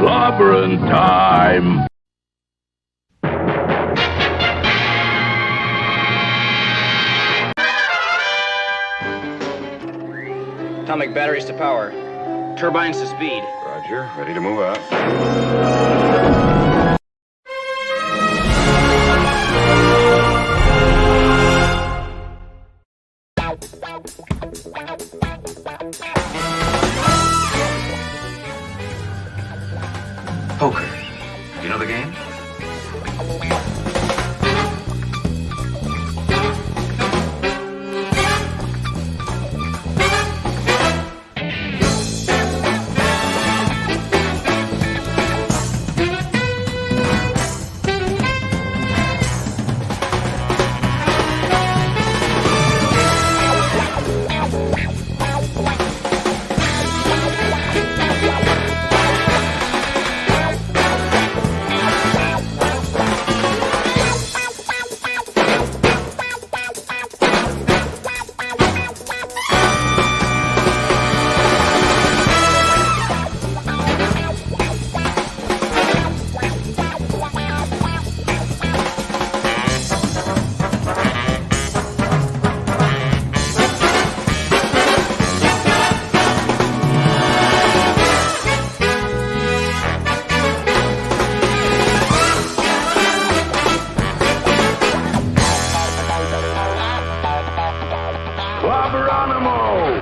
Clobberin time! Atomic batteries to power. Turbines to speed. Roger. Ready to move out. Poker. You know the game? Clobberanimo!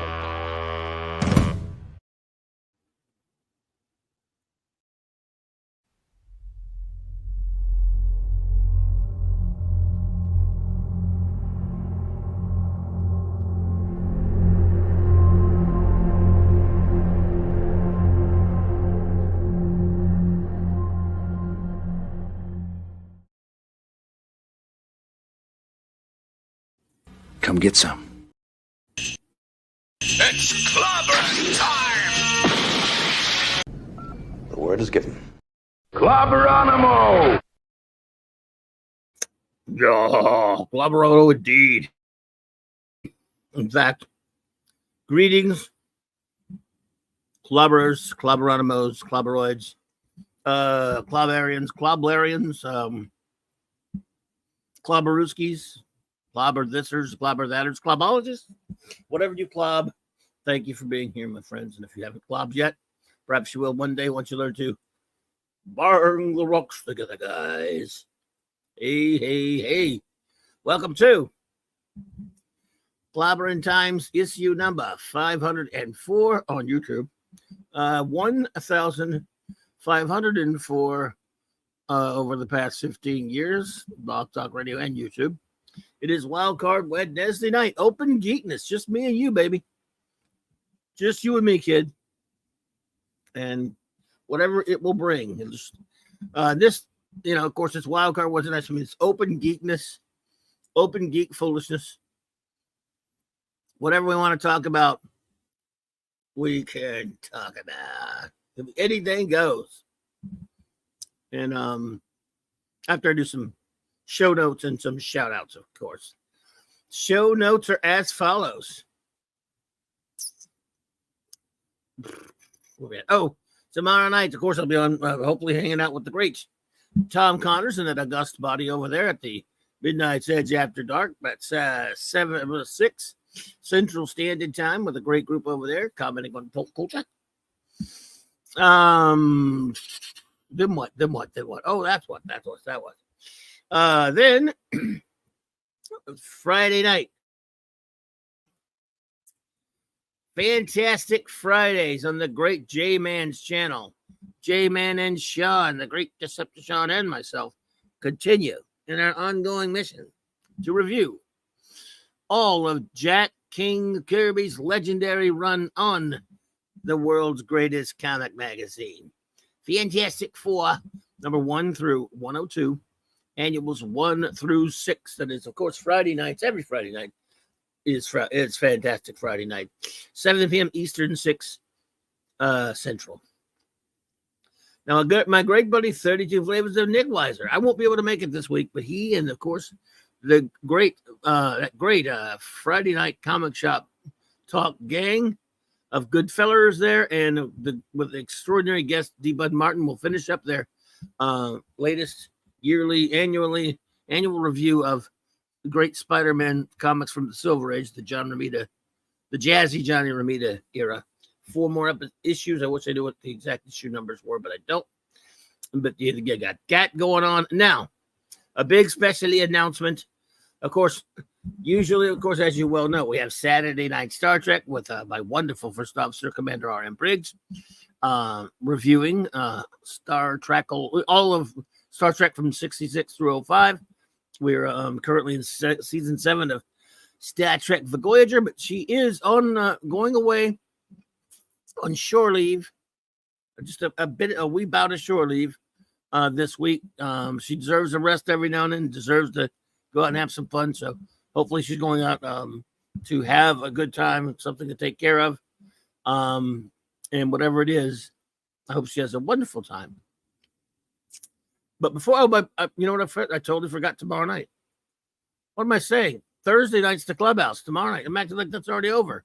Come get some. It's clobberin time! The word is given. Clobberanimo! Oh, Clobberin indeed. In fact, greetings, clobberers, clobberanimos, clobberoids, clobblerians, clobberooskies, clobber thisers, clobber thaters, clobologists, whatever you clob. Thank you for being here, my friends. And if you haven't clobbed yet, perhaps you will one day once you learn to bang the rocks together, guys. Hey, hey, hey. Welcome to Clobberin Times issue number 504 on YouTube. 1,504 over the past 15 years, Blog Talk Radio and YouTube. It is Wildcard Wednesday night. Open geekness. Just me and you, baby. Just you and me, kid. And whatever it will bring. This, of course, it's Wildcard Wednesday night. I mean, it's open geekness, open geek foolishness. Whatever we want to talk about, we can talk about. Anything goes. And after I do some show notes and some shout outs, of course. Show notes are as follows. Oh, tomorrow night, of course, I'll be on, hopefully hanging out with the great Tom Connors and that august body over there at the Midnight's Edge After Dark. That's 6 Central Standard Time with a great group over there commenting on pop culture. Then what? Oh, that's what that was. Then Friday night. Fantastic Fridays on the great J-Man's channel. J-Man and Sean, the great Decepticon and myself, continue in our ongoing mission to review all of Jack King Kirby's legendary run on the world's greatest comic magazine. Fantastic Four, number 1 through 102, annuals 1 through 6. That is, of course, Friday nights. Every Friday night it's Fantastic Friday night, 7 p.m. Eastern, 6 Central. Now, my great buddy, 32 Flavors of Nick Weiser. I won't be able to make it this week, but he and, of course, the great Friday night comic shop talk gang of Goodfellas there, and with the extraordinary guest D. Bud Martin, will finish up their latest annual review of the great Spider-Man comics from the Silver Age, the jazzy Johnny Romita era. 4 more issues. I wish I knew what the exact issue numbers were, but I don't. But you got that going on now. A big specialty announcement. Of course, as you well know, we have Saturday Night Star Trek with my wonderful First Officer Commander R.M. Briggs reviewing Star Trek, all of Star Trek from 66 through 05. We're currently in season 7 of Star Trek Voyager, but she is on going away on shore leave, just a wee bout of shore leave this week. She deserves a rest every now and then, deserves to go out and have some fun. So hopefully she's going out to have a good time, something to take care of. And whatever it is, I hope she has a wonderful time. But before, you know what I totally forgot tomorrow night. What am I saying? Thursday night's the Clubhouse. Tomorrow night. I'm acting like that's already over.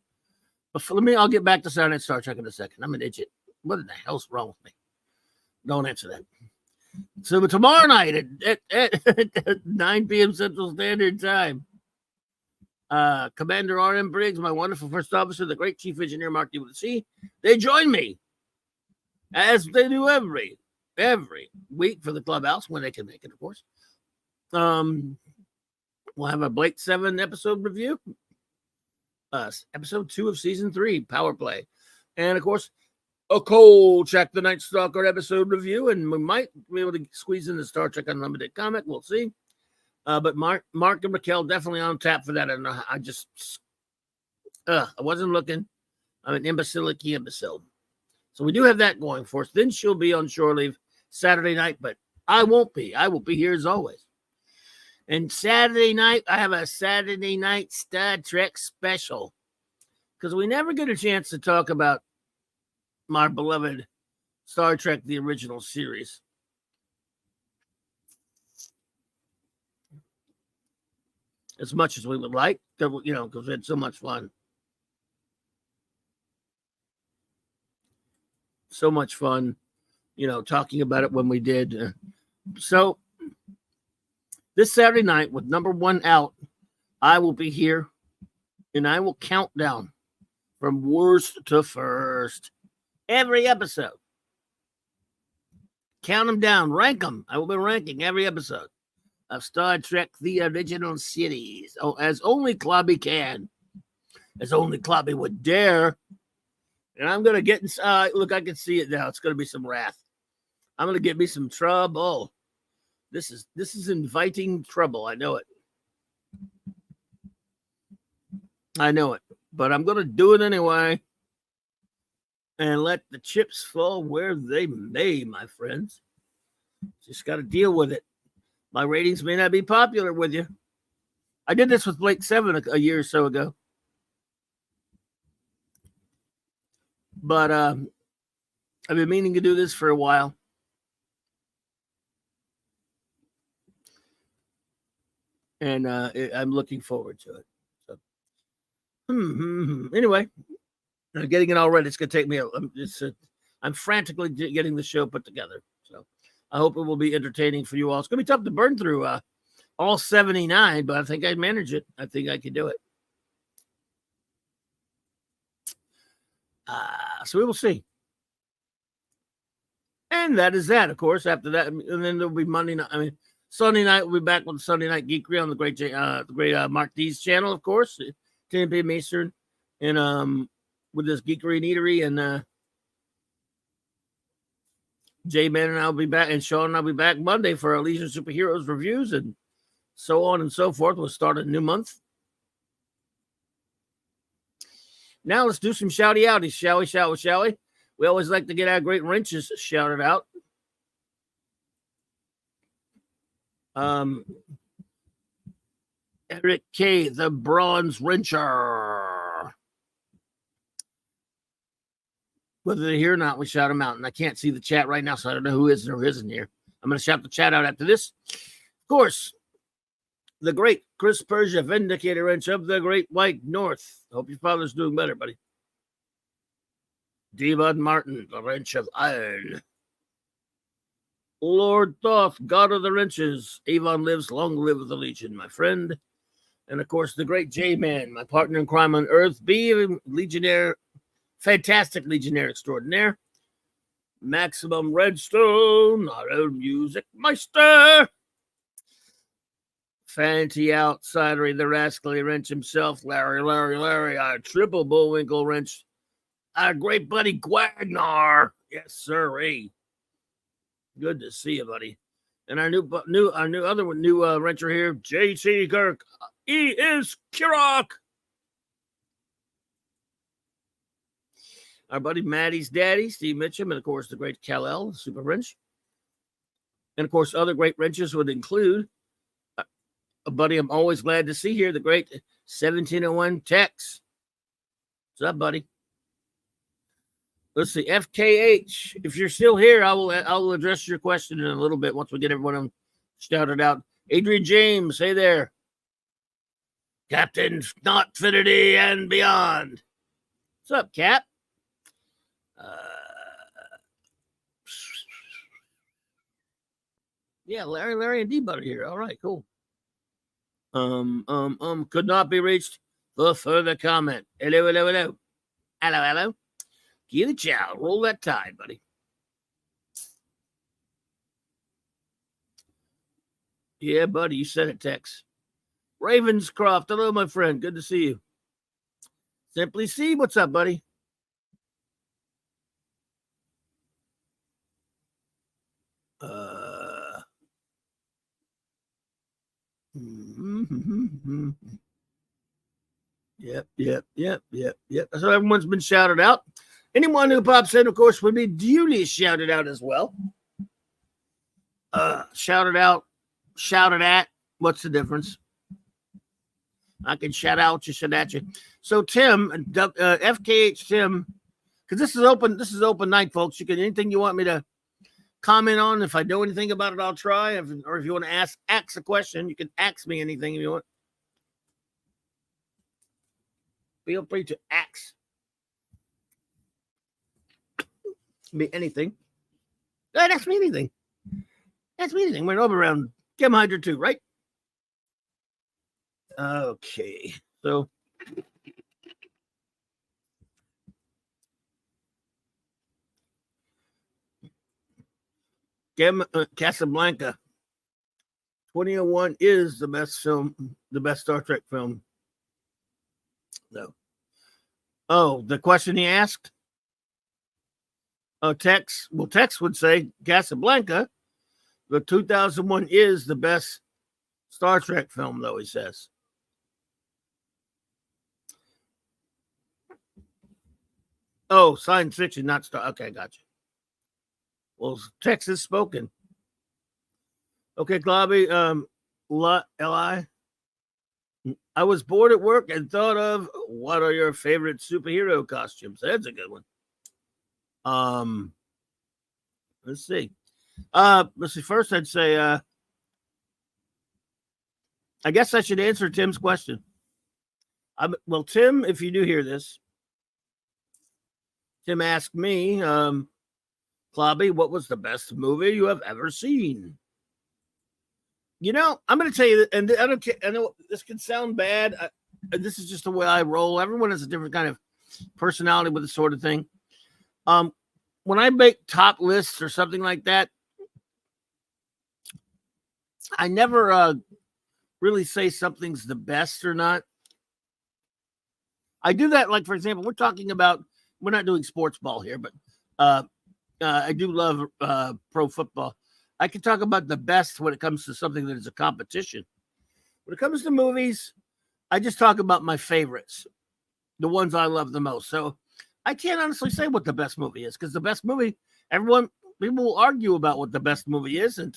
But I'll get back to Saturday Night Star Trek in a second. I'm an idiot. What in the hell's wrong with me? Don't answer that. So tomorrow night at 9 p.m. Central Standard Time, Commander R.M. Briggs, my wonderful First Officer, the great Chief Engineer Mark D. with a C, they join me, as they do every week for the Clubhouse, when they can make it, of course. We'll have a Blake 7 episode review. Episode 2 of season 3, Power Play. And of course, a cold Check the Night Stalker episode review, and we might be able to squeeze in the Star Trek Unlimited comic. We'll see. But Mark and Raquel definitely on tap for that. And I wasn't looking. I'm an imbecile. So we do have that going for us. Then she'll be on shore leave Saturday night, but I won't be. I will be here as always. And Saturday night, I have a Saturday night Star Trek special, because we never get a chance to talk about my beloved Star Trek, the original series. As much as we would like, because we had so much fun. So much fun, talking about it when we did. So this Saturday night, with number 1 out, I will be here, and I will count down from worst to first. Every episode. Count them down. Rank them. I will be ranking every episode of Star Trek, the original series. Oh, as only Clobby can. As only Clobby would dare. And I'm going to get inside. Look, I can see it now. It's going to be some wrath. I'm going to get me some trouble. This is inviting trouble. I know it. But I'm going to do it anyway. And let the chips fall where they may, my friends. Just got to deal with it. My ratings may not be popular with you. I did this with Blake 7 a year or so ago. But I've been meaning to do this for a while. And I'm looking forward to it. So, anyway. Getting it all ready. It's going to take me. I'm frantically getting the show put together. So I hope it will be entertaining for you all. It's going to be tough to burn through all 79, but I think I'd manage it. I think I can do it. So we will see. And that is that, of course. After that, and then there'll be Monday night. Sunday night, we'll be back with Sunday Night Geekery on the great Mark D's channel, of course, 10 p.m. Eastern. And with this Geekery and Eatery, and J-Man and I'll be back, and Sean and I'll be back Monday for our Legion Superheroes reviews, and so on and so forth. We'll start a new month. Now let's do some shouty outies, shall we? We always like to get our great wrenches shouted out. Eric K., the Bronze Wrencher. Whether they're here or not, we shout them out. And I can't see the chat right now, so I don't know who is or who isn't here. I'm going to shout the chat out after this. Of course, the great Chris Persia, Vindicator Wrench of the Great White North. Hope your father's doing better, buddy. Devon Martin, the wrench of iron. Lord Thoth, god of the wrenches. Avon lives, long live the Legion, my friend. And of course, the great J-Man, my partner in crime on earth, be Legionnaire, fantastic Legionnaire extraordinaire. Maximum Redstone, our own music meister. Fanty outsider, the rascally wrench himself, Larry, our triple Bullwinkle wrench. Our great buddy Gwagnar. Yes, sir. Good to see you, buddy. And our new wrencher here, JT Kirk. He is Kirok. Our buddy Maddie's daddy, Steve Mitchum, and of course the great Kal-El, super wrench. And of course, other great wrenches would include a buddy I'm always glad to see here, the great 1701 Tex. What's up, buddy? Let's see, FKH. If you're still here, I'll address your question in a little bit once we get everyone shouted out. Adrian James, hey there. Captain Snotfinity and beyond. What's up, Cap? Yeah, Larry, and D-Butter here. All right, cool. Could not be reached for further comment. Hello. Give the chow. Roll that tide, buddy. Yeah, buddy, you said it, Tex. Ravenscroft, hello, my friend. Good to see you. Simply C, what's up, buddy? Yep. So everyone's been shouted out. Anyone who pops in, of course, would be duly shouted out as well. Shouted out, shouted at. What's the difference? I can shout out you, shout at you. So Tim, FKH Tim, because this is open night, folks. You can anything you want me to comment on. If I know anything about it, I'll try. Or if you want to ask a question, you can ask me anything if you want. Feel free to ask me anything. Ask me anything. Ask me anything. We're over around Chem Hydra 2, right? Okay. So Casablanca 2001 is the best film, the best Star Trek film. No. Oh, the question he asked? Tex would say Casablanca, the 2001 is the best Star Trek film, though, he says. Oh, science fiction, not Star. Okay, gotcha. Well, Tex is spoken. Okay, Globby, Li. I was bored at work and thought of what are your favorite superhero costumes? That's a good one. Let's see. First I'd say I guess I should answer Tim's question. Well, Tim, if you do hear this, Tim asked me, Clobby, what was the best movie you have ever seen? You know, I'm going to tell you, and I don't care. I know this can sound bad. This is just the way I roll. Everyone has a different kind of personality with this sort of thing. When I make top lists or something like that, I never really say something's the best or not. I do that, like, for example, we're not doing sports ball here, but I do love pro football. I can talk about the best when it comes to something that is a competition. When it comes to movies, I just talk about my favorites, the ones I love the most. So I can't honestly say what the best movie is, because the best movie, people will argue about what the best movie is. And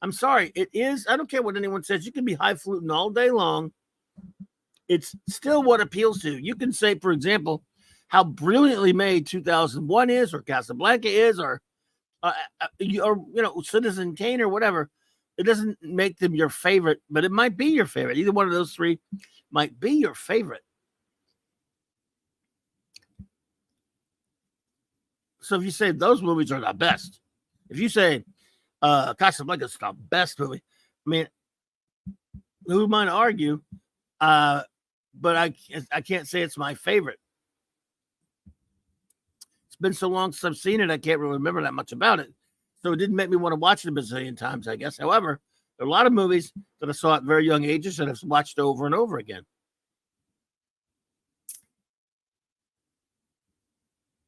I'm sorry, it is. I don't care what anyone says. You can be highfalutin all day long. It's still what appeals to you. You can say, for example, how brilliantly made 2001 is, or Casablanca is, or Citizen Kane or whatever. It doesn't make them your favorite, but it might be your favorite. Either one of those three might be your favorite. So if you say those movies are the best, if you say Casablanca is the best movie, I mean, who might argue? But I can't say it's my favorite. It's been so long since I've seen it, I can't really remember that much about it. So it didn't make me want to watch it a bazillion times, I guess. However, there are a lot of movies that I saw at very young ages that I've watched over and over again.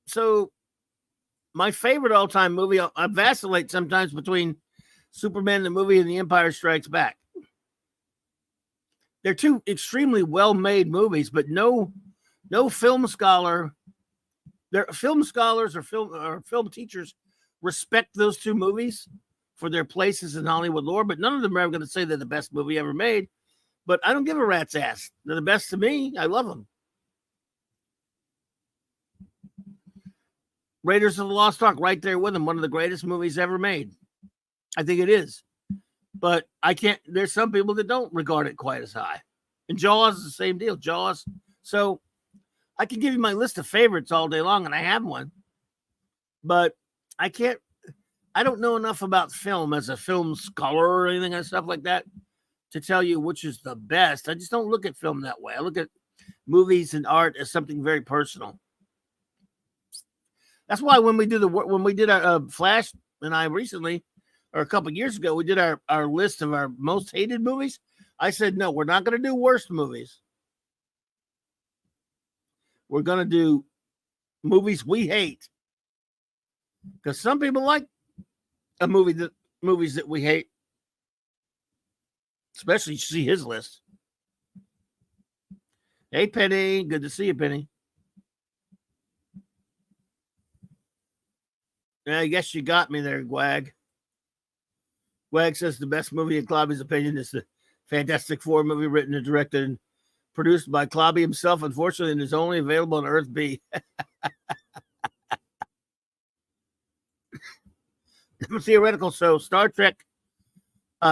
So my favorite all-time movie, I vacillate sometimes between Superman the movie and The Empire Strikes Back. They're two extremely well-made movies, but no film scholar, their film scholars or film teachers respect those two movies for their places in Hollywood lore, but none of them are ever going to say they're the best movie ever made. But I don't give a rat's ass. They're the best to me. I love them. Raiders of the Lost Ark, right there with them, one of the greatest movies ever made. I think it is. But I can't, there's some people that don't regard it quite as high. And Jaws is the same deal. Jaws. So I can give you my list of favorites all day long, and I have one. But I don't know enough about film as a film scholar or anything and stuff like that to tell you which is the best. I just don't look at film that way. I look at movies and art as something very personal. That's why when we did our Flash and I recently, or a couple of years ago, we did our list of our most hated movies. I said, no, we're not going to do worst movies. We're going to do movies we hate. Because some people like movies that we hate. Especially you see his list. Hey, Penny. Good to see you, Penny. Yeah, I guess you got me there, Gwag. Gwag says the best movie in Clobby's opinion is the Fantastic Four movie written and directed and produced by Clobby himself. Unfortunately, it is only available on Earth B. Theoretical. So Star Trek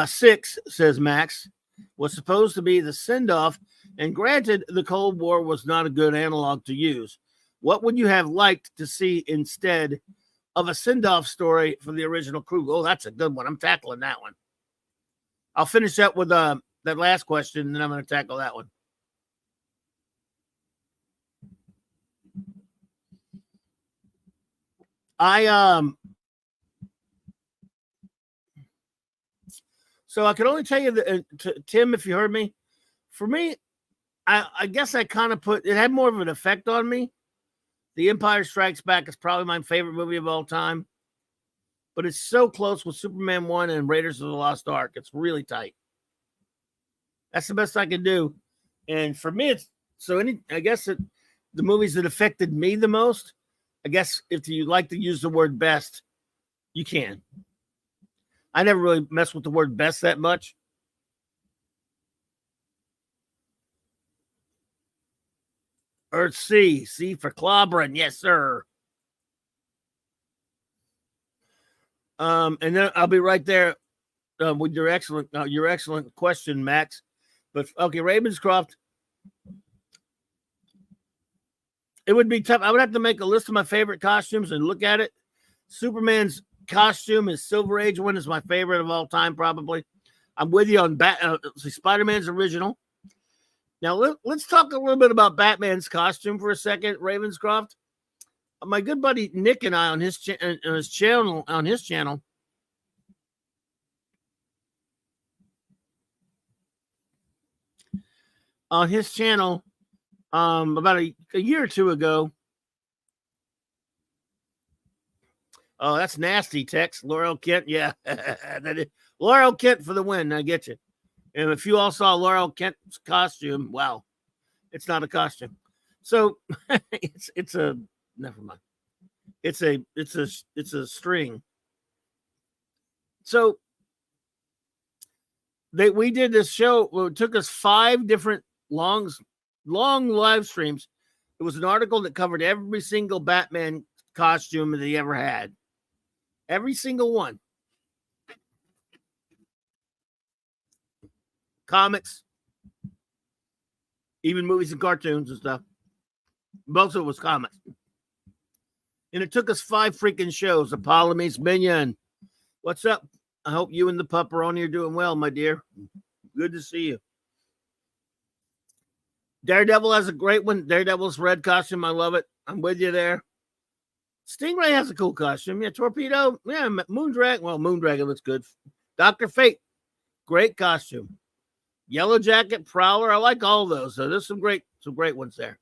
6, says Max, was supposed to be the send-off, and granted, the Cold War was not a good analog to use. What would you have liked to see instead of a send-off story for the original crew? Oh, that's a good one. I'm tackling that one. I'll finish up with that last question, and then I'm going to tackle that one. So I can only tell you that, Tim, if you heard me, for me, I guess I kind of it had more of an effect on me. The Empire Strikes Back is probably my favorite movie of all time, but it's so close with Superman 1 and Raiders of the Lost Ark. It's really tight. That's the best I can do. And for me, I guess the movies that affected me the most, I guess if you like to use the word best, you can. I never really mess with the word best that much. Earth C for Clobberin. Yes, sir. And then I'll be right there with your excellent question, Max. But okay, Ravenscroft. It would be tough. I would have to make a list of my favorite costumes and look at it. Superman's costume, his Silver Age one, is my favorite of all time, probably. I'm with you on Spider-Man's original. Now, let's talk a little bit about Batman's costume for a second, Ravenscroft. My good buddy Nick and I on his channel, about a year or two ago. Oh, that's nasty, Tex. Laurel Kent, yeah. Laurel Kent for the win, I get you. And if you all saw Laurel Kent's costume, wow, it's not a costume. So it's a never mind. It's a string. So we did this show. Well, it took us 5 different long live streams. It was an article that covered every single Batman costume that he ever had. Every single one. Comics, even movies and cartoons and stuff. Most of it was comics. And it took us 5 freaking shows. Apollo meets Minion. What's up? I hope you and the pepperoni are doing well, my dear. Good to see you. Daredevil has a great one. Daredevil's red costume. I love it. I'm with you there. Stingray has a cool costume. Yeah, Torpedo. Yeah, Moondragon. Well, Moondragon looks good. Dr. Fate. Great costume. Yellow Jacket, Prowler. I like all those. So there's some great ones there.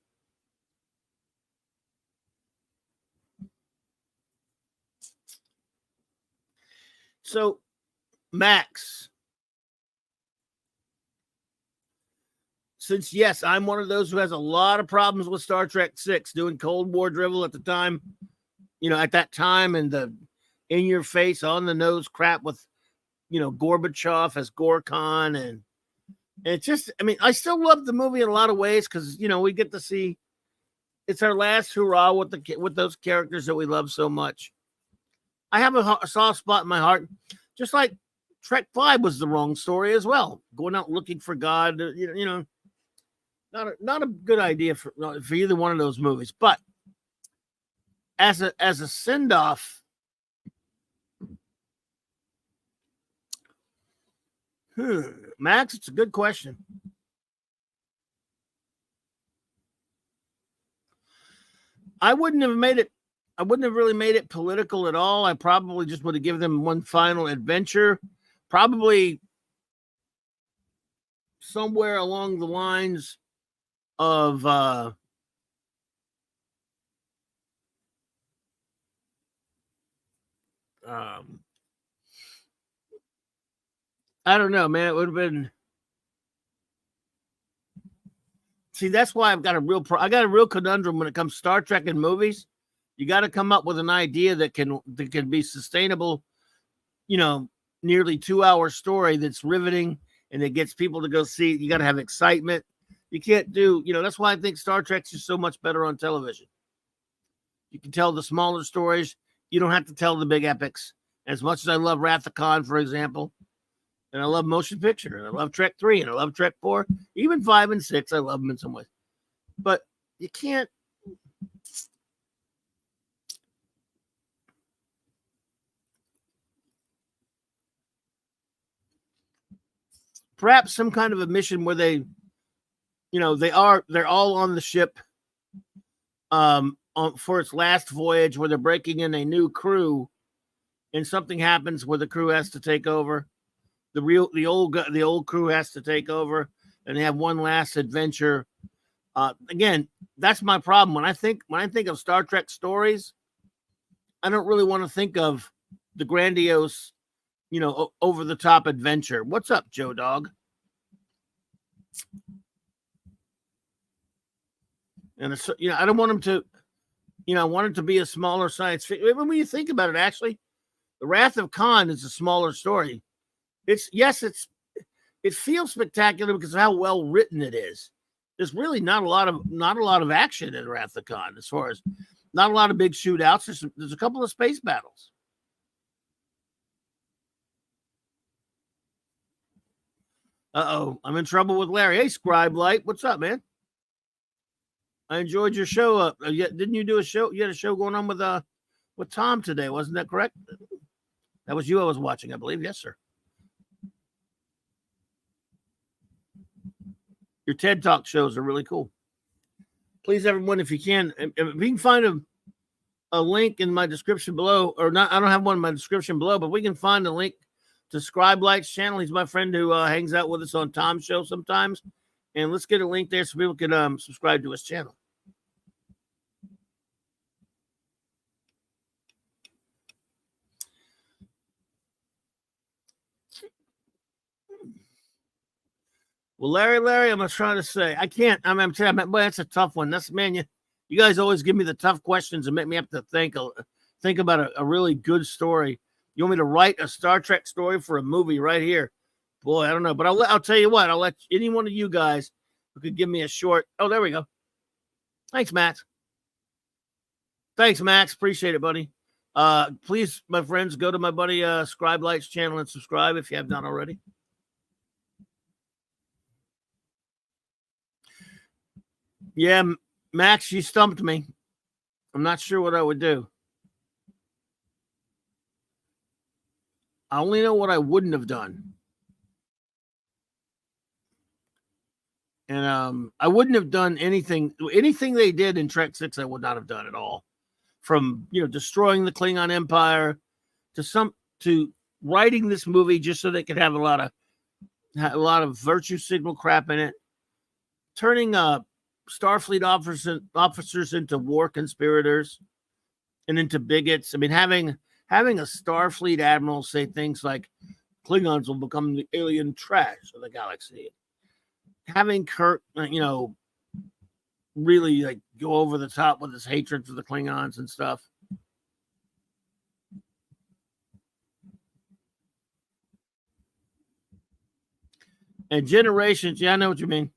So, Max, since yes, I'm one of those who has a lot of problems with Star Trek 6, doing Cold War drivel at the time, at that time, and the in your face, on the nose crap with, Gorbachev as Gorkon, and it's just, I still love the movie in a lot of ways because we get to see it's our last hurrah with those characters that we love so much. I have a soft spot in my heart, just like Trek 5 was the wrong story as well. Going out looking for God, not a good idea for either one of those movies. But as a send off, Max, it's a good question. I wouldn't have really made it political at all. I probably just would have given them one final adventure, probably somewhere along the lines of I don't know, man. It would have been. See, that's why I've got I got a real conundrum when it comes to Star Trek and movies. You got to come up with an idea that can be sustainable, nearly 2-hour story that's riveting and that gets people to go see it. You got to have excitement. You can't do, that's why I think Star Trek's just so much better on television. You can tell the smaller stories. You don't have to tell the big epics. As much as I love Wrath of Khan, for example, and I love motion picture, and I love Trek 3, and I love Trek 4, even 5 and 6, I love them in some ways. But you can't. Perhaps some kind of a mission where they're all on the ship for its last voyage, where they're breaking in a new crew, and something happens where the crew has to take over. The old crew has to take over, and they have one last adventure. Again, that's my problem. When I think of Star Trek stories, I don't really want to think of the grandiose, over the top adventure. What's up, Joe Dog? And it's, I don't want them to, I want it to be a smaller science fiction. When you think about it, actually, the Wrath of Khan is a smaller story. It feels spectacular because of how well written it is. There's really not a lot of action in Wrath of Khan, as far as not a lot of big shootouts. There's a couple of space battles. I'm in trouble with Larry. Hey, Scribe Light, what's up, man? I enjoyed your show. Didn't you do a show? You had a show going on with Tom today, wasn't that correct? That was you I was watching, I believe. Yes, sir. Your TED Talk shows are really cool. Please, everyone, if you can find a link in my description below, or not, I don't have one in my description below, but we can find a link to Scribe Light's channel. He's my friend who hangs out with us on Tom's show sometimes. And let's get a link there so people can subscribe to his channel. Well, Larry, I'm trying to say, I can't. I'm telling you, boy, that's a tough one. You guys always give me the tough questions and make me have to think about a really good story. You want me to write a Star Trek story for a movie right here? Boy, I don't know, but I'll tell you what. I'll let any one of you guys who could give me a short. Oh, there we go. Thanks, Max. Appreciate it, buddy. Please, my friends, go to my buddy Scribe Light's channel and subscribe if you have not already. Yeah, Max, you stumped me. I'm not sure what I would do. I only know what I wouldn't have done. And I wouldn't have done anything they did in Trek 6, I would not have done at all. From, destroying the Klingon Empire to writing this movie just so they could have a lot of virtue signal crap in it, turning Starfleet officers into war conspirators and into bigots. I mean, having a Starfleet admiral say things like Klingons will become the alien trash of the galaxy. Having Kirk, really like go over the top with his hatred for the Klingons and stuff. And Generations, yeah, I know what you mean.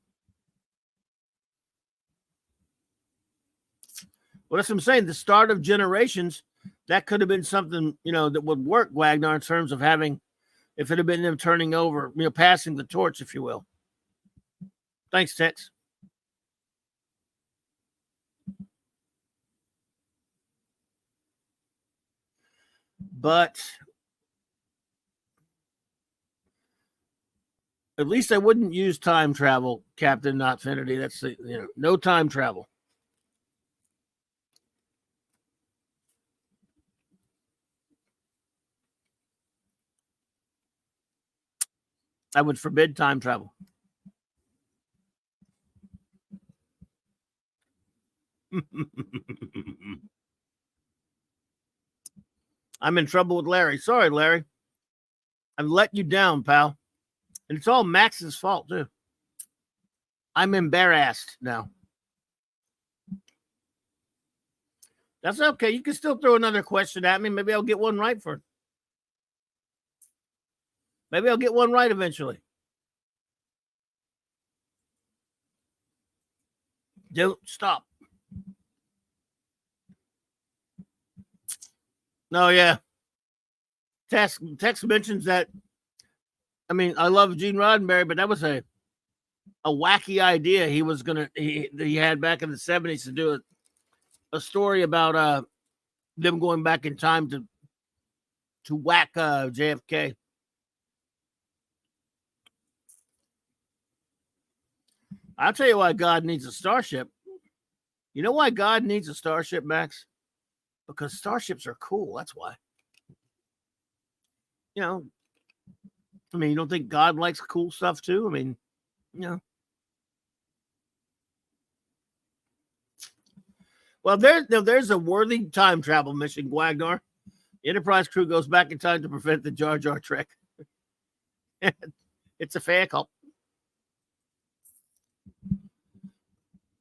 Well, that's what I'm saying. The start of Generations, that could have been something, that would work, Wagner, in terms of if it had been them turning over, passing the torch, if you will. Thanks, Tex. But at least I wouldn't use time travel, Captain Notfinity. That's no time travel. I would forbid time travel. I'm in trouble with Larry. Sorry, Larry. I've let you down, pal. And it's all Max's fault, too. I'm embarrassed now. That's okay. You can still throw another question at me. Maybe I'll get one right for it. Maybe I'll get one right eventually. Don't stop. No, yeah. Tex mentions that. I mean, I love Gene Roddenberry, but that was a wacky idea he had back in the 70s to do a story about them going back in time to whack JFK. I'll tell you why God needs a starship. You know why God needs a starship, Max? Because starships are cool. That's why. I mean, you don't think God likes cool stuff too? I mean, Well, there's a worthy time travel mission, Gwagnar. The Enterprise crew goes back in time to prevent the Jar Jar trek. It's a vehicle.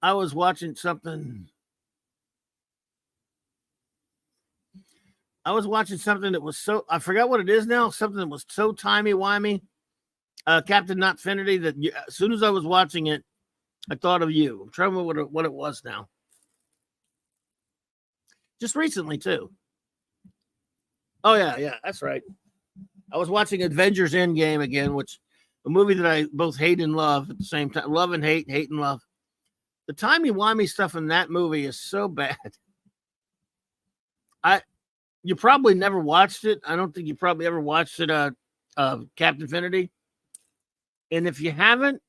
I was watching something. That was so, I forgot what it is now. Something that was so timey-wimey. Captain Notfinity, that as soon as I was watching it, I thought of you. I'm trying to remember what it was now. Just recently, too. Oh, yeah, that's right. I was watching Avengers Endgame again, which a movie that I both hate and love at the same time. Love and hate, hate and love. The timey-wimey stuff in that movie is so bad. You probably never watched it. I don't think you probably ever watched it, Captain Finity. And if you haven't,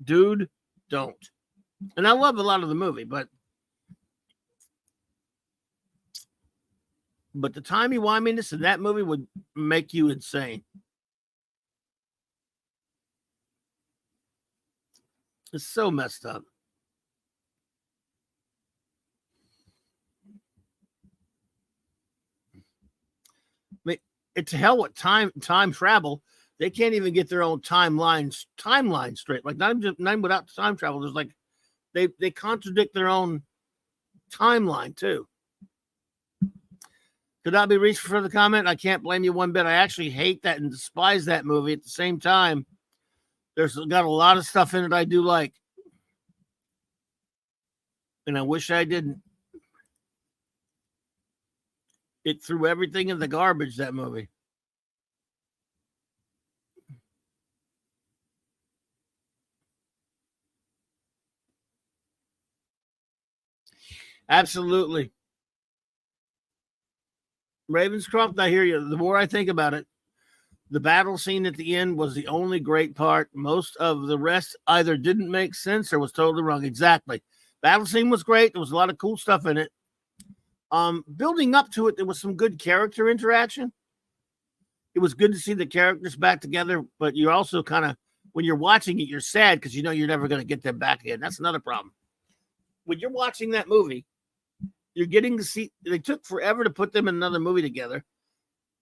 dude, don't. And I love a lot of the movie, but the timey-wiminess in that movie would make you insane. It's so messed up. It's hell with time travel. They can't even get their own timeline straight. Like not without time travel. There's like they contradict their own timeline too. Could not be reached for further comment. I can't blame you one bit. I actually hate that and despise that movie. At the same time, there's got a lot of stuff in it I do like, and I wish I didn't. It threw everything in the garbage, that movie. Absolutely. Ravenscroft, I hear you. The more I think about it, The battle scene at the end was the only great part. Most of the rest either didn't make sense or was totally wrong. Exactly. Battle scene was great. There was a lot of cool stuff in it. Building up to it, there was some good character interaction. It was good to see the characters back together, but you're also kind of, when you're watching it, you're sad because you know you're never going to get them back again. That's another problem. When you're watching that movie, you're getting to see, they took forever to put them in another movie together.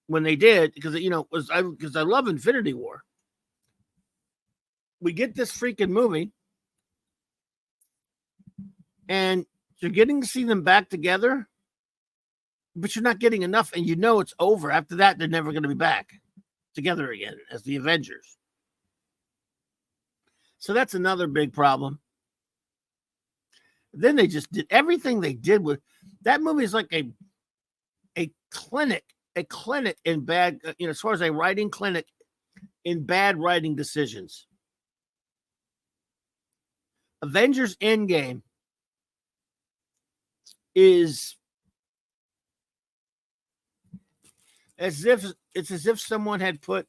When they did, because because I love Infinity War. We get this freaking movie, and you're getting to see them back together, but you're not getting enough, and you know it's over. After that, they're never going to be back together again as the Avengers. So that's another big problem. Then they just did everything they did with that movie is like a clinic in bad, as far as a writing clinic in bad writing decisions. Avengers Endgame is as if someone had put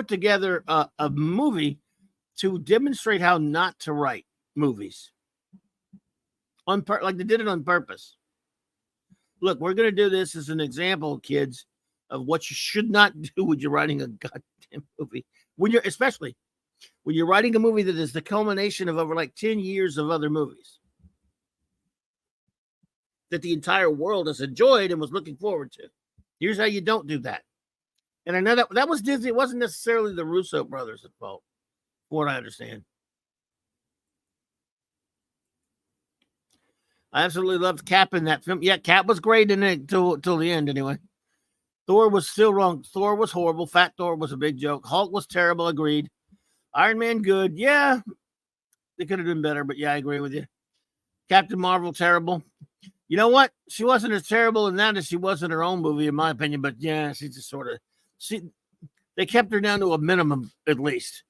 together a movie to demonstrate how not to write movies like they did it on purpose. Look, we're going to do this as an example, kids, of what you should not do when you're writing a goddamn movie. Especially when you're writing a movie that is the culmination of over like 10 years of other movies that the entire world has enjoyed and was looking forward to. Here's how you don't do that. And I know that was Disney. It wasn't necessarily the Russo brothers' fault, from what I understand. I absolutely loved Cap in that film. Yeah, Cap was great in it till the end anyway. Thor was still wrong. Thor was horrible. Fat Thor was a big joke. Hulk was terrible. Agreed. Iron Man, good. Yeah, they could have done better, but yeah, I agree with you. Captain Marvel, terrible. You know what? She wasn't as terrible in that as she was in her own movie, in my opinion, but yeah, she just sort of... They kept her down to a minimum, at least.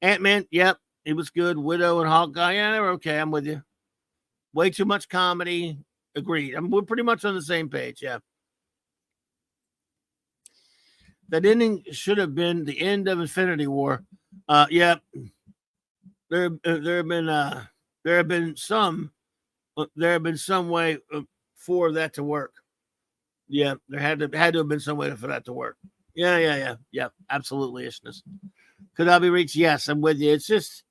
Ant-Man, yep, he was good. Widow and Hawkeye, yeah, they were okay. I'm with you. Way too much comedy. Agreed. We're pretty much on the same page. Yeah. That ending should have been the end of Infinity War. Yeah. There have been some way for that to work. Yeah, there had to have been some way for that to work. Yeah. Absolutely, ishness. Could I be reached? Yes, I'm with you. It's just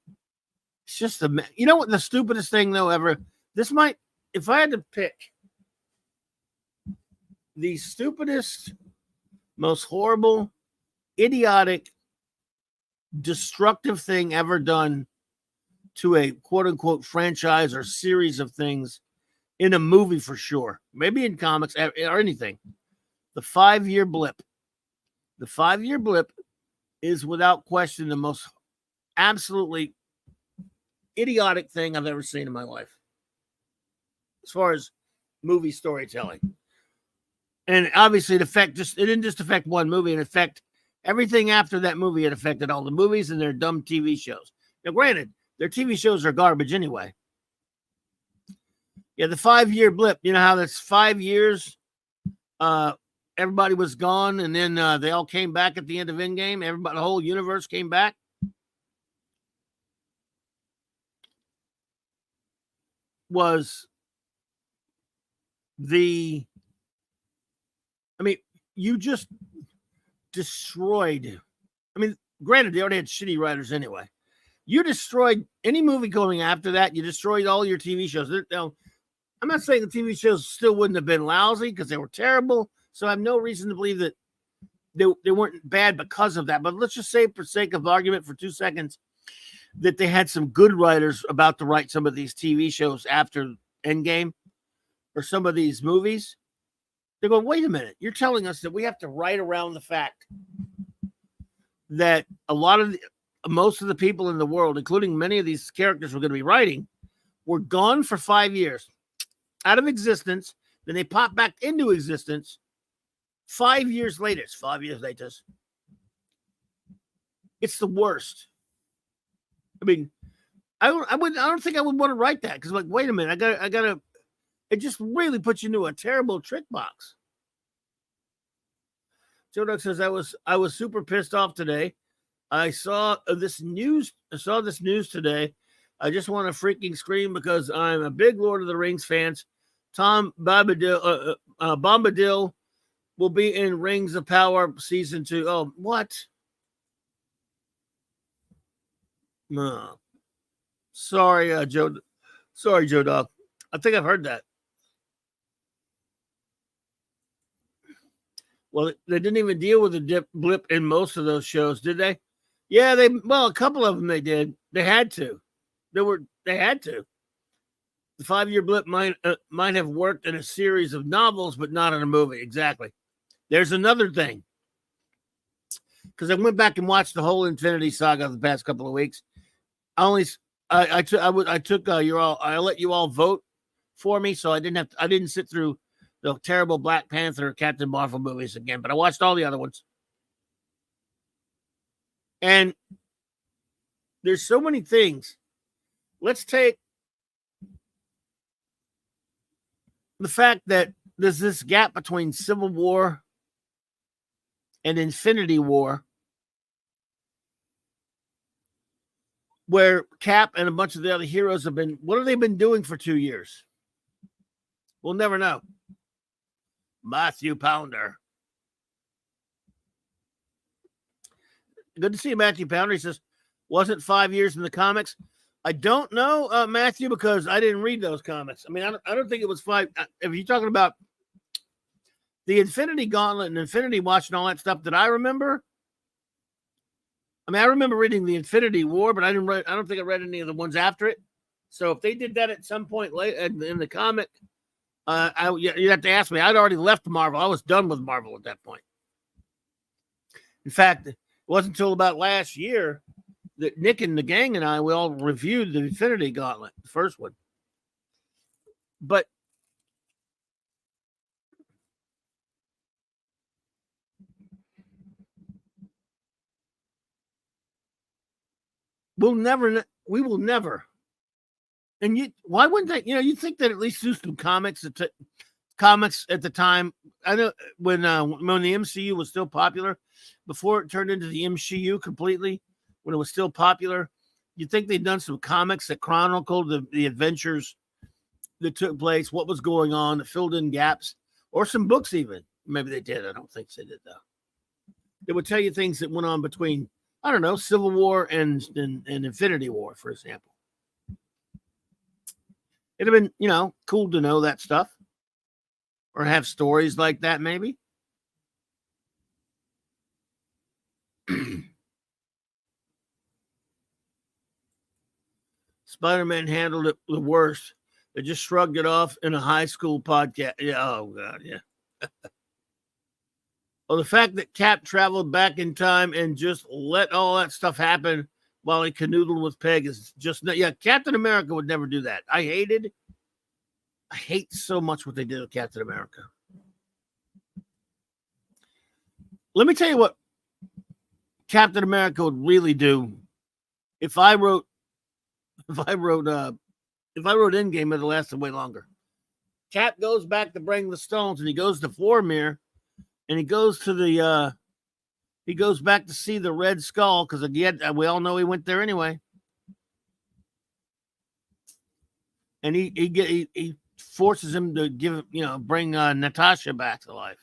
you know what the stupidest thing though ever. This might, if I had to pick the stupidest, most horrible, idiotic, destructive thing ever done to a quote unquote franchise or series of things in a movie for sure, maybe in comics or anything, the 5-year blip. The 5-year blip is without question the most absolutely idiotic thing I've ever seen in my life. As far as movie storytelling. And obviously it didn't just affect one movie, it affected everything after that movie. It affected all the movies and their dumb TV shows. Now, granted, their TV shows are garbage anyway. Yeah, the 5-year blip, you know how that's 5 years, everybody was gone, and then they all came back at the end of Endgame. The whole universe came back. Was you just destroyed. Granted, they already had shitty writers anyway. You destroyed any movie going after that. You destroyed all your TV shows. Now, I'm not saying the TV shows still wouldn't have been lousy because they were terrible. So I have no reason to believe that they weren't bad because of that. But let's just say, for sake of argument, for 2 seconds, that they had some good writers about to write some of these TV shows after Endgame or some of these movies. They go, wait a minute, you're telling us that we have to write around the fact that most of the people in the world, including many of these characters we're going to be writing, were gone for 5 years, out of existence. Then they pop back into existence 5 years later. It's 5 years later. It's the worst. I don't think I would want to write that because, like, wait a minute, I gotta. It just really puts you into a terrible trick box. Joe Duck says I was super pissed off today. I saw this news. I saw this news today. I just want to freaking scream because I'm a big Lord of the Rings fans. Tom Bombadil will be in Rings of Power season 2. Oh, what? No. Sorry, Joe. Sorry, Joe Dog. I think I've heard that. Well, they didn't even deal with the blip in most of those shows, did they? Yeah, a couple of them they did. They had to. They had to. The 5-year blip might have worked in a series of novels, but not in a movie. Exactly. There's another thing. Because I went back and watched the whole Infinity Saga the past couple of weeks. I let you all vote for me, so I didn't sit through the terrible Black Panther or Captain Marvel movies again, but I watched all the other ones. And there's so many things. Let's take the fact that there's this gap between Civil War and Infinity War, where Cap and a bunch of the other heroes what have they been doing for 2 years? We'll never know. Matthew Pounder. Good to see you, Matthew Pounder. He says, wasn't 5 years in the comics? I don't know, Matthew, because I didn't read those comics. I mean, I don't think it was 5. If you're talking about the Infinity Gauntlet and Infinity Watch and all that stuff that I remember, I mean, I remember reading the Infinity War, but I don't think I read any of the ones after it. So if they did that at some point late in the comic, you'd have to ask me. I'd already left Marvel. I was done with Marvel at that point. In fact, it wasn't until about last year that Nick and the gang and we all reviewed the Infinity Gauntlet, the first one. But we will never. And why wouldn't they? You'd think that at least do some comics at the time. I know when the MCU was still popular, before it turned into the MCU completely, when it was still popular, you'd think they'd done some comics that chronicled the adventures that took place, what was going on, that filled in gaps, or some books even. Maybe they did. I don't think they did, though. They would tell you things that went on between, I don't know, Civil War and Infinity War, for example. It'd have been, cool to know that stuff or have stories like that, maybe. Spider-Man handled it the worst. They just shrugged it off in a high school podcast. Yeah, oh, God, yeah. Well, the fact that Cap traveled back in time and just let all that stuff happen while he canoodled with Peg is just not. Yeah, Captain America would never do that. I hate so much what they did with Captain America. Let me tell you what Captain America would really do if I wrote Endgame, it'd last way longer. Cap goes back to bring the stones, and he goes to Vormir, and he goes back to see the Red Skull, because again, we all know he went there anyway. And he forces him to bring Natasha back to life.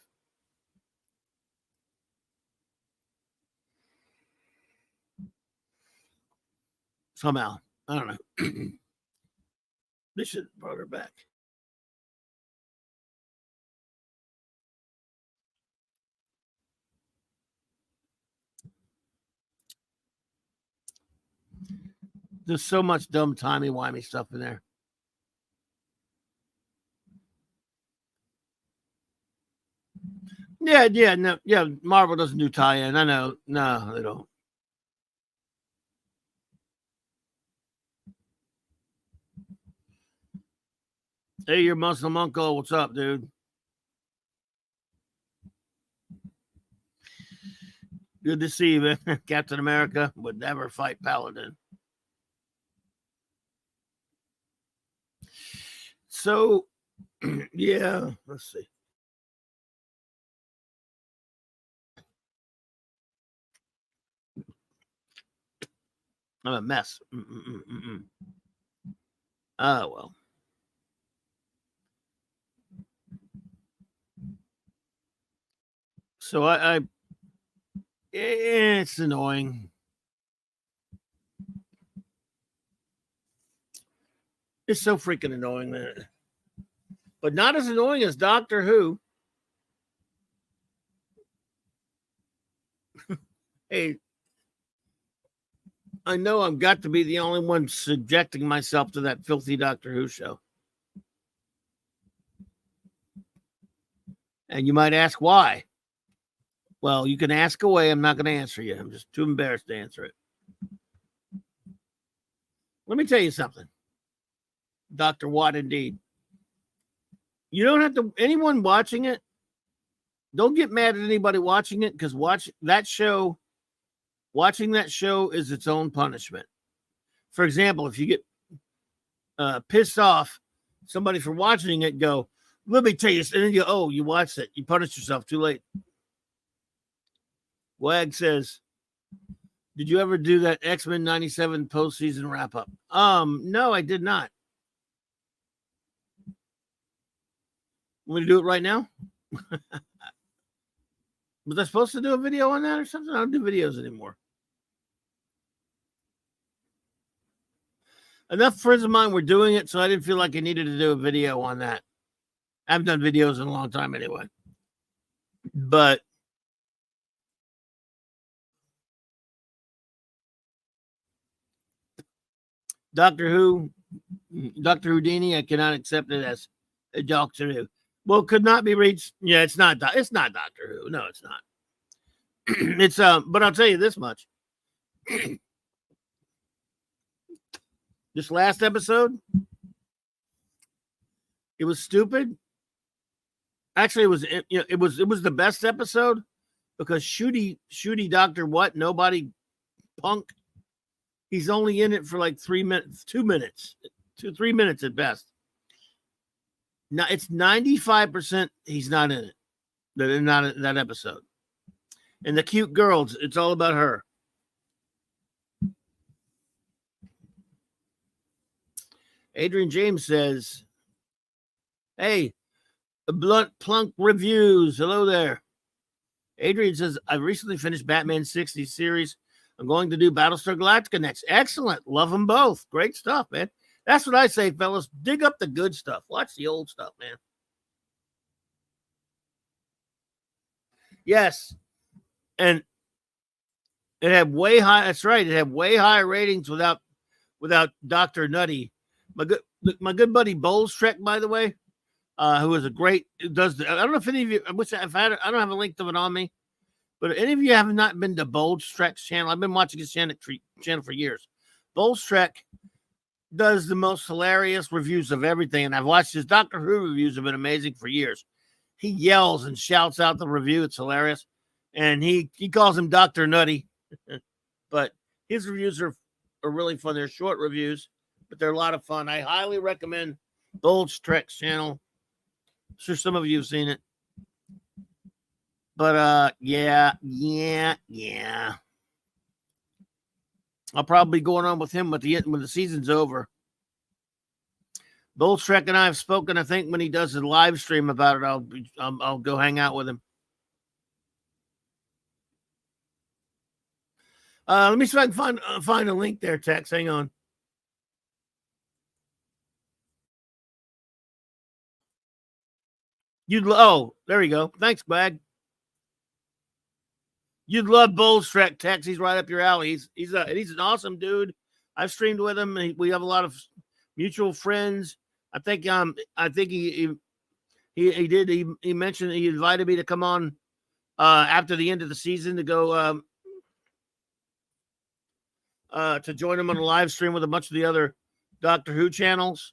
Somehow, I don't know. They should have brought her back. There's so much dumb timey-wimey stuff in there. Yeah, Marvel doesn't do tie-in. I know. No, they don't. Hey, your Muslim uncle, what's up, dude? Good to see you, man. Captain America would never fight Paladin. So, yeah, let's see. I'm a mess. Mm-mm-mm-mm. Oh, well. So it's annoying. It's so freaking annoying, man. But not as annoying as Doctor Who. Hey, I know I've got to be the only one subjecting myself to that filthy Doctor Who show. And you might ask why. Well, you can ask away. I'm not going to answer you. I'm just too embarrassed to answer it. Let me tell you something. Dr. Watt, indeed. You don't have to, anyone watching it, don't get mad at anybody watching it, because watching that show is its own punishment. For example, if you get pissed off somebody for watching it, go, let me tell you, and then you watched it. You punished yourself too late. Wag says, did you ever do that X-Men 97 postseason wrap up? No, I did not. Want me to do it right now? Was I supposed to do a video on that or something? I don't do videos anymore. Enough friends of mine were doing it, so I didn't feel like I needed to do a video on that. I haven't done videos in a long time anyway. But Doctor Houdini, I cannot accept it as a Doctor Who. Well, could not be reached. Yeah, it's not Doctor Who. No, it's not. It's but I'll tell you this much. This last episode, it was stupid. Actually, it was the best episode because shooty Dr. What? Nobody punk. He's only in it for like 3 minutes, 2 minutes, 3 minutes at best. Now it's 95% he's not in it. They're not in that episode. And the cute girls, it's all about her. Adrian James says, hey, Blunt Plunk Reviews. Hello there. Adrian says, I recently finished Batman 60 series. I'm going to do Battlestar Galactica next. Excellent. Love them both. Great stuff, man. That's what I say, fellas. Dig up the good stuff. Watch the old stuff, man. Yes. And it had way high. That's right. It had way higher ratings without Dr. Nutty. My good buddy Bowles Trek, by the way, who is a great I don't know if any of you, I don't have a link to it on me, but if any of you have not been to Bowles Trek's channel, I've been watching his channel for years. Bowles Trek does the most hilarious reviews of everything, and I've watched his Doctor Who reviews, have been amazing for years. He yells and shouts out the review. It's hilarious. And he calls him Dr. Nutty. But his reviews are really fun. They're short reviews, but they're a lot of fun. I highly recommend Bowles Trek's channel. I'm sure some of you have seen it. But yeah. I'll probably be going on with him when the season's over. Bowles Trek and I have spoken. I think when he does a live stream about it, I'll go hang out with him. Let me see if I can find a link there, Tex. Hang on. There you go. Thanks, Greg. You'd love Bowles Trek, Tex. He's right up your alley. He's an awesome dude. I've streamed with him. We have a lot of mutual friends. I think he mentioned he invited me to come on after the end of the season to go to join him on a live stream with a bunch of the other Doctor Who channels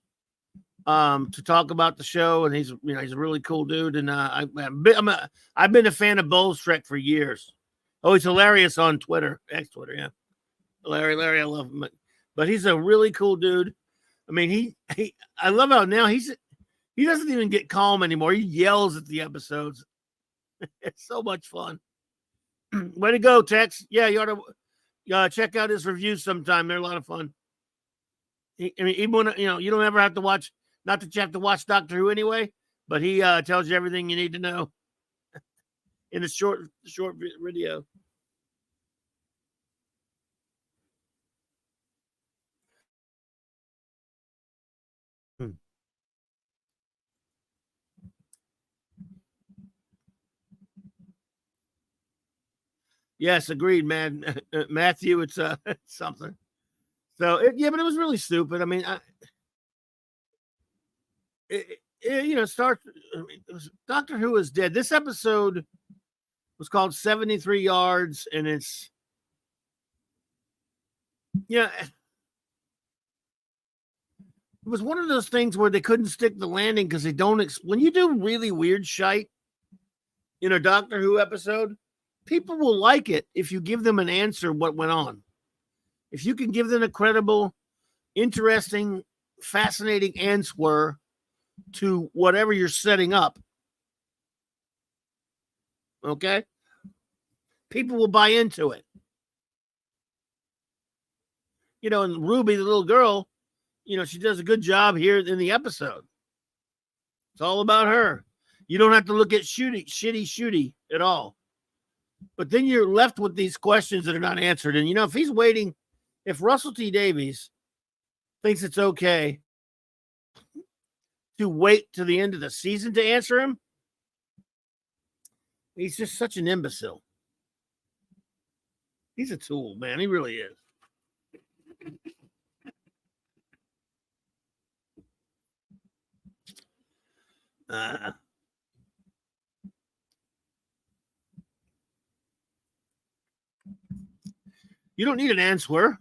to talk about the show. And he's a really cool dude. And I've been a fan of Bowles Trek for years. Oh, he's hilarious on Twitter, X-Twitter, yeah. Larry, I love him. But he's a really cool dude. I mean, I love how now he doesn't even get calm anymore. He yells at the episodes. It's so much fun. Way to go, Tex. Yeah, you Check out his reviews sometime. They're a lot of fun. I mean, even when you don't ever have to watch. Not that you have to watch Doctor Who anyway, but he tells you everything you need to know in a short video. Yes, agreed, man. Matthew, it's something. So yeah, but it was really stupid. I mean, starts. I mean, Doctor Who is dead. This episode was called 73 Yards, and it's it was one of those things where they couldn't stick the landing because they don't. When you do really weird shite in a Doctor Who episode, people will like it if you give them an answer what went on. If you can give them a credible, interesting, fascinating answer to whatever you're setting up, okay? People will buy into it. And Ruby, the little girl, she does a good job here in the episode. It's all about her. You don't have to look at shitty at all. But then you're left with these questions that are not answered. And, if Russell T. Davies thinks it's okay to wait to the end of the season to answer him, he's just such an imbecile. He's a tool, man. He really is. You don't need an answer.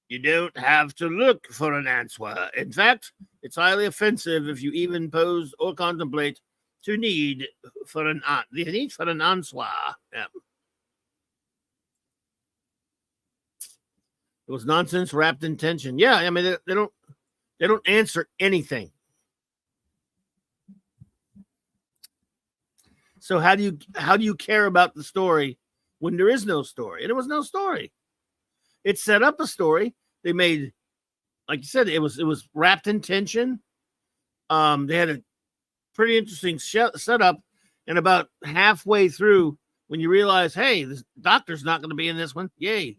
You don't have to look for an answer. In fact, it's highly offensive if you even pose or contemplate the need for an answer. Yeah. It was nonsense wrapped in tension. Yeah, I mean they don't answer anything. So how do you care about the story when there is no story? And there was no story. It set up a story. They made, like you said, it was wrapped in tension. They had a pretty interesting setup, and about halfway through, when you realize, hey, this Doctor's not going to be in this one, yay!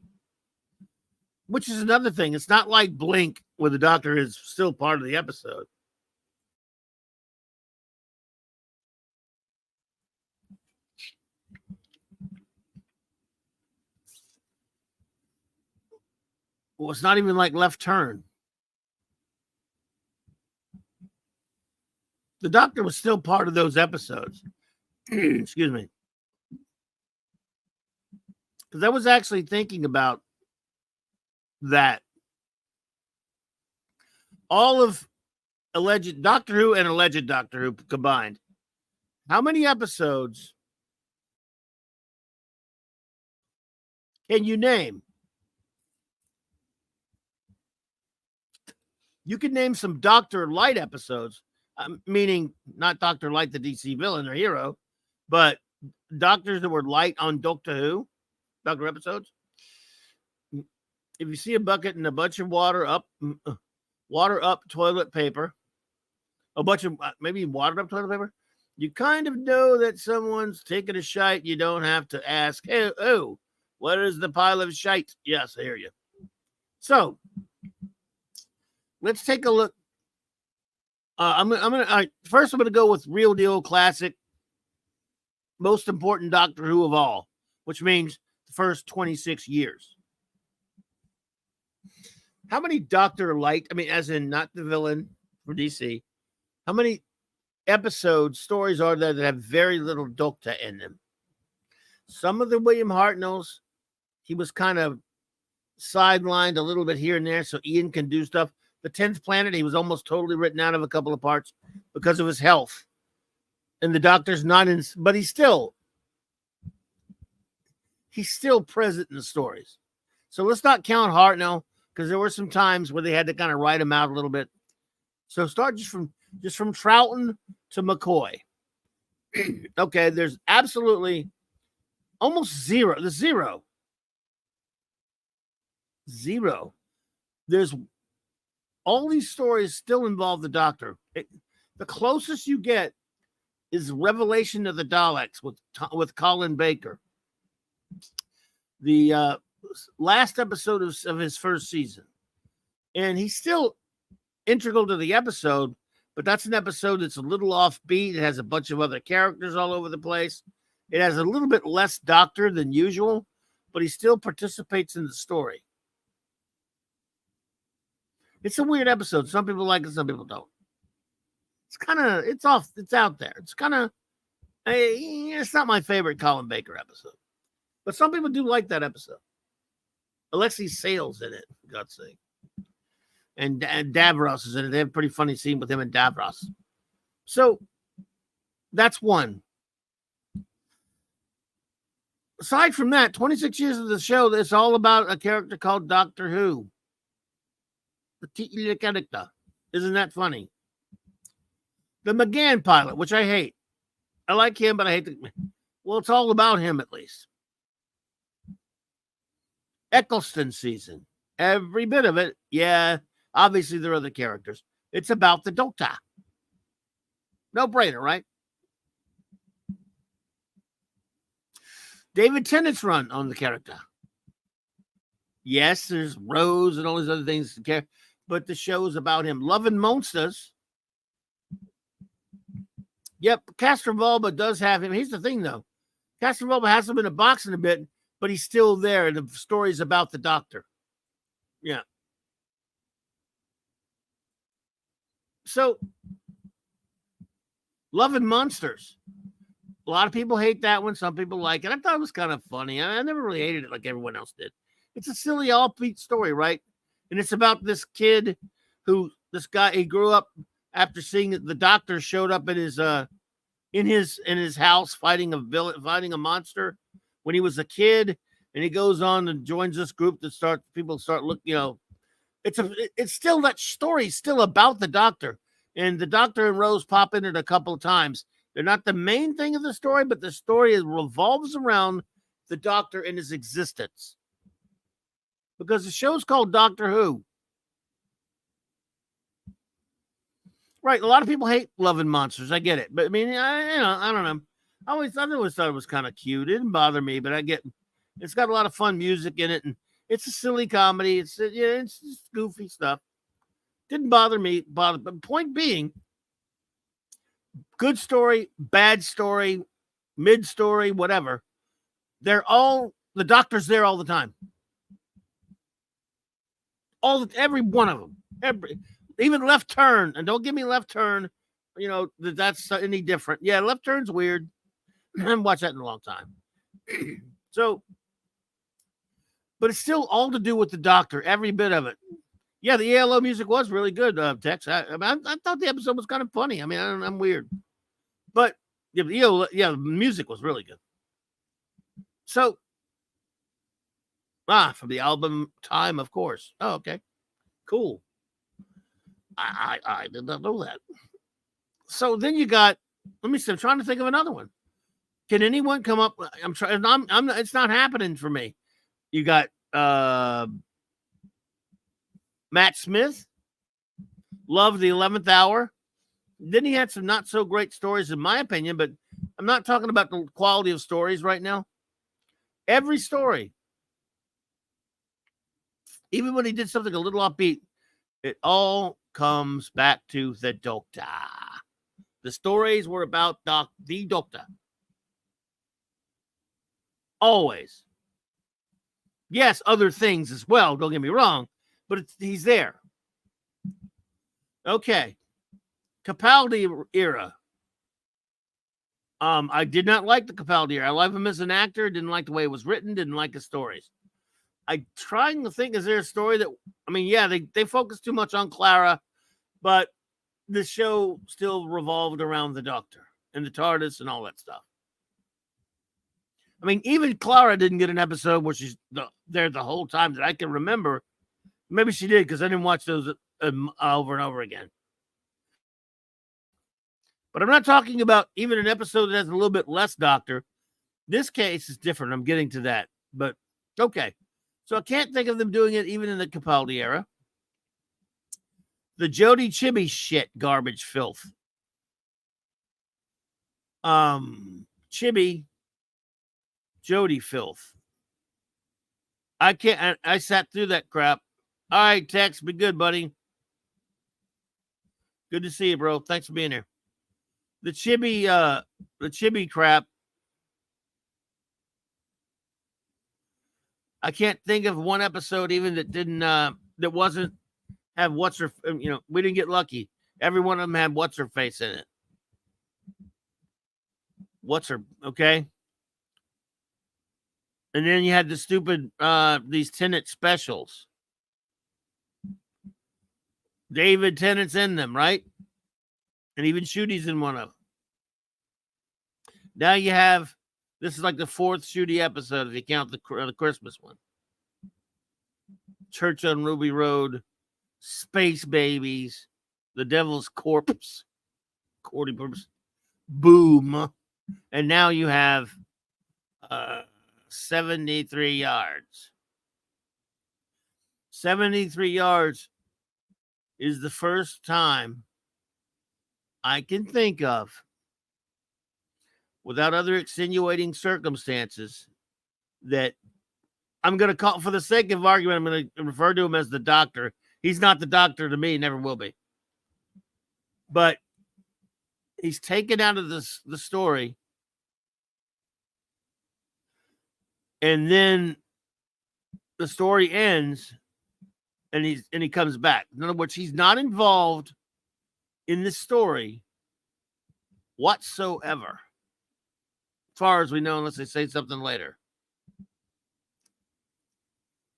Which is another thing. It's not like Blink, where the Doctor is still part of the episode. Well, it's not even like Left Turn. The Doctor was still part of those episodes. Excuse me. Because I was actually thinking about that. All of alleged Doctor Who and alleged Doctor Who combined. How many episodes can you name? You can name some Dr. Light episodes, meaning not Dr. Light, the DC villain or hero, but doctors that were light on Doctor Who, Doctor episodes. If you see a bucket and a bunch of water up toilet paper, a bunch of maybe watered up toilet paper, you kind of know that someone's taking a shite. You don't have to ask, hey, oh, what is the pile of shite? Yes, I hear you. So let's take a look. First I'm gonna go with real deal classic, most important Doctor Who of all, which means the first 26 years. How many Dr. Light, I mean, as in not the villain for DC, how many episodes, stories are there that have very little Doctor in them? Some of the William Hartnells, he was kind of sidelined a little bit here and there, so Ian can do stuff. The 10th Planet, he was almost totally written out of a couple of parts because of his health. And the Doctor's not in, but he's still present in the stories. So let's not count Hartnell, because there were some times where they had to kind of write him out a little bit. So start just from Troughton to McCoy. Okay, there's absolutely almost zero. The zero. Zero. There's all these stories still involve the Doctor. The closest you get is Revelation of the Daleks with Colin Baker. The last episode of his first season. And he's still integral to the episode, but that's an episode that's a little offbeat. It has a bunch of other characters all over the place. It has a little bit less Doctor than usual, but he still participates in the story. It's a weird episode. Some people like it, some people don't. It's out there. It's kind of, it's not my favorite Colin Baker episode, but some people do like that episode. Alexei Sale's in it, for God's sake. And Davros is in it. They have a pretty funny scene with him and Davros. So that's one. Aside from that, 26 years of the show, it's all about a character called Doctor Who. The character. Isn't that funny? The McGann pilot, which I hate. I like him, but I hate well, it's all about him at least. Eccleston season. Every bit of it. Yeah, obviously there are other characters. It's about the Doctor. No brainer, right? David Tennant's run on the character. Yes, there's Rose and all these other things, but the show is about him. Love and Monsters. Yep, Castrovalva does have him. Here's the thing, though. Castrovalva has him in a box in a bit, but he's still there. And the story's about the Doctor. Yeah. So, Love and Monsters. A lot of people hate that one. Some people like it. I thought it was kind of funny. I never really hated it like everyone else did. It's a silly, offbeat story, right? And it's about this kid he grew up after seeing the Doctor showed up in his house fighting a monster when he was a kid, and he goes on and joins this group that people start looking. It's still that story, still about the Doctor, and the Doctor and Rose pop in it a couple of times. They're not the main thing of the story, but the story revolves around the Doctor and his existence. Because the show's called Doctor Who. Right, a lot of people hate Love and Monsters. I get it. But I mean, I don't know. I always thought it was kind of cute. It didn't bother me, but it's got a lot of fun music in it, and it's a silly comedy. It's just goofy stuff. Didn't bother me. But point being, good story, bad story, mid story, whatever. The Doctor's there all the time. Every one of them. Even Left Turn, and don't give me Left Turn, that's any different. Yeah, Left Turn's weird. I haven't watched that in a long time. So, but it's still all to do with the Doctor, every bit of it. Yeah, the ELO music was really good, Tex. I thought the episode was kind of funny. I mean, I'm weird. But, the music was really good. So, from the album Time, of course. Oh, okay. Cool. I did not know that. So then you got, let me see, I'm trying to think of another one. Can anyone come up? I'm trying, it's not happening for me. You got Matt Smith, Love the 11th Hour. Then he had some not so great stories, in my opinion, but I'm not talking about the quality of stories right now. Every story, even when he did something a little offbeat, it all comes back to the Doctor. The stories were about the Doctor. Always. Yes, other things as well, don't get me wrong, but he's there. Okay. Capaldi era. I did not like the Capaldi era. I love him as an actor. Didn't like the way it was written. Didn't like his stories. I'm trying to think, is there a story that, they focus too much on Clara, but the show still revolved around the Doctor and the TARDIS and all that stuff. I mean, even Clara didn't get an episode where she's there the whole time that I can remember. Maybe she did because I didn't watch those over and over again. But I'm not talking about even an episode that has a little bit less Doctor. This case is different. I'm getting to that. But, okay. So I can't think of them doing it even in the Capaldi era. The Jody Chibi shit, garbage filth. Chibi, Jody filth. I can't. I sat through that crap. All right, Tex, be good, buddy. Good to see you, bro. Thanks for being here. The Chibi crap. I can't think of one episode even that didn't that wasn't have what's her. We didn't get lucky. Every one of them had what's her face in it. What's her okay? And then you had the stupid these Tennant specials. David Tennant's in them, right? And even Shooty's in one of them. Now you have, this is like the fourth Shooty episode if you count the Christmas one. Church on Ruby Road, Space Babies, The Devil's Corpse, Boom. And now you have 73 yards. 73 yards is the first time I can think of, without other extenuating circumstances, that I'm going to call, for the sake of argument, I'm going to refer to him as the doctor. He's not the doctor to me, never will be. But he's taken out of the story, and then the story ends, and he comes back. In other words, he's not involved in this story whatsoever, as far as we know, unless they say something later.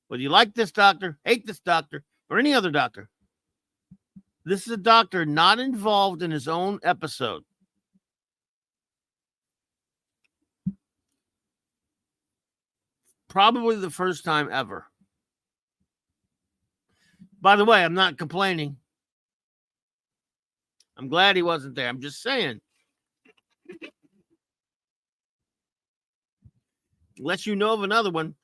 Whether you like this doctor, hate this doctor, or any other doctor, this is a doctor not involved in his own episode. Probably the first time ever. By the way, I'm not complaining. I'm glad he wasn't there. I'm just saying. Unless you know of another one.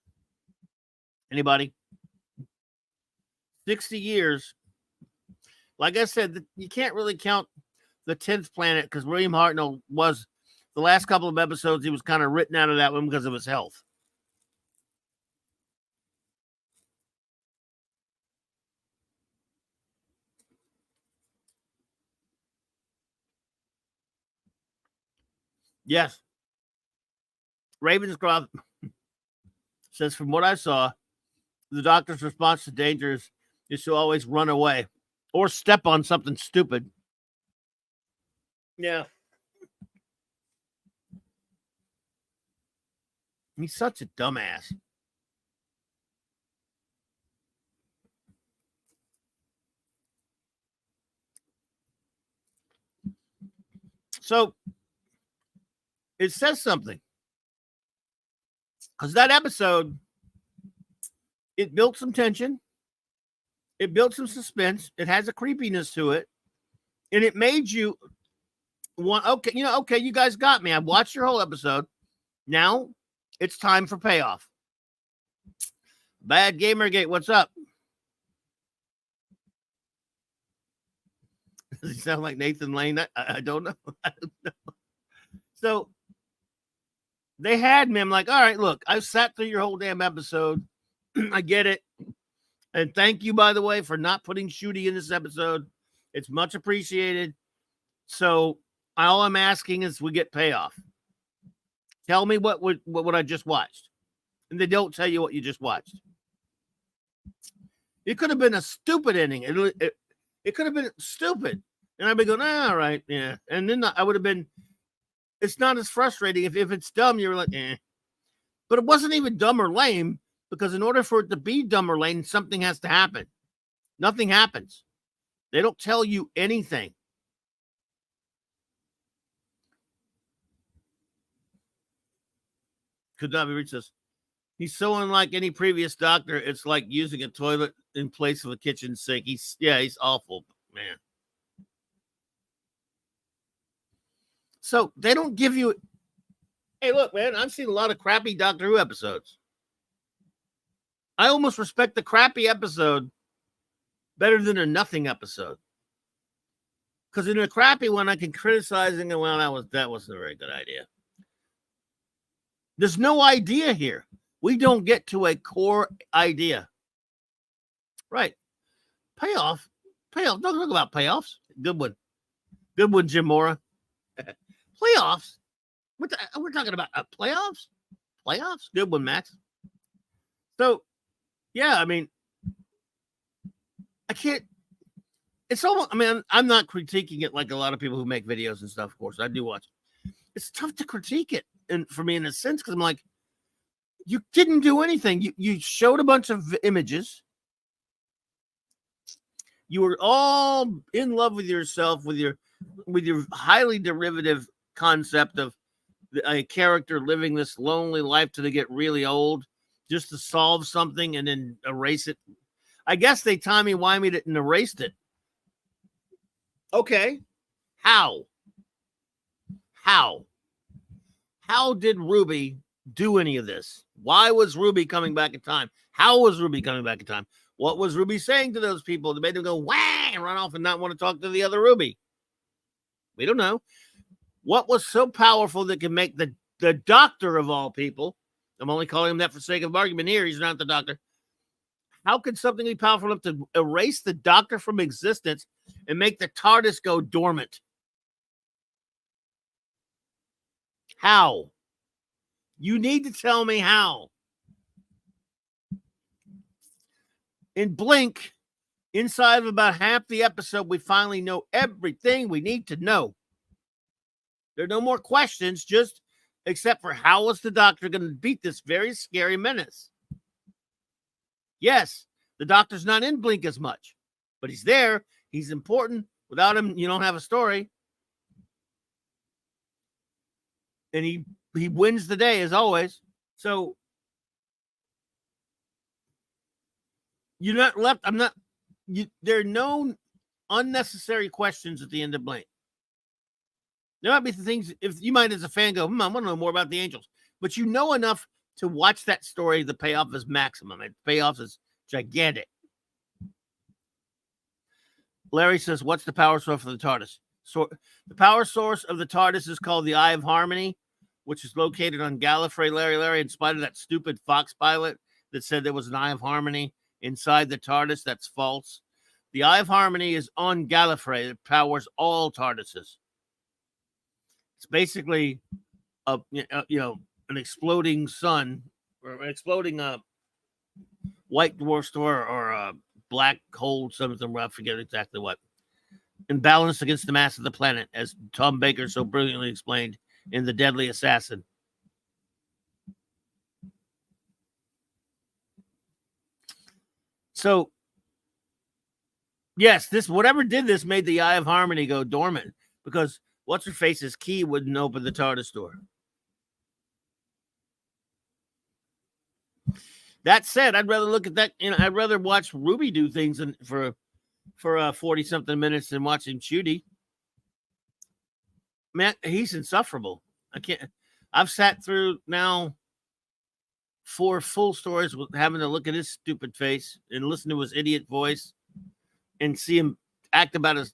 Anybody? 60 years. Like I said, you can't really count the 10th Planet because William Hartnell was, the last couple of episodes, he was kind of written out of that one because of his health. Yes. Ravenscroft says, from what I saw, the doctor's response to dangers is to always run away or step on something stupid. Yeah. He's such a dumbass. So it says something. Because that episode, it built some tension. It built some suspense. It has a creepiness to it. And it made you want, okay, you guys got me. I've watched your whole episode. Now it's time for payoff. Bad Gamergate, what's up? Does he sound like Nathan Lane? I don't know. I don't know. So they had me. I'm like, all right, look, I've sat through your whole damn episode. I get it. And thank you, by the way, for not putting Shooty in this episode. It's much appreciated. So all I'm asking is we get payoff. Tell me what I just watched. And they don't tell you what you just watched. It could have been a stupid ending. It could have been stupid. And I'd be going, all right, yeah. And then I would have been, it's not as frustrating. If it's dumb, you're like, eh. But it wasn't even dumb or lame, because in order for it to be dumb or lame, something has to happen. Nothing happens. They don't tell you anything. Could not be reached this. He's so unlike any previous doctor. It's like using a toilet in place of a kitchen sink. He's awful, man. So they don't give you. Hey, look, man, I've seen a lot of crappy Doctor Who episodes. I almost respect the crappy episode better than a nothing episode. Because in a crappy one, I can criticize and go, well, that wasn't a very good idea. There's no idea here. We don't get to a core idea. Right. Payoff. Don't talk about payoffs. Good one. Good one, Jim Mora. Playoffs? We're talking about playoffs? Playoffs? Good one, Max. So, yeah, I mean, I can't. It's almost, I mean, I'm not critiquing it like a lot of people who make videos and stuff, of course. I do watch. It's tough to critique it, and for me, in a sense, because I'm like, you didn't do anything. You showed a bunch of images. You were all in love with yourself, with your highly derivative concept of a character living this lonely life till they get really old, just to solve something and then erase it. I guess they timey-wimeyed it and erased it. Okay. How? How did Ruby do any of this? Why was Ruby coming back in time? How was Ruby coming back in time? What was Ruby saying to those people that made them go whang and run off and not want to talk to the other Ruby? We don't know. What was so powerful that can make the doctor of all people, I'm only calling him that for sake of argument here, he's not the doctor. How could something be powerful enough to erase the doctor from existence and make the TARDIS go dormant? How? You need to tell me how. In Blink, inside of about half the episode, we finally know everything we need to know. There are no more questions, just except for how was the doctor going to beat this very scary menace? Yes, the doctor's not in Blink as much, but he's there. He's important. Without him, you don't have a story. And he wins the day as always. So you're not left. There are no unnecessary questions at the end of Blink. There might be things, if you might as a fan go, I want to know more about the Angels. But you know enough to watch that story. The payoff is maximum. The payoff is gigantic. Larry says, what's the power source for the TARDIS? So the power source of the TARDIS is called the Eye of Harmony, which is located on Gallifrey, Larry, in spite of that stupid Fox pilot that said there was an Eye of Harmony inside the TARDIS. That's false. The Eye of Harmony is on Gallifrey. It powers all TARDISes. It's basically an exploding sun or an exploding white dwarf star or a black hole, something. I forget exactly what. And balanced against the mass of the planet, as Tom Baker so brilliantly explained in The Deadly Assassin. So, yes, whatever did this made the Eye of Harmony go dormant because What's-Her-Face's key wouldn't open the TARDIS door. That said, I'd rather look at that. I'd rather watch Ruby do things for 40-something minutes than watching Judy. Man, he's insufferable. I can't. I've sat through now 4 full stories with having to look at his stupid face and listen to his idiot voice and see him act about as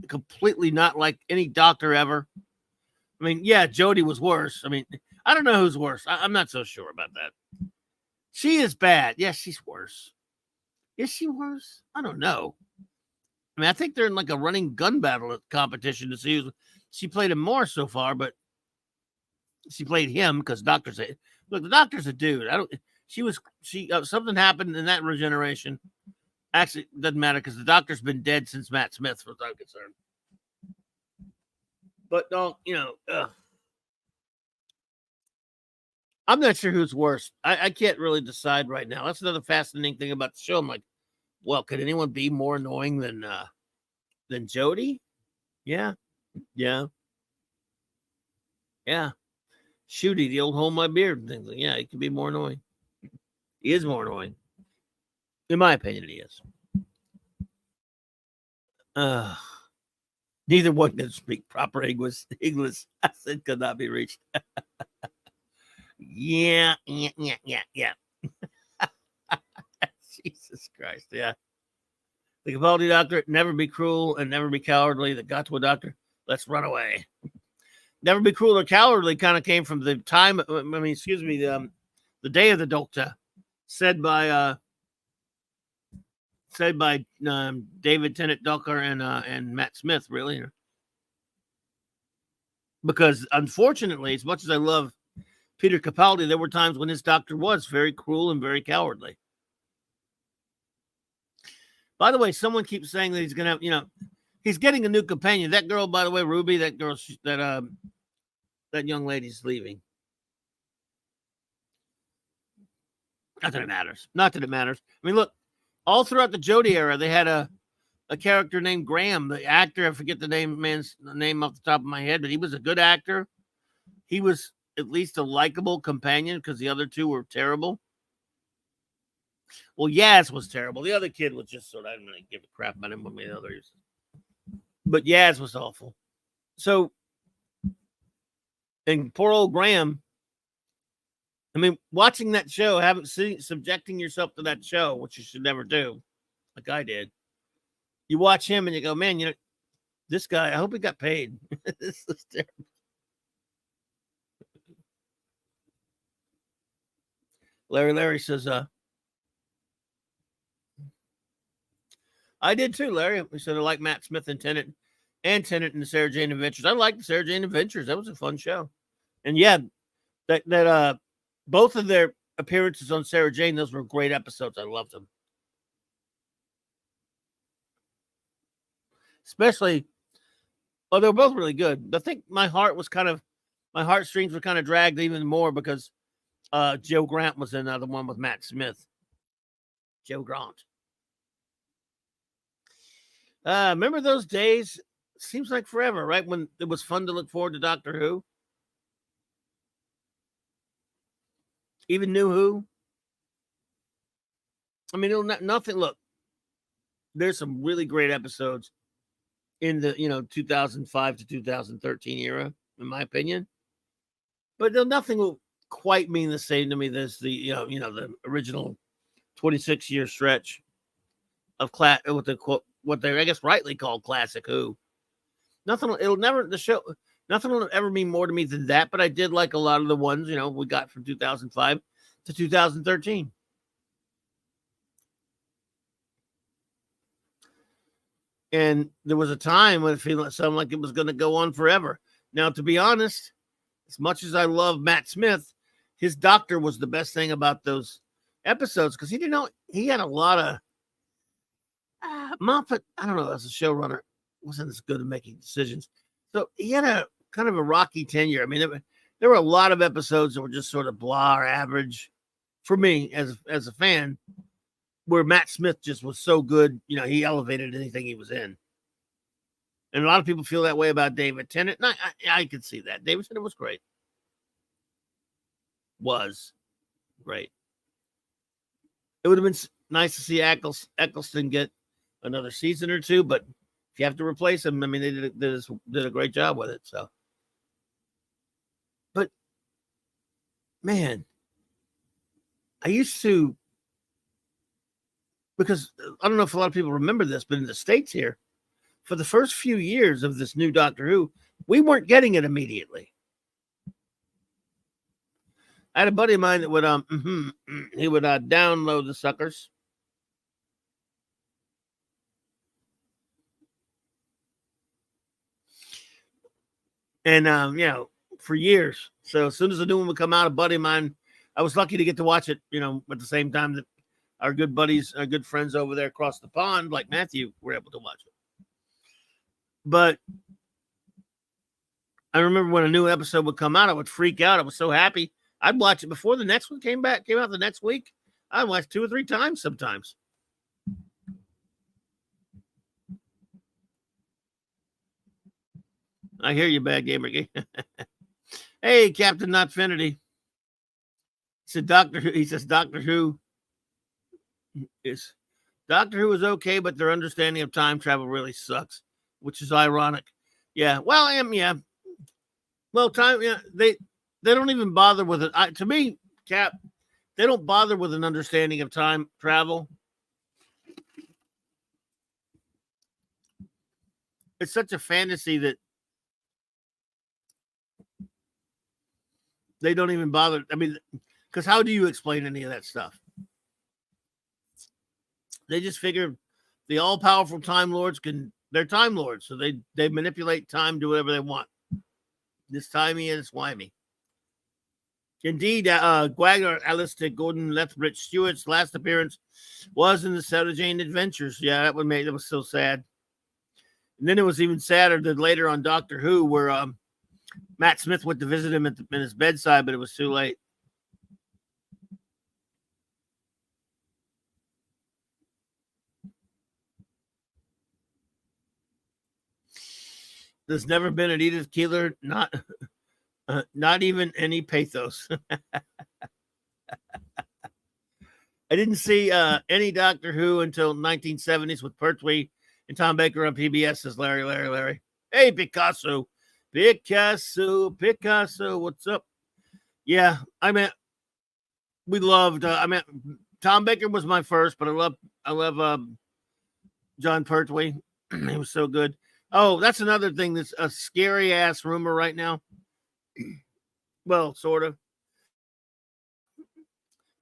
completely not like any doctor ever. I mean, yeah, Jodie was worse. I mean, I don't know who's worse. I'm not so sure about that. She is bad. Yes, she's worse. Is she worse? I don't know. I mean, I think they're in like a running gun battle competition to see who she played him more so far, but she played him because the doctor's a dude. Something happened in that regeneration. Actually, it doesn't matter because the doctor's been dead since Matt Smith, as far as I'm concerned. But I'm not sure who's worse. I can't really decide right now. That's another fascinating thing about the show. I'm like, well, could anyone be more annoying than Jodie? Yeah. Shooty, the old hold my beard thing. Yeah, he can be more annoying. He is more annoying. In my opinion, he is. Neither one can speak proper English. I said could not be reached. Yeah. Jesus Christ. Yeah. The Capaldi doctor, never be cruel and never be cowardly. The Gatwa doctor, let's run away. Never be cruel or cowardly kind of came from the time, the day of the Doctor, said by David Tennant Docker and Matt Smith, really. Because unfortunately, as much as I love Peter Capaldi, there were times when his doctor was very cruel and very cowardly. By the way, someone keeps saying that he's going to have, he's getting a new companion. That girl, by the way, Ruby, that girl, that young lady's leaving. Not that it matters. Not that it matters. I mean, look, all throughout the Jodie era, they had a character named Graham. The actor, I forget the name off the top of my head, but he was a good actor. He was at least a likable companion because the other two were terrible. Well, Yaz was terrible. The other kid was just sort of, I didn't really give a crap about him with the others. But Yaz was awful. So, and poor old Graham, I mean, watching that show, subjecting yourself to that show, which you should never do, like I did. You watch him and you go, man, this guy, I hope he got paid. This is terrible. Larry says, I did too, Larry. We said I like Matt Smith and Tennant and the Sarah Jane Adventures. I liked the Sarah Jane Adventures. That was a fun show. And yeah, that both of their appearances on Sarah Jane, those were great episodes. I loved them. Especially, well, they were both really good. I think my heartstrings were kind of dragged even more because Joe Grant was in the one with Matt Smith. Joe Grant. Remember those days? Seems like forever, right? When it was fun to look forward to Doctor Who. Even New Who. I mean, nothing. Look, there's some really great episodes in the 2005 to 2013 era, in my opinion. But nothing will quite mean the same to me as the the original 26-year stretch of what they I guess rightly called classic Who. Nothing will ever mean more to me than that. But I did like a lot of the ones we got from 2005 to 2013. And there was a time when it sounded like it was going to go on forever. Now, to be honest, as much as I love Matt Smith, his doctor was the best thing about those episodes because he had a lot of Moffat. I don't know, as a showrunner, wasn't as good at making decisions. So he had a kind of a rocky tenure. I mean, there were a lot of episodes that were just sort of blah or average for me as a fan, where Matt Smith just was so good. He elevated anything he was in. And a lot of people feel that way about David Tennant. And I could see that. David Tennant was great. Was great. It would have been nice to see Eccleston get another season or two, but if you have to replace him, I mean, they did a great job with it. So, but man, I used to, because I don't know if a lot of people remember this, but in the States here, for the first few years of this new Doctor Who, we weren't getting it immediately. I had a buddy of mine that would he would download the suckers. And for years. So as soon as the new one would come out, a buddy of mine, I was lucky to get to watch it, at the same time that our good buddies, our good friends over there across the pond, like Matthew, were able to watch it. But I remember when a new episode would come out, I would freak out. I was so happy. I'd watch it before the next one came out the next week. I'd watch 2 or 3 times sometimes. I hear you, Bad Gamer. Hey, Captain Notfinity. He says Doctor Who is okay, but their understanding of time travel really sucks, which is ironic. Yeah. Well, yeah. Well, time. Yeah. They don't even bother with it. To me, Cap, they don't bother with an understanding of time travel. it's such a fantasy that they don't even bother. I mean, because how do you explain any of that stuff? They just figure the all-powerful Time Lords they're Time Lords, so they manipulate time, do whatever they want. This timey and it's wimey. Indeed, Gwagger Alistair Gordon Lethbridge Stewart's last appearance was in the Sarah Jane Adventures. Yeah, that was so sad. And then it was even sadder that later on Doctor Who, where Matt Smith went to visit him in his bedside, but it was too late. There's never been an Edith Keeler, not even any pathos. I didn't see any Doctor Who until 1970s with Pertwee and Tom Baker on PBS as Larry. Hey, Picasso, what's up? Yeah, we loved. Tom Baker was my first, but I love John Pertwee. He was so good. Oh, that's another thing that's a scary ass rumor right now. Well, sort of.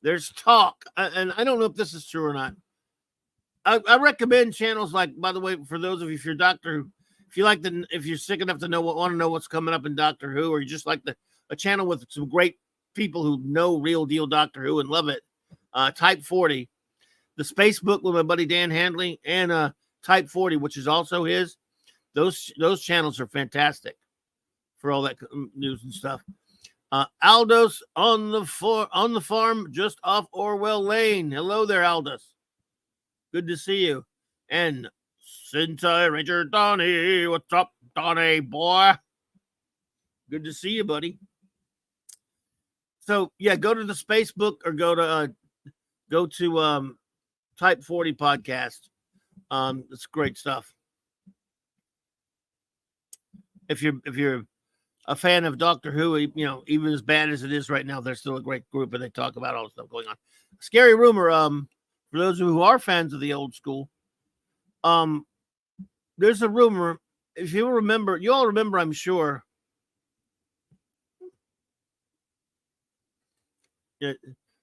There's talk, and I don't know if this is true or not. I recommend channels like, by the way, for those of you, if you're Doctor Who, if you're sick enough to want to know what's coming up in Doctor Who, or you just like a channel with some great people who know real deal Doctor Who and love it, Type 40, the Space Book with my buddy Dan Handley, and Type 40, which is also his. Those channels are fantastic for all that news and stuff. Aldous on the farm just off Orwell Lane. Hello there, Aldous. Good to see you. And Sentai Ranger Donnie. What's up, Donnie boy? Good to see you, buddy. So yeah, go to the Space Book or go to Type 40 podcast. It's great stuff. If you're a fan of Doctor Who, even as bad as it is right now, they're still a great group, and they talk about all the stuff going on. Scary rumor, for those who are fans of the old school, there's a rumor. If you remember, you all remember, I'm sure.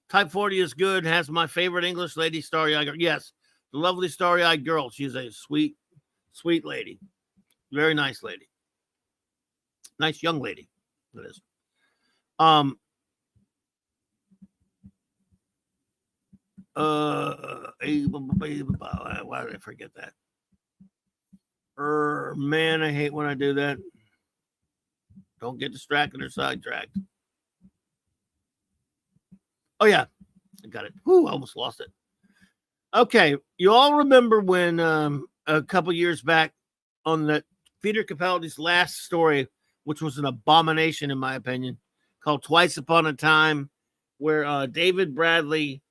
Type 40 is good. Has my favorite English lady, starry-eyed girl. Yes, the lovely starry-eyed girl. She's a sweet, sweet lady. Very nice lady. Nice young lady, that is. Why did I forget that? Man, I hate when I do that. Don't get distracted or sidetracked. Oh yeah, I got it. Whew, I almost lost it. Okay, you all remember when a couple years back on that Peter Capaldi's last story, which was an abomination in my opinion, called Twice Upon a Time, where David Bradley,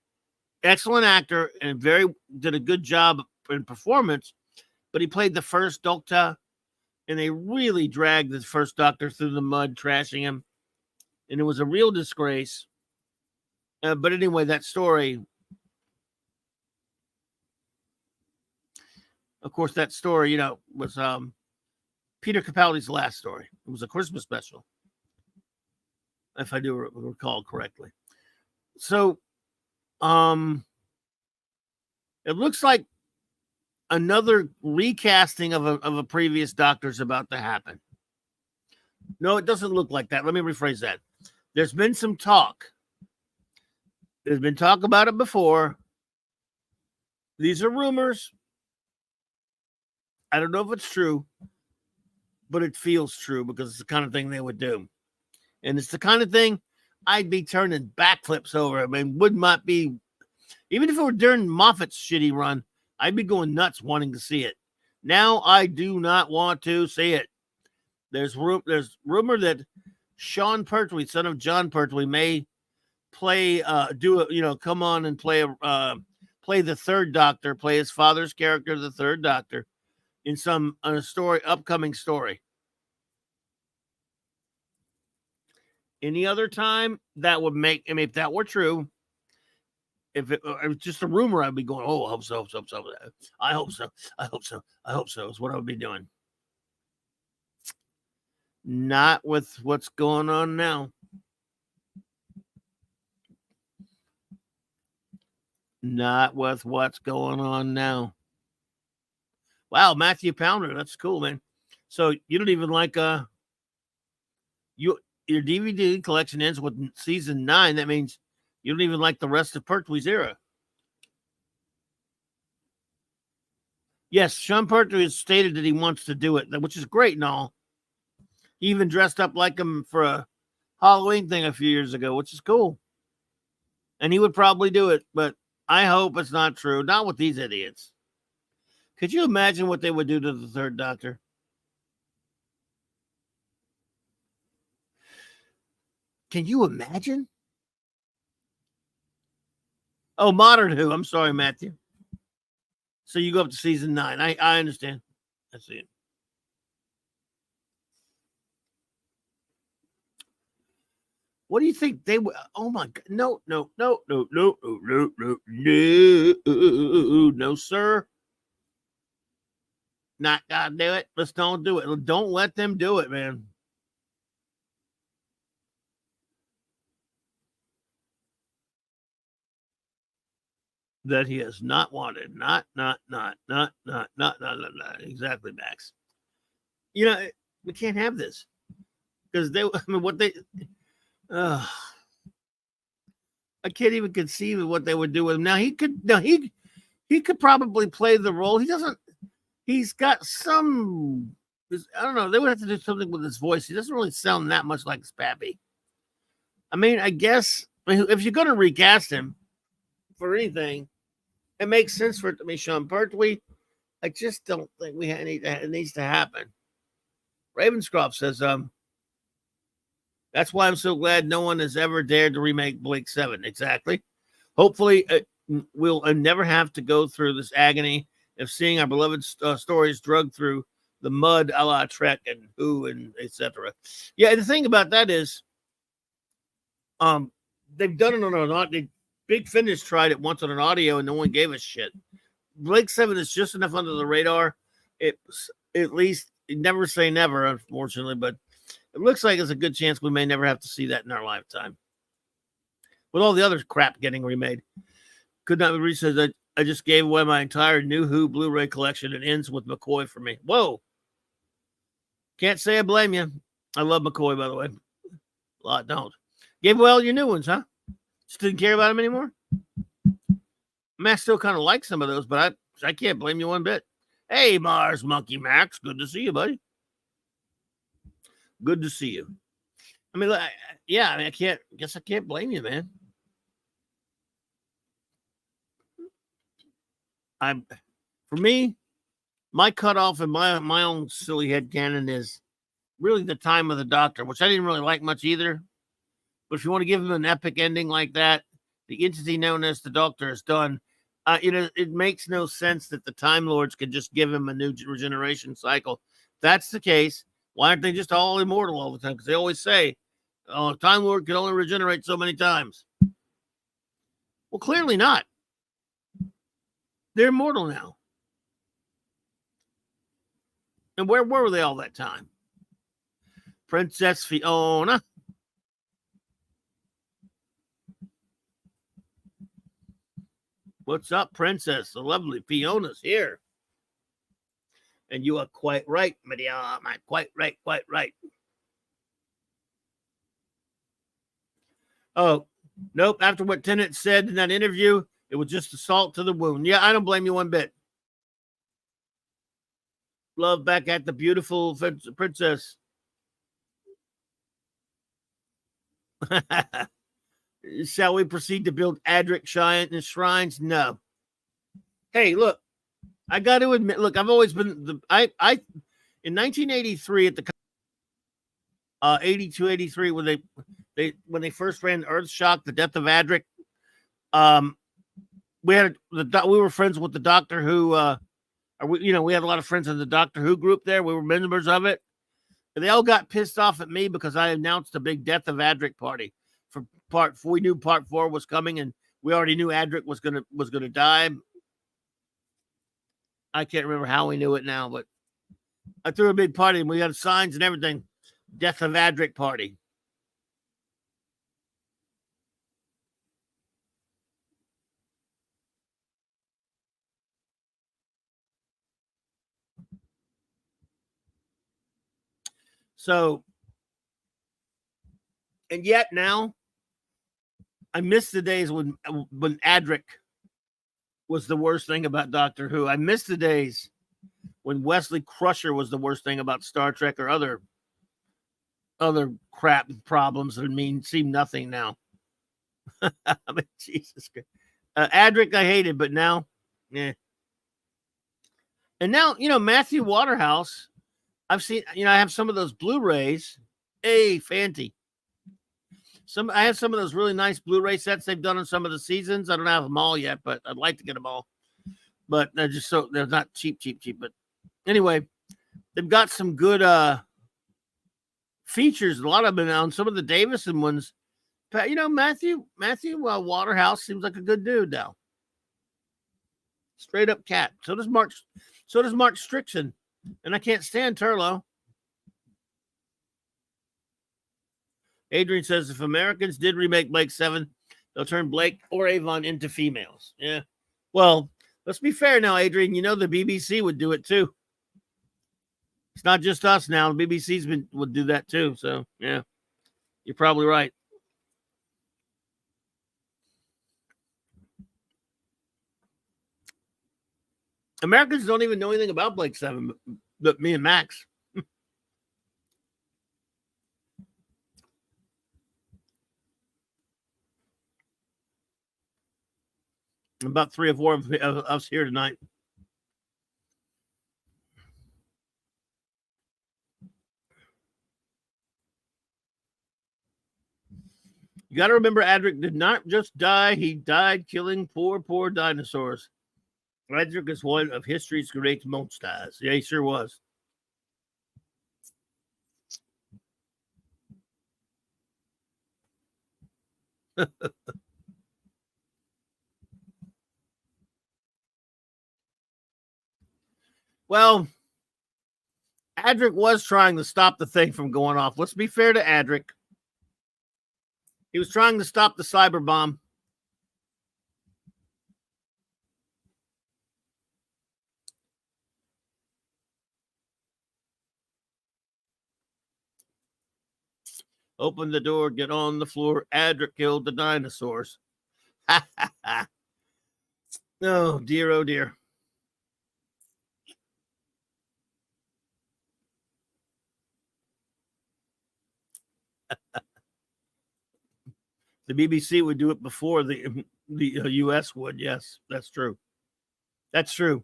excellent actor and did a good job in performance, but he played the first Doctor, and they really dragged the first Doctor through the mud, trashing him, and it was a real disgrace. But anyway, that story, of course, was Peter Capaldi's last story. It was a Christmas special, if I do recall correctly. So, it looks like another recasting of a previous Doctor is about to happen. No, it doesn't look like that. Let me rephrase that. There's been some talk. There's been talk about it before. These are rumors. I don't know if it's true, but it feels true because it's the kind of thing they would do. And it's the kind of thing I'd be turning backflips over. I mean, would not be, even if it were during Moffat's shitty run, I'd be going nuts wanting to see it. Now I do not want to see it. There's rumor that Sean Pertwee, son of John Pertwee, may play, come on and play the third Doctor, play his father's character, the third Doctor, in upcoming story. Any other time that would make, if that were true, if it was just a rumor, I'd be going, oh, I hope so. I hope so. Is what I would be doing. Not with what's going on now. Not with what's going on now. Wow, Matthew Pounder, that's cool, man. So you don't even like your DVD collection ends with season 9. That means you don't even like the rest of Pertwee's era. Yes, Sean Pertwee has stated that he wants to do it, which is great and all. He even dressed up like him for a Halloween thing a few years ago, which is cool. And he would probably do it, but I hope it's not true. Not with these idiots. Could you imagine what they would do to the Third Doctor? Can you imagine? Oh, Modern Who. I'm sorry, Matthew. So you go up to season 9. I understand. I see it. What do you think they would? Oh my God! No, sir. Not gonna do it. Let's don't do it. Don't let them do it, man. That he has not wanted. Not. Exactly, Max. You know, we can't have this because they. I mean, what they. I can't even conceive of what they would do with him. Now he could. Now he could probably play the role. He doesn't. He's got some. I don't know. They would have to do something with his voice. He doesn't really sound that much like Spappy. I mean, I guess if you're going to recast him for anything, it makes sense for it to be Sean Pertwee. I just don't think it needs to happen. Ravenscroft says, that's why I'm so glad no one has ever dared to remake Blake 7. Exactly. Hopefully, we'll never have to go through this agony of seeing our beloved stories drugged through the mud a la Trek and Who and etc. Yeah, the thing about that is, they've done it on an audio. Big Finish tried it once on an audio and no one gave a shit. Blake 7 is just enough under the radar. It's at least never say never, unfortunately, but it looks like there's a good chance we may never have to see that in our lifetime. With all the other crap getting remade. Could not be researched that I just gave away my entire New Who Blu-ray collection. It ends with McCoy for me. Whoa. Can't say I blame you. I love McCoy, by the way. A lot don't. Gave away all your new ones, huh? Just didn't care about them anymore? I mean, I still kind of like some of those, but I can't blame you one bit. Hey, Mars Monkey Max. Good to see you, buddy. Good to see you. I mean, I can't blame you, man. For me, my cutoff in my own silly headcanon is really the time of the Doctor, which I didn't really like much either. But if you want to give him an epic ending like that, the entity known as the Doctor is done. It makes no sense that the Time Lords could just give him a new regeneration cycle. If that's the case, why aren't they just all immortal all the time? Because they always say, "Oh, Time Lord can only regenerate so many times." Well, clearly not. They're immortal now. And where were they all that time? Princess Fiona. What's up, Princess? The lovely Fiona's here. And you are quite right, Madame. Quite right. Oh, nope. After what Tennant said in that interview, it was just a salt to the wound. Yeah, I don't blame you one bit. Love back at the beautiful princess. Shall we proceed to build Adric shrines? No. Hey, look, I got to admit, look, I've always been in 1983 at the 82, 83 when they first ran Earthshock, the death of Adric. We were friends with the Doctor Who. We had a lot of friends in the Doctor Who group there. We were members of it. And they all got pissed off at me because I announced a big death of Adric party for part 4. We knew part 4 was coming, and we already knew Adric was gonna die. I can't remember how we knew it now, but I threw a big party and we had signs and everything. Death of Adric party. So, and yet now, I miss the days when Adric was the worst thing about Doctor Who. I miss the days when Wesley Crusher was the worst thing about Star Trek or other crap problems that seem nothing now. I mean, Jesus Christ. Adric I hated, but now, yeah. And now, Matthew Waterhouse, I've seen, I have some of those Blu-rays. Hey, Fanty. I have some of those really nice Blu-ray sets they've done on some of the seasons. I don't have them all yet, but I'd like to get them all. But they're not cheap. But anyway, they've got some good features. A lot of them on some of the Davison ones. Matthew Waterhouse seems like a good dude now. Straight up cat. So does Mark Strickson. And I can't stand Turlough. Adrian says if Americans did remake Blake 7, they'll turn Blake or Avon into females. Yeah. Well, let's be fair now, Adrian. The BBC would do it too. It's not just us now. The BBC's would do that too. So, yeah, you're probably right. Americans don't even know anything about Blake 7, but me and Max. About 3 or 4 of us here tonight. You got to remember, Adric did not just die. He died killing poor dinosaurs. Adric is one of history's great monsters. Yeah, he sure was. Well, Adric was trying to stop the thing from going off. Let's be fair to Adric. He was trying to stop the cyber bomb. Open the door, get on the floor. Adric killed the dinosaurs. Ha ha ha. Oh dear, oh dear. The BBC would do it before the US would. Yes, that's true. That's true.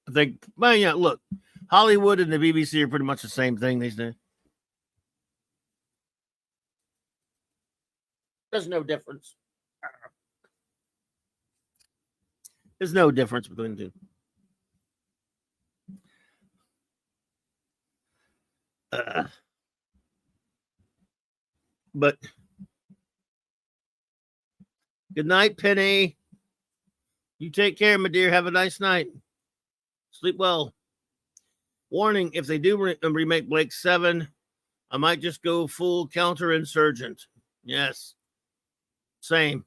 I think, well, yeah, look, Hollywood and the BBC are pretty much the same thing these days. There's no difference. There's no difference between the two. But good night, Penny. You take care, my dear. Have a nice night. Sleep well. Warning, if they do remake Blake 7, I might just go full counterinsurgent. Yes. Same.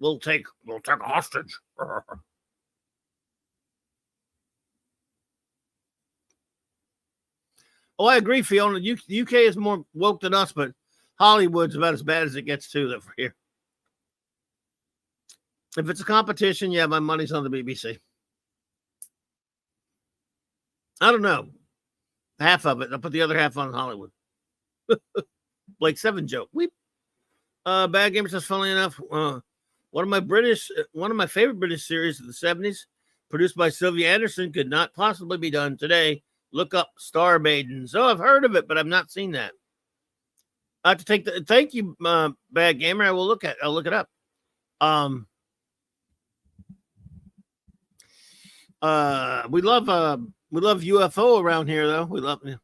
We'll take a hostage. Oh, I agree, Fiona. The UK is more woke than us, but Hollywood's about as bad as it gets too over here. If it's a competition, yeah, my money's on the BBC. I don't know. Half of it. I'll put the other half on Hollywood. Blake 7 joke. Weep. Bad Gamer says, funnily enough, one of my favorite British series of the 70s, produced by Sylvia Anderson, could not possibly be done today. Look up Star Maidens. Oh, I've heard of it, but I've not seen that. I have to take the. Thank you, Bad Gamer. I'll look it up. We love UFO around here, though. We love. Yeah.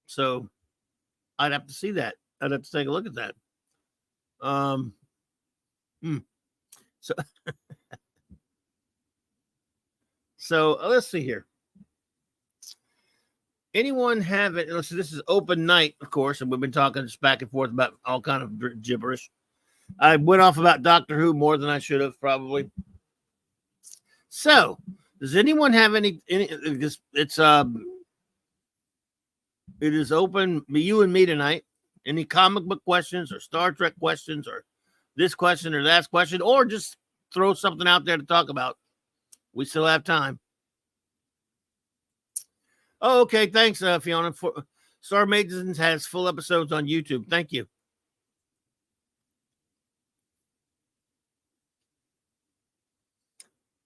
So I'd have to see that. I'd have to take a look at that. So, so let's see here. Anyone have it? Listen, this is open night, of course, and we've been talking just back and forth about all kind of gibberish. I went off about Doctor Who more than I should have, probably. So, does anyone have any? It is open. You and me tonight. Any comic book questions or Star Trek questions or this question or that question, or just throw something out there to talk about? We still have time. Oh, okay. Thanks, Fiona. Star Maidens has full episodes on YouTube. Thank you.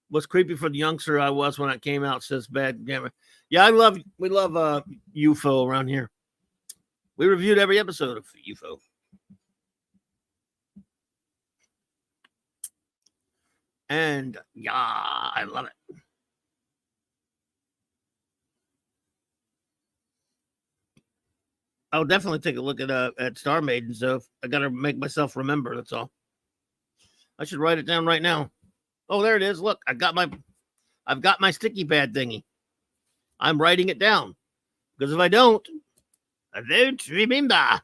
What's creepy for the youngster I was when it came out, says Bad Gamer. Yeah, we love UFO around here. We reviewed every episode of UFO. And yeah, I love it. I'll definitely take a look at Star Maidens, though. I gotta make myself remember, that's all. I should write it down right now. Oh, there it is. Look, I've got my sticky pad thingy. I'm writing it down. Because if I don't remember.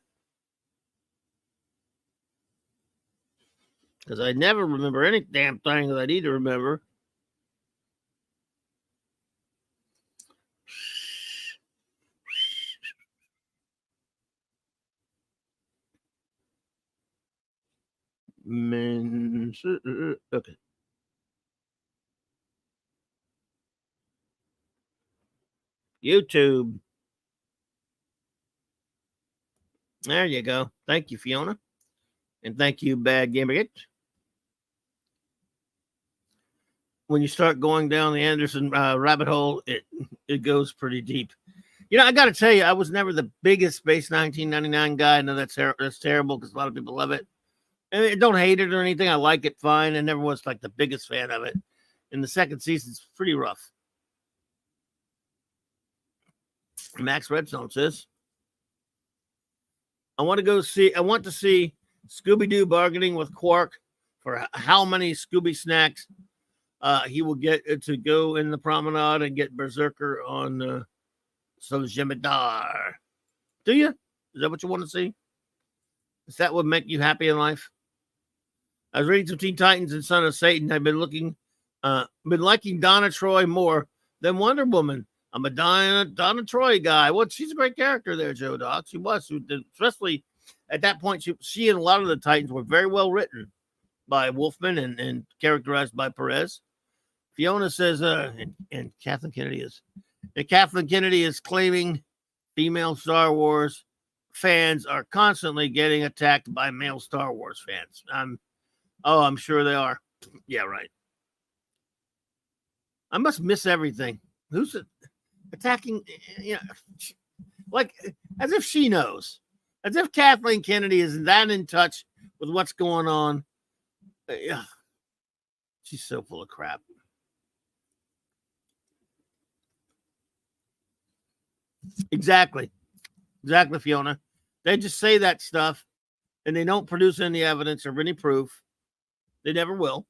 Because I never remember any damn thing that I need to remember. Okay. YouTube. There you go. Thank you, Fiona. And thank you, Bad Gamer. When you start going down the Anderson rabbit hole, it goes pretty deep. You know, I got to tell you, I was never the biggest Space 1999 guy. I know that's terrible because a lot of people love it. And I don't hate it or anything. I like it fine. I never was like the biggest fan of it. And the second season's pretty rough. Max Redstone says, I want to see Scooby-Doo bargaining with Quark for how many Scooby snacks he will get to go in the promenade and get Berserker on some Jemadar. Do you? Is that what you want to see? Is that what make you happy in life? I was reading some Teen Titans and Son of Satan. I've been liking Donna Troy more than Wonder Woman. I'm a Donna Troy guy. Well, she's a great character there, Joe Doc. She was, especially at that point. She and a lot of the Titans were very well written by Wolfman and characterized by Perez. Fiona says, and Kathleen Kennedy is claiming female Star Wars fans are constantly getting attacked by male Star Wars fans. I'm sure they are. Yeah, right. I must miss everything. Who's attacking? You know, like as if she knows, as if Kathleen Kennedy is that in touch with what's going on. Yeah, she's so full of crap. Exactly, Fiona. They just say that stuff, and they don't produce any evidence or any proof. They never will.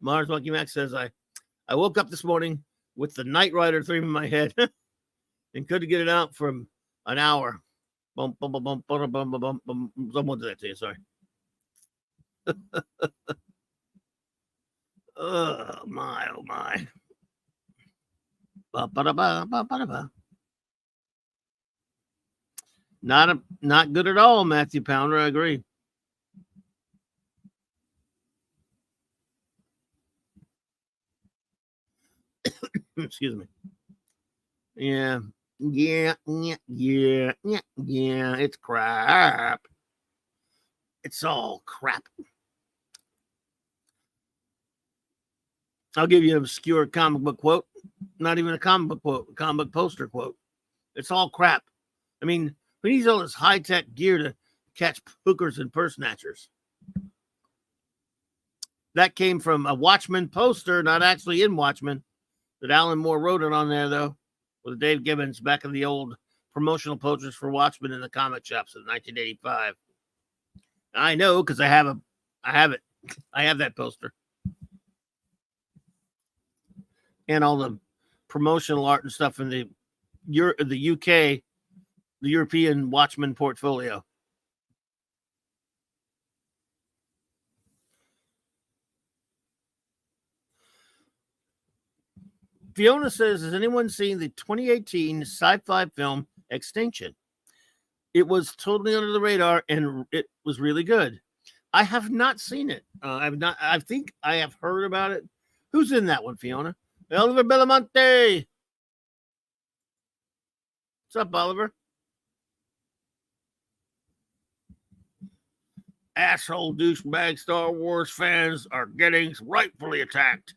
Mars Monkey Max says, I woke up this morning with the Knight Rider theme in my head and couldn't get it out for an hour. Bum, bum, bum, bum, bum, bum, bum, bum. Someone did that to you, sorry. Oh, my, oh, my. Not good at all, Matthew Pounder. I agree. Excuse me. Yeah. It's crap. It's all crap. I'll give you an obscure comic book quote. Not even a comic book quote, a comic book poster quote. It's all crap. I mean, we need all this high-tech gear to catch hookers and purse snatchers. That came from a Watchmen poster, not actually in Watchmen, that Alan Moore wrote it on there, though. with Dave Gibbons back in the old promotional posters for Watchmen in the comic shops in 1985. I know because I have it. I have that poster. And all the promotional art and stuff in the UK, the European Watchmen portfolio. Fiona says, has anyone seen the 2018 sci-fi film Extinction? It was totally under the radar and it was really good. I have not seen it. I think I have heard about it. Who's in that one, Fiona? Oliver Belamonte. What's up, Oliver? Asshole douchebag Star Wars fans are getting rightfully attacked.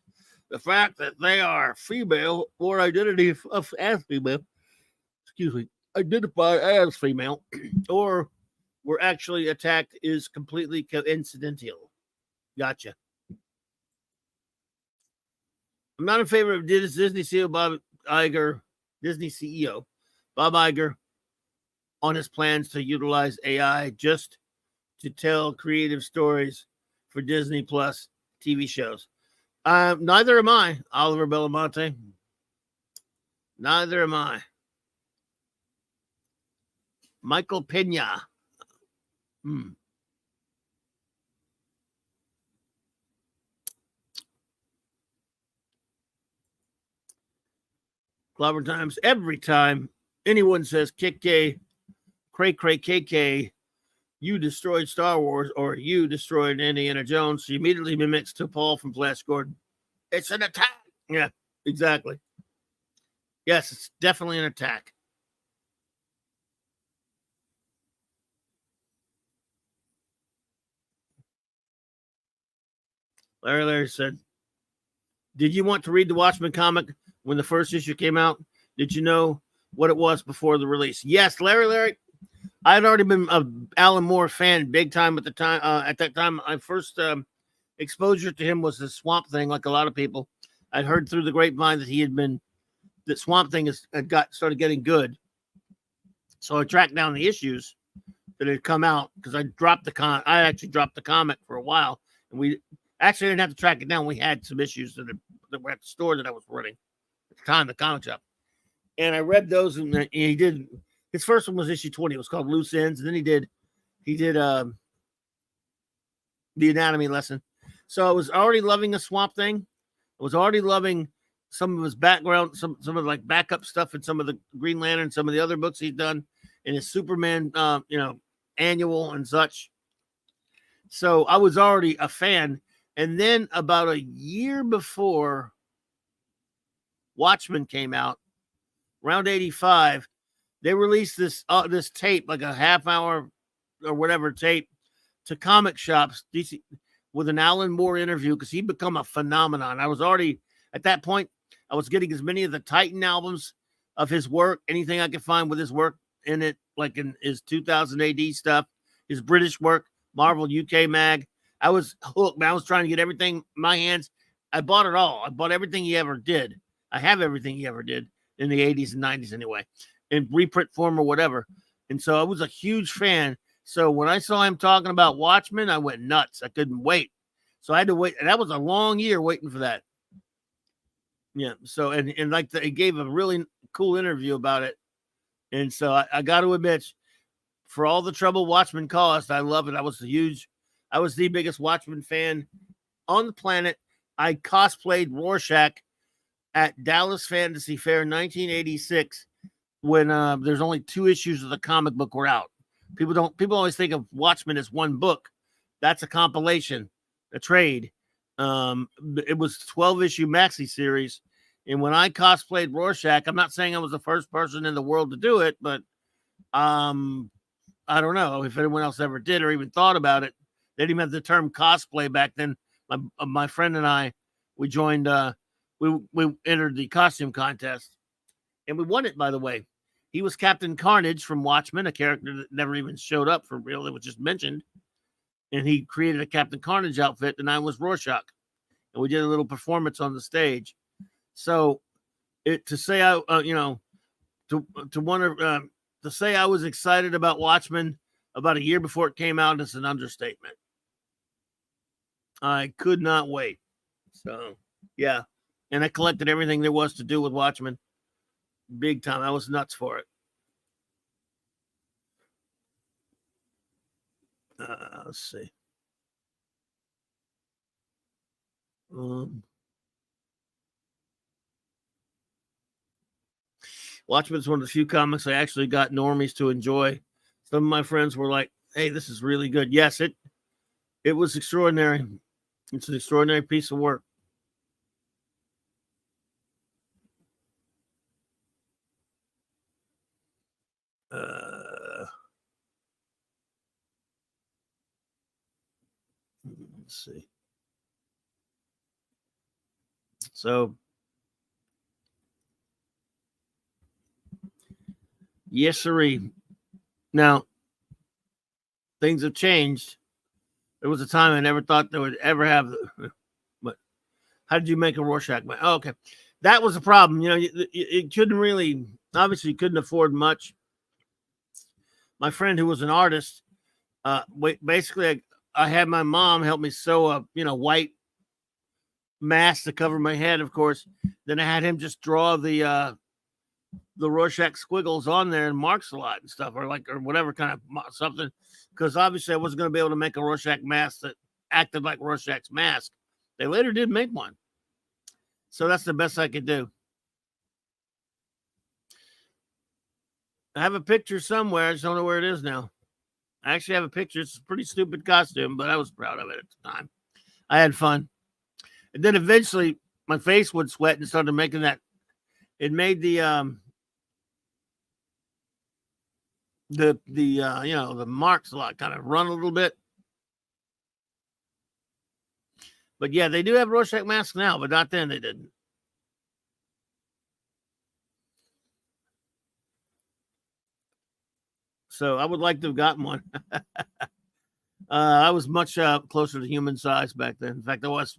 The fact that they are female or identity as female, identify as female, or were actually attacked is completely coincidental. Gotcha. I'm not in favor of Disney CEO Bob Iger on his plans to utilize AI just to tell creative stories for Disney Plus TV shows. Neither am I, Oliver Belamonte. Neither am I. Michael Pena. Clobberin Times. Every time anyone says KK, cray KK, you destroyed Star Wars or you destroyed Indiana Jones, she immediately mimics to Paul from Flash Gordon. It's an attack. Yeah, exactly. Yes, it's definitely an attack. Larry said, did you want to read the Watchmen comic when the first issue came out? Did you know what it was before the release? Yes, Larry. I'd already been an Alan Moore fan big time at the time. At that time, my first exposure to him was the Swamp Thing, like a lot of people. I'd heard through the grapevine that Swamp Thing started getting good. So I tracked down the issues that had come out because I actually dropped the comic for a while, and we actually didn't have to track it down. We had some issues that were at the store that I was running at the time, the comic shop, and I read those. And he did. His first one was issue 20. It was called Loose Ends, and then he did the anatomy lesson. So I was already loving the Swamp Thing. I was already loving some of his background, some of like backup stuff in some of the Green Lantern, some of the other books he's done in his Superman, annual and such. So I was already a fan. And then about a year before Watchmen came out, around 85, they released this tape, like a half hour or whatever tape, to comic shops DC, with an Alan Moore interview because he'd become a phenomenon. I was already, at that point, I was getting as many of the Titan albums of his work, anything I could find with his work in it, like in his 2000 AD stuff, his British work, Marvel UK Mag. I was hooked, man. I was trying to get everything in my hands. I bought it all. I bought everything he ever did. I have everything he ever did in the 80s and 90s anyway, in reprint form or whatever. And so I was a huge fan. So when I saw him talking about Watchmen, I went nuts. I couldn't wait. So I had to wait. And that was a long year waiting for that. Yeah. So, and like he gave a really cool interview about it. And so I got to admit, for all the trouble Watchmen caused, I love it. I was the biggest Watchmen fan on the planet. I cosplayed Rorschach at Dallas Fantasy Fair in 1986 when there's only 2 issues of the comic book were out. People always think of Watchmen as one book. That's a compilation, a trade. It was 12-issue maxi series. And when I cosplayed Rorschach, I'm not saying I was the first person in the world to do it, but I don't know if anyone else ever did or even thought about it. They didn't even have the term cosplay back then. My friend and I, we joined, we entered the costume contest, and we won it, by the way. He was Captain Carnage from Watchmen, a character that never even showed up for real. It was just mentioned. And he created a Captain Carnage outfit, and I was Rorschach. And we did a little performance on the stage. So to say to wonder to say I was excited about Watchmen about a year before it came out is an understatement. I could not wait. So yeah, and I collected everything there was to do with Watchmen, big time. I was nuts for it. Let's see. Watchmen is one of the few comics I actually got normies to enjoy. Some of my friends were like, "Hey, this is really good." Yes, it was extraordinary. It's an extraordinary piece of work. Let's see. So, yes, sirree. Now, things have changed. There was a time I never thought they would ever have. But how did you make a Rorschach man? Oh, okay, that was a problem. You know, it couldn't really. Obviously, couldn't afford much. My friend, who was an artist, basically, I had my mom help me sew a white mask to cover my head. Of course, then I had him just draw the Rorschach squiggles on there and marks a lot and stuff, or whatever kind of something. Because obviously, I wasn't going to be able to make a Rorschach mask that acted like Rorschach's mask. They later did make one, so that's the best I could do. I have a picture somewhere. I just don't know where it is now. I actually have a picture. It's a pretty stupid costume, but I was proud of it at the time. I had fun. And then eventually my face would sweat and started making that. It made the marks a lot, kind of run a little bit. But yeah, they do have Rorschach masks now, but not then they didn't. So I would like to have gotten one. I was much closer to human size back then. In fact, I was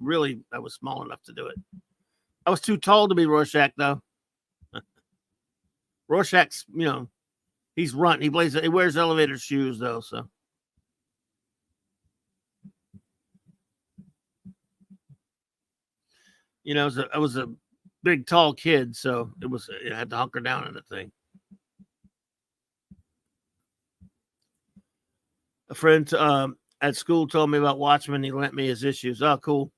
small enough to do it. I was too tall to be Rorschach, though. Rorschach's, he's runt. He wears elevator shoes, though. So, I was a big, tall kid, so I had to hunker down in the thing. A friend at school told me about Watchmen. He lent me his issues. Oh, cool.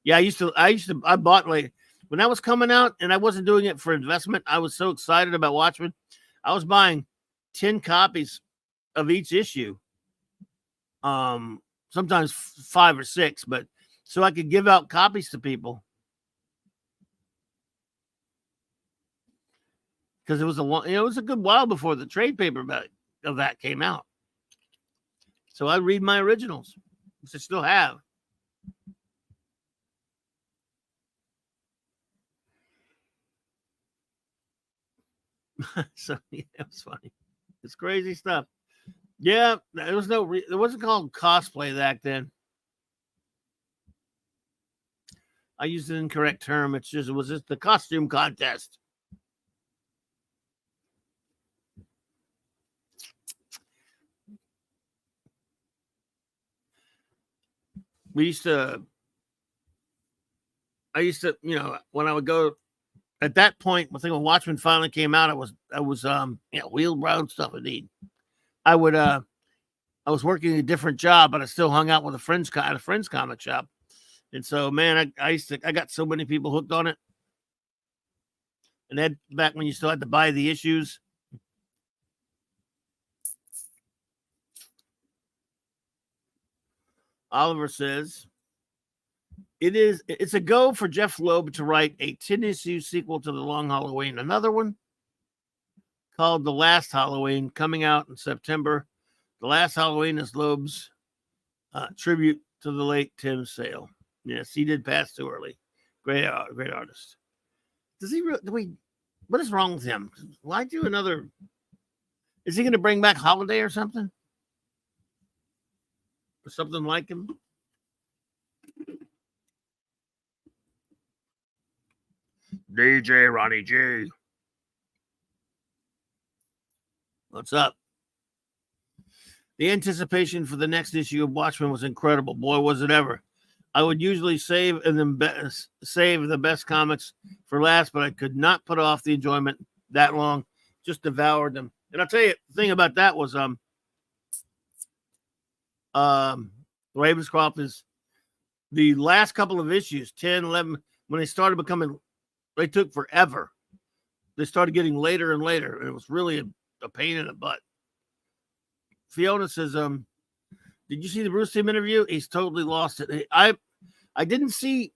Yeah, I bought when that was coming out, and I wasn't doing it for investment. I was so excited about Watchmen. I was buying 10 copies of each issue. Sometimes 5 or 6, but so I could give out copies to people. Because it was a good while before the trade paperback of that came out. So I read my originals, which I still have. So yeah, it was funny. It's crazy stuff. Yeah, there wasn't called cosplay back then. I used an incorrect term. It was just the costume contest. I used to, when I would go at that point, when Watchmen finally came out, I was wheeled around stuff indeed. I was working a different job, but I still hung out with a friend's comic shop. And so, man, I got so many people hooked on it. And that back when you still had to buy the issues. Oliver says, it's a go for Jeff Loeb to write a 10-issue sequel to The Long Halloween. Another one called The Last Halloween, coming out in September. The Last Halloween is Loeb's tribute to the late Tim Sale. Yes, he did pass too early. Great artist. Does he really? What is wrong with him? Why do another? Is he going to bring back Holiday or something? Or something like him? DJ Ronnie G. What's up? The anticipation for the next issue of Watchmen was incredible. Boy, was it ever. I would usually save the best comics for last, but I could not put off the enjoyment that long. Just devoured them. And I'll tell you, the thing about that was Ravenscroft is the last couple of issues, 10, 11, when they started becoming, they took forever. They started getting later and later. And it was really a pain in the butt. Fiona says, did you see the Bruce Timm interview? He's totally lost it. I didn't see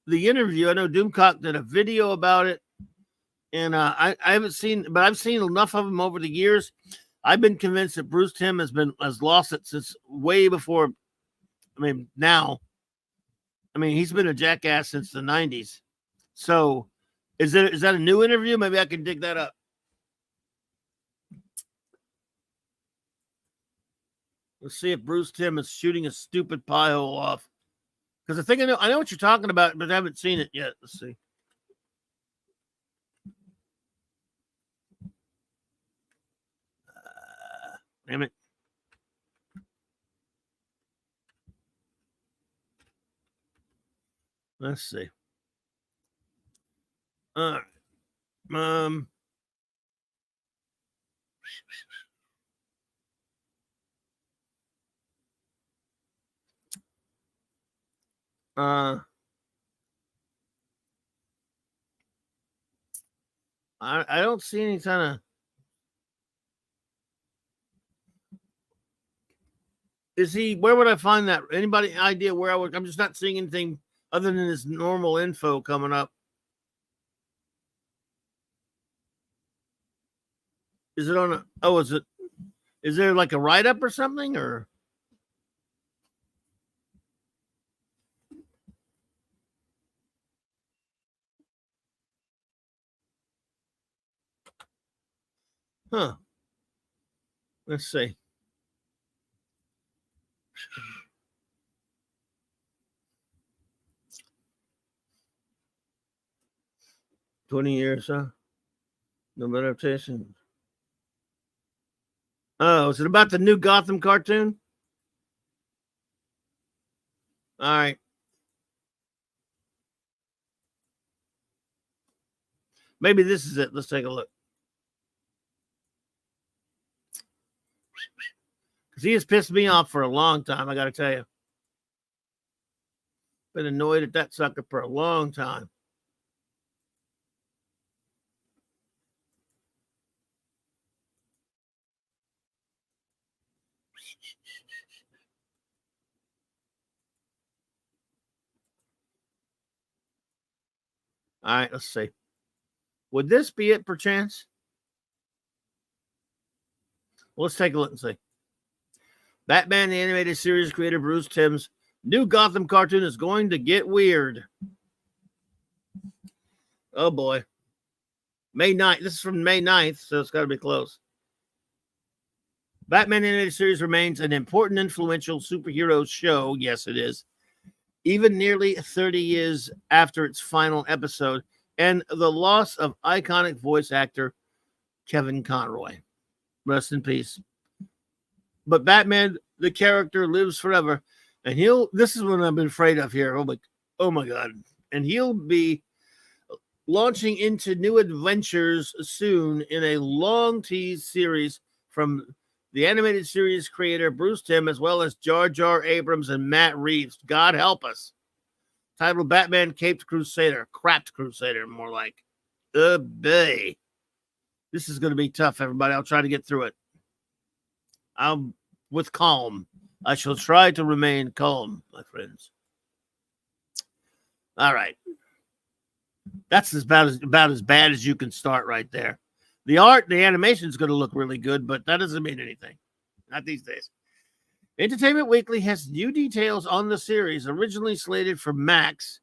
the interview. I know Doomcock did a video about it. And I haven't seen, but I've seen enough of him over the years. I've been convinced that Bruce Timm has lost it since way before. Now. He's been a jackass since the 90s. So is that a new interview? Maybe I can dig that up. Let's see if Bruce Timm is shooting a stupid pie hole off. Because I think I know what you're talking about, but I haven't seen it yet. Let's see. Damn it. Let's see. All right. I don't see any kind of. Where would I find that? Anybody idea where I would? I'm just not seeing anything other than this normal info coming up. Is it on is there like a write-up or something, or? Huh. Let's see. $20 years, huh? No adaptation. Oh, is it about the new Gotham cartoon? All right. Maybe this is it. Let's take a look. Because he has pissed me off for a long time, I got to tell you. Been annoyed at that sucker for a long time. All right, let's see. Would this be it, perchance? Well, let's take a look and see. Batman the Animated Series creator Bruce Timm's new Gotham cartoon is going to get weird. Oh, boy. May 9th. This is from May 9th, so it's got to be close. Batman the Animated Series remains an important, influential superhero show. Yes, it is. Even nearly 30 years after its final episode and the loss of iconic voice actor Kevin Conroy. Rest in peace. But Batman, the character, lives forever. And this is what I've been afraid of here. Oh my God. And he'll be launching into new adventures soon in a long tease series from the animated series creator Bruce Timm, as well as Jar Jar Abrams and Matt Reeves. God help us. Titled Batman Caped Crusader. Crapped Crusader, more like. Boy. This is going to be tough, everybody. I'll try to get through it. With calm. I shall try to remain calm, my friends. All right. That's about as bad as you can start right there. The animation is going to look really good, but that doesn't mean anything. Not these days. Entertainment Weekly has new details on the series, originally slated for Max,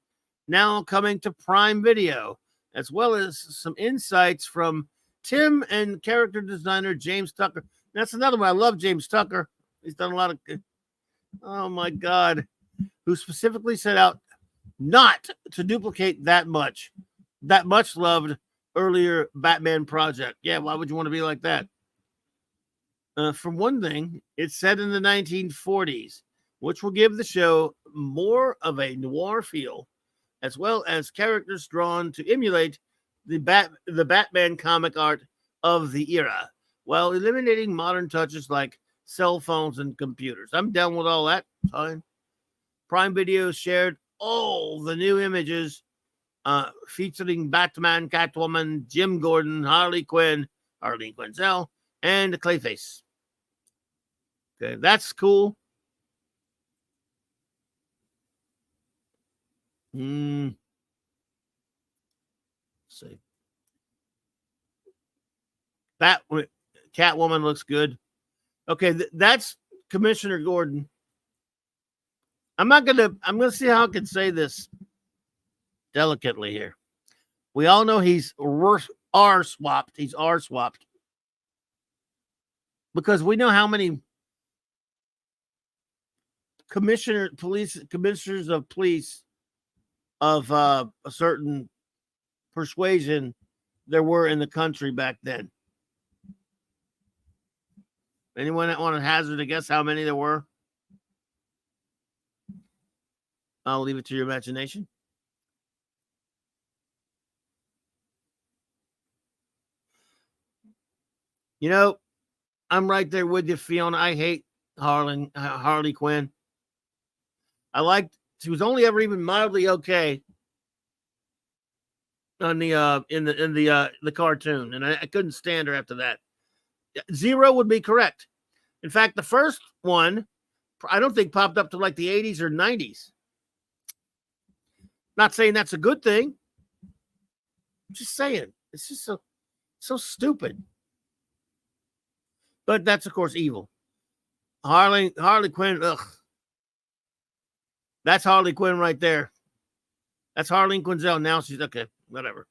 now coming to Prime Video, as well as some insights from Timm and character designer James Tucker. That's another one. I love James Tucker. He's done a lot of, oh my God, who specifically set out not to duplicate that much loved earlier Batman project. Yeah, why would you want to be like that? For one thing, it's set in the 1940s, which will give the show more of a noir feel, as well as characters drawn to emulate the Batman comic art of the era, while eliminating modern touches like cell phones and computers. I'm down with all that. Fine. Prime Video shared all the new images featuring Batman, Catwoman, Jim Gordon, Harley Quinzel, and Clayface. Okay, that's cool. Let's see. Catwoman looks good. Okay, that's Commissioner Gordon. I'm gonna see how I can say this delicately here. We all know he's R swapped. He's R swapped. Because we know how many commissioners of police of a certain persuasion there were in the country back then. Anyone that want to hazard a guess how many there were? I'll leave it to your imagination. You know, I'm right there with you, Fiona. I hate Harley Quinn. She was only ever even mildly okay on the in the cartoon, and I couldn't stand her after that. Zero would be correct. In fact, the first one I don't think popped up to like the 80s or 90s. Not saying that's a good thing. I'm just saying it's just so stupid. But that's of course evil. Harley Quinn. Ugh. That's Harley Quinn right there. That's Harley Quinzel. Now she's okay. Whatever.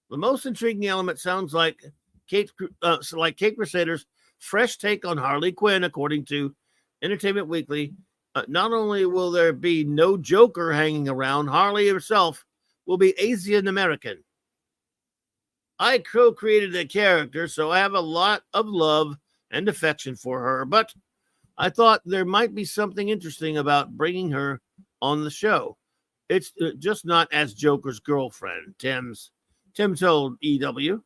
The most intriguing element sounds like Kate Crusader's fresh take on Harley Quinn, according to Entertainment Weekly. Not only will there be no Joker hanging around, Harley herself will be Asian American. I co-created the character, so I have a lot of love and affection for her, but I thought there might be something interesting about bringing her on the show. It's just not as Joker's girlfriend, Tim told EW.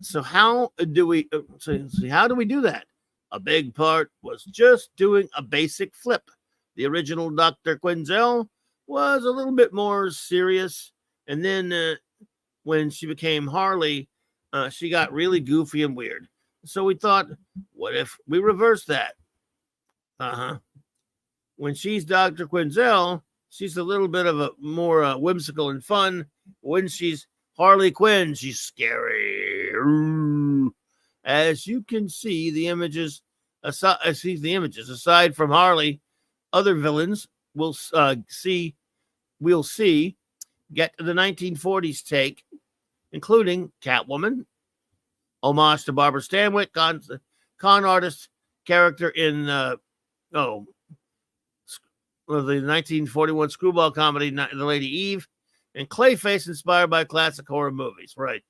So how do we do that? A big part was just doing a basic flip. The original Dr. Quinzel was a little bit more serious, and then when she became Harley, she got really goofy and weird. So we thought, what if we reverse that? When she's Dr. Quinzel, she's a little bit of a more whimsical and fun. When she's Harley Quinn, she's scary. As you can see, the images. Aside from Harley, other villains we'll see get the 1940s take, including Catwoman, homage to Barbara Stanwyck, con artist character in the 1941 screwball comedy The Lady Eve, and Clayface inspired by classic horror movies. Right.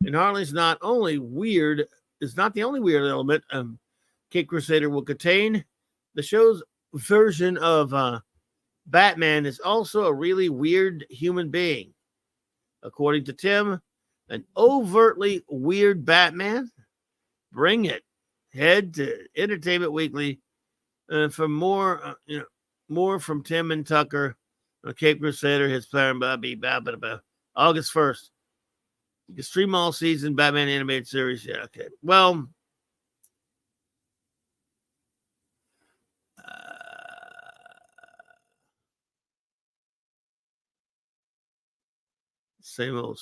And Harley's not the only weird element Kate Crusader will contain. The show's version of Batman is also a really weird human being. According to Tim, an overtly weird Batman? Bring it. Head to Entertainment Weekly for more from Tim and Tucker. Kate Crusader, his plan, August 1st. You can stream all season Batman animated series. Yeah, okay. Well, same old.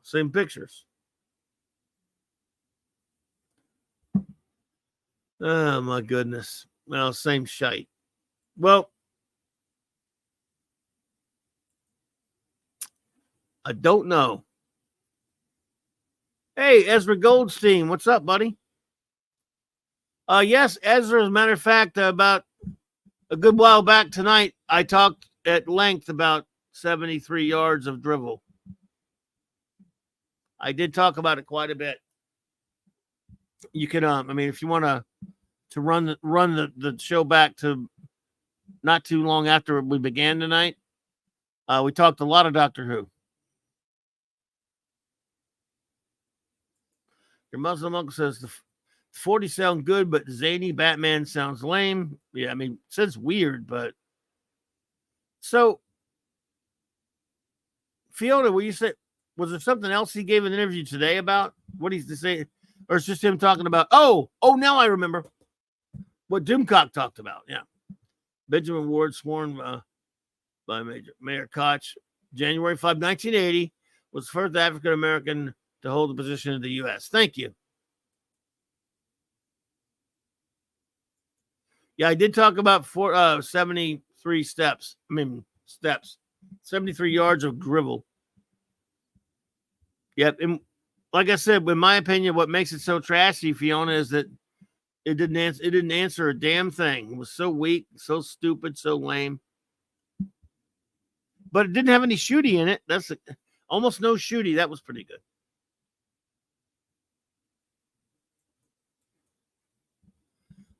Same pictures. Oh, my goodness. Well, same shite. Well, I don't know. Hey, Ezra Goldstein, what's up, buddy? Yes, Ezra, as a matter of fact, about a good while back tonight, I talked at length about 73 yards of drivel. I did talk about it quite a bit. You can, I mean, if you want to run the show back to not too long after we began tonight, we talked a lot of Doctor Who. Your Muslim uncle says the 40 sound good, but zany Batman sounds lame. Yeah, I mean, sounds weird, but so Fiona, will you say, was there something else he gave an interview today about what he's to say, or it's just him talking about? Oh, now I remember what Doomcock talked about. Yeah, Benjamin Ward, sworn by Mayor Koch, January 5, 1980, was the first African American to hold the position in the U.S. Thank you. Yeah, I did talk about 73 steps. 73 yards of drivel. Yep. And like I said, in my opinion, what makes it so trashy, Fiona, is that it didn't answer a damn thing. It was so weak, so stupid, so lame. But it didn't have any shooty in it. That's almost no shooty. That was pretty good.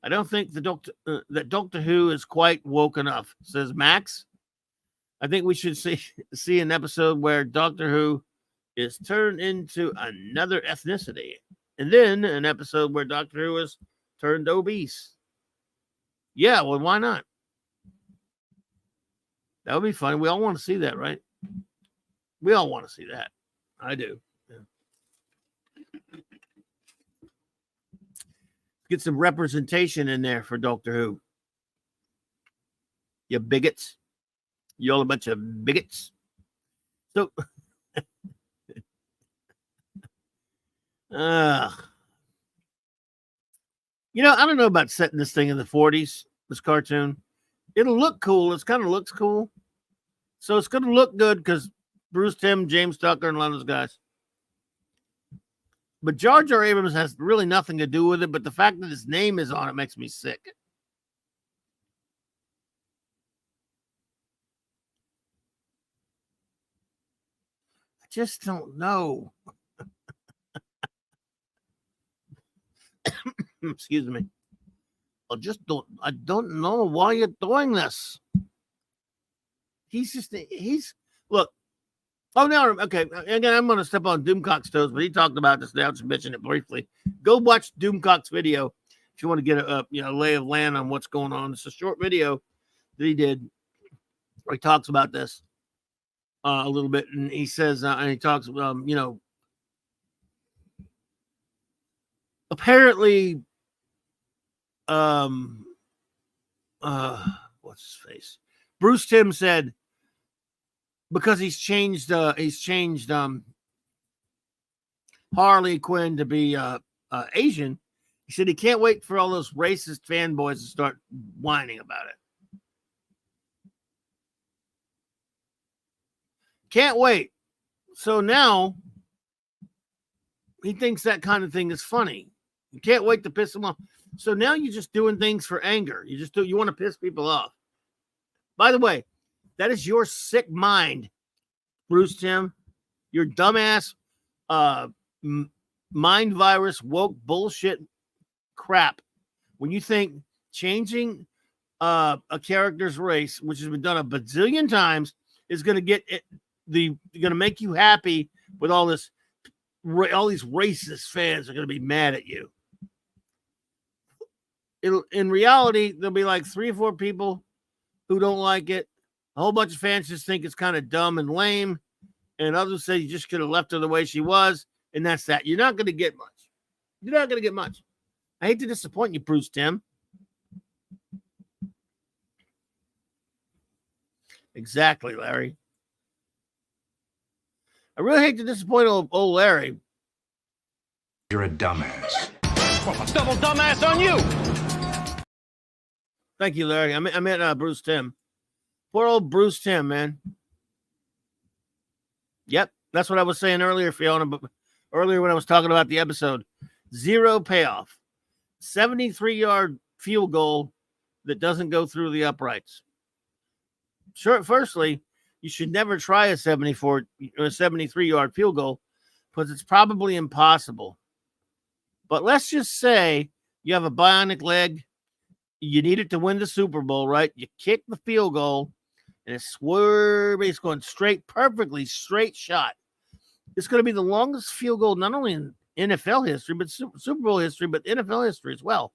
I don't think that Doctor Who is quite woke enough, says Max. I think we should see an episode where Doctor Who is turned into another ethnicity, and then an episode where Doctor Who is turned obese. Yeah, well, why not? That would be fun. We all want to see that, right? We all want to see that. I do. Yeah. Get some representation in there for Doctor Who. You bigots. You all a bunch of bigots. So, I don't know about setting this thing in the 40s, this cartoon. It'll look cool. It kind of looks cool. So it's going to look good because Bruce Timm, James Tucker, and a lot of those guys. But Jar Jar Abrams has really nothing to do with it, but the fact that his name is on it makes me sick. I just don't know. Excuse me. I don't know why you're doing this. Look. Oh, no, okay. Again, I'm going to step on Doomcock's toes, but he talked about this now. Just mention it briefly. Go watch Doomcock's video if you want to get a lay of land on what's going on. It's a short video that he did where he talks about this a little bit, and he says, and he talks, apparently, what's his face? Bruce Timm said, because he's changed Harley Quinn to be Asian. He said he can't wait for all those racist fanboys to start whining about it. Can't wait. So now he thinks that kind of thing is funny. You can't wait to piss him off. So now you're just doing things for anger. You want to piss people off. By the way, that is your sick mind, Bruce Timm. Your dumbass, mind virus, woke bullshit crap. When you think changing a character's race, which has been done a bazillion times, is going to get it, going to make you happy with all these racist fans are going to be mad at you. In reality, there'll be like 3 or 4 people who don't like it. A whole bunch of fans just think it's kind of dumb and lame. And others say you just could have left her the way she was. And that's that. You're not going to get much. You're not going to get much. I hate to disappoint you, Bruce Timm. Exactly, Larry. I really hate to disappoint old Larry. You're a dumbass. Well, a double dumbass on you. Thank you, Larry. I meant Bruce Timm. Poor old Bruce Timm, man. Yep, that's what I was saying earlier, Fiona. But earlier when I was talking about the episode, 0 payoff, 73-yard field goal that doesn't go through the uprights. Sure. Firstly, you should never try a 73-yard field goal because it's probably impossible. But let's just say you have a bionic leg. You need it to win the Super Bowl, right? You kick the field goal, and it's swerving. It's going straight, perfectly straight shot. It's going to be the longest field goal, not only in NFL history, but Super Bowl history, but NFL history as well.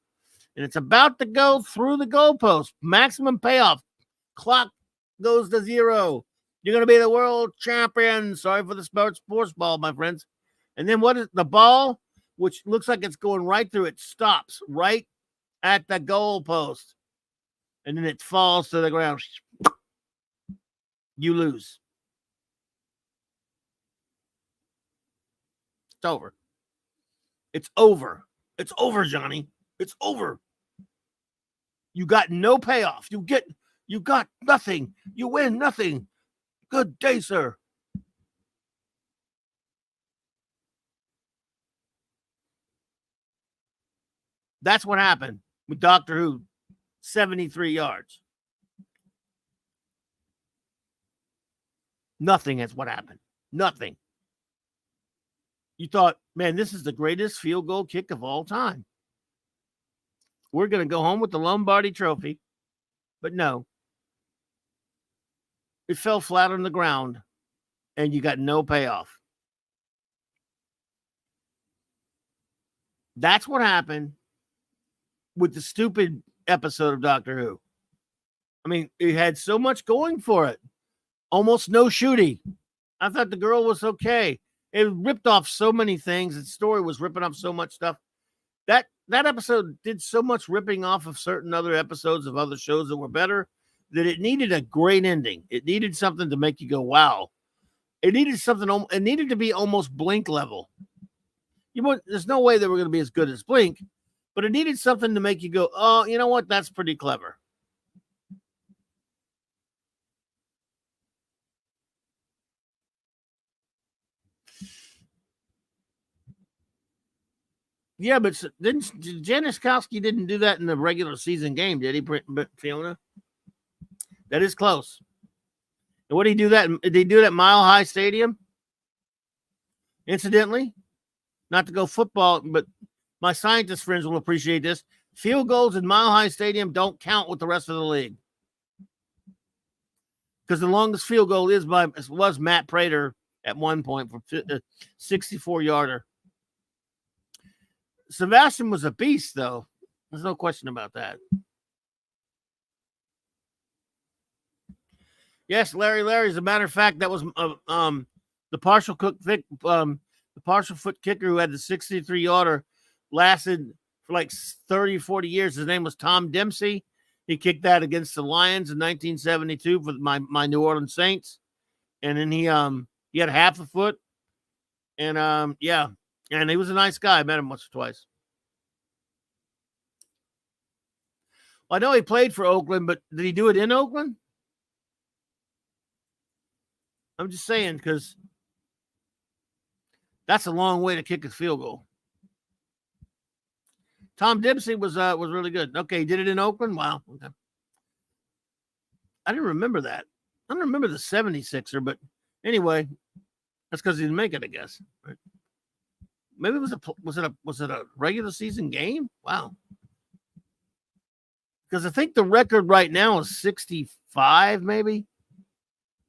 And it's about to go through the goalpost. Maximum payoff. Clock goes to 0. You're going to be the world champion. Sorry for the sports ball, my friends. And then what is the ball, which looks like it's going right through it, stops right at the goalpost. And then it falls to the ground. You lose. It's over. It's over. It's over, Johnny. It's over. You got no payoff. You got nothing. You win nothing. Good day, sir. That's what happened with Doctor Who. 73 yards. Nothing is what happened. Nothing. You thought, man, this is the greatest field goal kick of all time. We're going to go home with the Lombardi Trophy. But no. It fell flat on the ground, and you got no payoff. That's what happened with the stupid episode of Doctor Who. I mean, it had so much going for it. Almost no shooting. I thought the girl was okay. It ripped off so many things. The story was ripping off so much stuff. That episode did so much ripping off of certain other episodes of other shows that were better that it needed a great ending. It needed something to make you go, wow. It needed something. It needed to be almost Blink level. There's no way they were going to be as good as Blink, but it needed something to make you go, oh, you know what? That's pretty clever. Yeah, but Janikowski didn't do that in the regular season game, did he, Fiona? That is close. And what did he do that? Did he do that at Mile High Stadium? Incidentally, not to go football, but my scientist friends will appreciate this. Field goals in Mile High Stadium don't count with the rest of the league. Because the longest field goal was Matt Prater at one point for a 64-yarder. Sebastian was a beast, though. There's no question about that. Yes, Larry. As a matter of fact, that was the partial foot kicker who had the 63-yarder, lasted for like 30, 40 years. His name was Tom Dempsey. He kicked that against the Lions in 1972 for my New Orleans Saints, and then he had half a foot, and and he was a nice guy. I met him once or twice. Well, I know he played for Oakland, but did he do it in Oakland? I'm just saying, because that's a long way to kick a field goal. Tom Dempsey was really good. Okay, he did it in Oakland? Wow. Okay. I didn't remember that. I don't remember the 76er, but anyway, that's because he didn't make it, I guess. Right. Maybe was it a regular season game? Wow. Because I think the record right now is 65, maybe.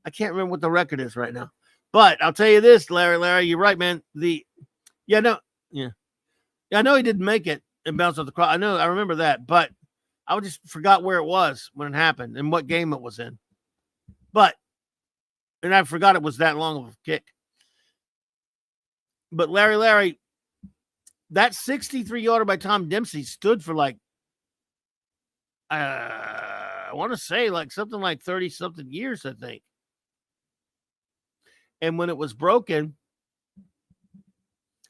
I can't remember what the record is right now. But I'll tell you this, Larry, you're right, man. I know he didn't make it and bounce off the cross. I remember that, but I just forgot where it was when it happened and what game it was in. And I forgot it was that long of a kick. But Larry, that 63-yarder by Tom Dempsey stood for like, I want to say like something like 30-something years, I think. And when it was broken,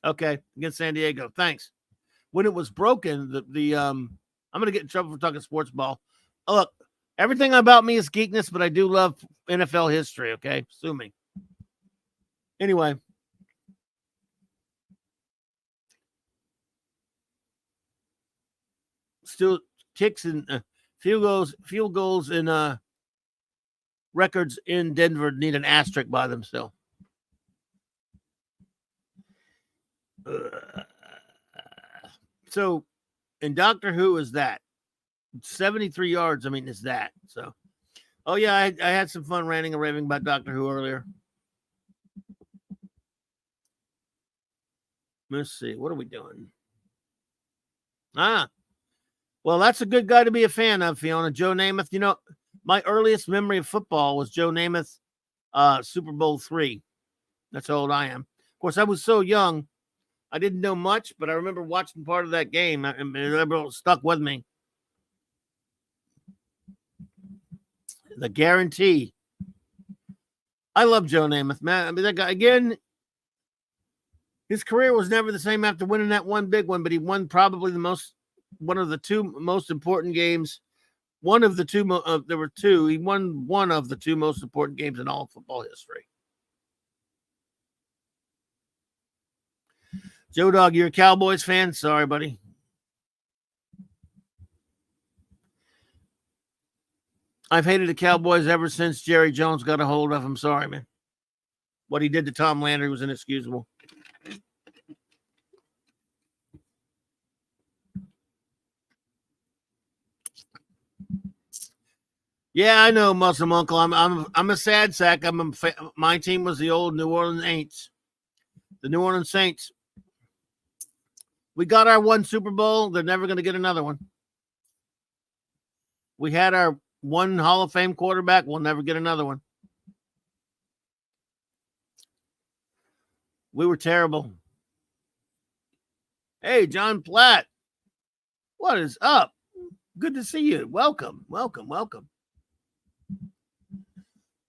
okay, against San Diego, thanks. When it was broken, I'm going to get in trouble for talking sports ball. Oh, look, everything about me is geekness, but I do love NFL history, okay? Sue me. Anyway. Still kicks and field goals and records in Denver need an asterisk by them still. So in Doctor Who is that 73 yards. I mean, is that so? Oh yeah, I had some fun ranting and raving about Doctor Who earlier. Let's see, what are we doing? Well, that's a good guy to be a fan of, Fiona. Joe Namath. You know, my earliest memory of football was Joe Namath, Super Bowl III. That's how old I am. Of course, I was so young, I didn't know much, but I remember watching part of that game, and it stuck with me. The guarantee. I love Joe Namath, man. I mean, that guy, again, his career was never the same after winning that one big one, but he won probably one of the two most important games. One of the two, there were two. He won one of the two most important games in all football history. Joe Dog, you're a Cowboys fan? Sorry, buddy. I've hated the Cowboys ever since Jerry Jones got a hold of them. Sorry, man. What he did to Tom Landry was inexcusable. Yeah, I know, Muslim Uncle. I'm a sad sack. My team was the old New Orleans Saints. The New Orleans Saints. We got our one Super Bowl. They're never going to get another one. We had our one Hall of Fame quarterback. We'll never get another one. We were terrible. Hey, John Platt. What is up? Good to see you. Welcome.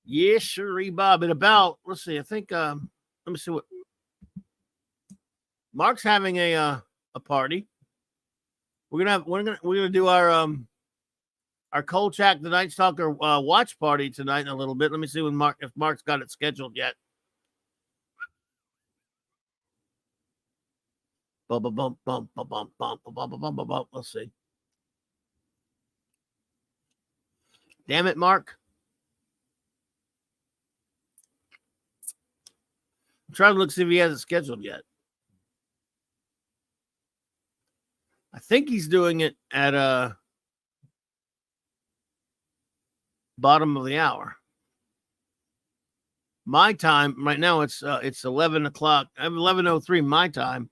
Yes, sure, Bob. And about, let's see, I think, let me see what. Mark's having a party. We're gonna do our Kolchak the Night Stalker watch party tonight in a little bit. Let me see if Mark's got it scheduled yet. Let's see. Damn it, Mark. I'm trying to look see if he has it scheduled yet. I think he's doing it at bottom of the hour. My time right now it's 11 o'clock. I have 11:03 my time.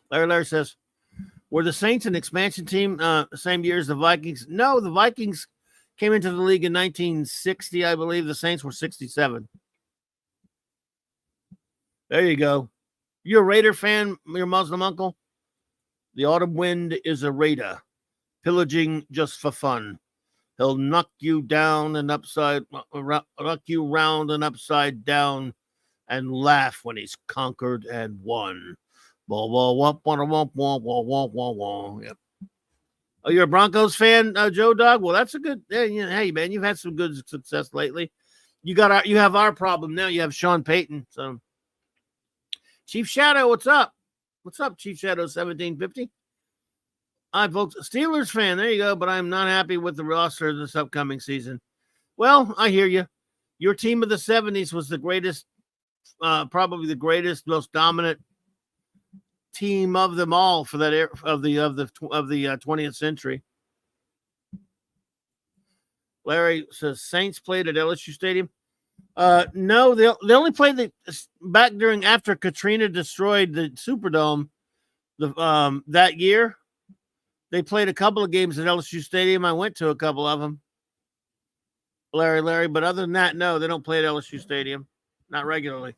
Larry says, were the Saints an expansion team same year as the Vikings? No, the Vikings came into the league in 1960, I believe. The Saints were 67. There you go. You're a Raider fan, your Muslim uncle? The autumn wind is a raider, pillaging just for fun. He'll knock you down and knock you round and upside down and laugh when he's conquered and won. Yep. Oh, you're a Broncos fan, Joe Dog? Well, that's a good. Hey, man, you've had some good success lately. You have our problem now. You have Sean Payton. So, Chief Shadow, what's up? What's up, Chief Shadow 1750? Hi, folks. Steelers fan. There you go. But I'm not happy with the roster this upcoming season. Well, I hear you. Your team of the 70s was the greatest, probably the greatest, most dominant team of them all for that era of the 20th century. Larry says Saints played at LSU Stadium. No, they only played back after Katrina destroyed the Superdome. That year, they played a couple of games at LSU Stadium. I went to a couple of them. Larry, but other than that, no, they don't play at LSU Stadium, not regularly.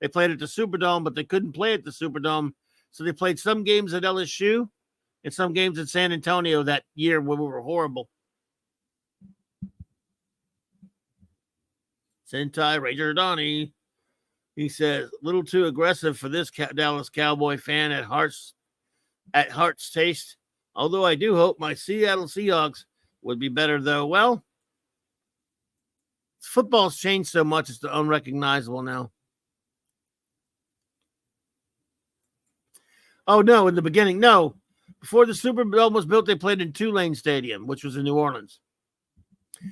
They played at the Superdome, but they couldn't play at the Superdome. So they played some games at LSU and some games at San Antonio that year when we were horrible. Sentai Ranger Donnie, he says, a little too aggressive for this Dallas Cowboy fan at heart's taste. Although I do hope my Seattle Seahawks would be better, though. Well, football's changed so much, it's unrecognizable now. Oh, no, in the beginning, no. Before the Superdome was built, they played in Tulane Stadium, which was in New Orleans.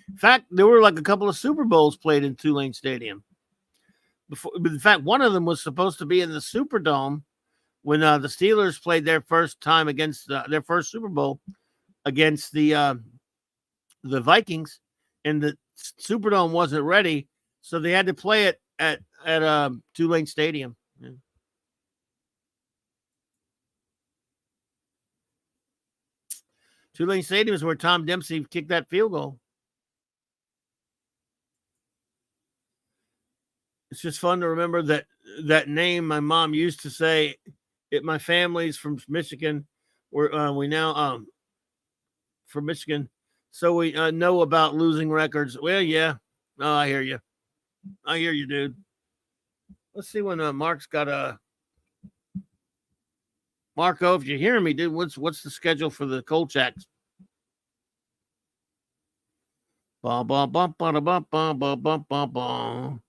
In fact, there were like a couple of Super Bowls played in Tulane Stadium. In fact, one of them was supposed to be in the Superdome when the Steelers played their first time against their first Super Bowl against the Vikings, and the Superdome wasn't ready, so they had to play it at Tulane Stadium. Yeah. Tulane Stadium is where Tom Dempsey kicked that field goal. It's just fun to remember that name my mom used to say. My family's from Michigan. We now from Michigan, so we know about losing records. Well, yeah. Oh, I hear you. I hear you, dude. Let's see when Mark's got a Marco. If you're hearing me, dude, what's the schedule for the Kolchaks? Bum, bum, bum, bum, bum, bum, bum, bum, bum, bum.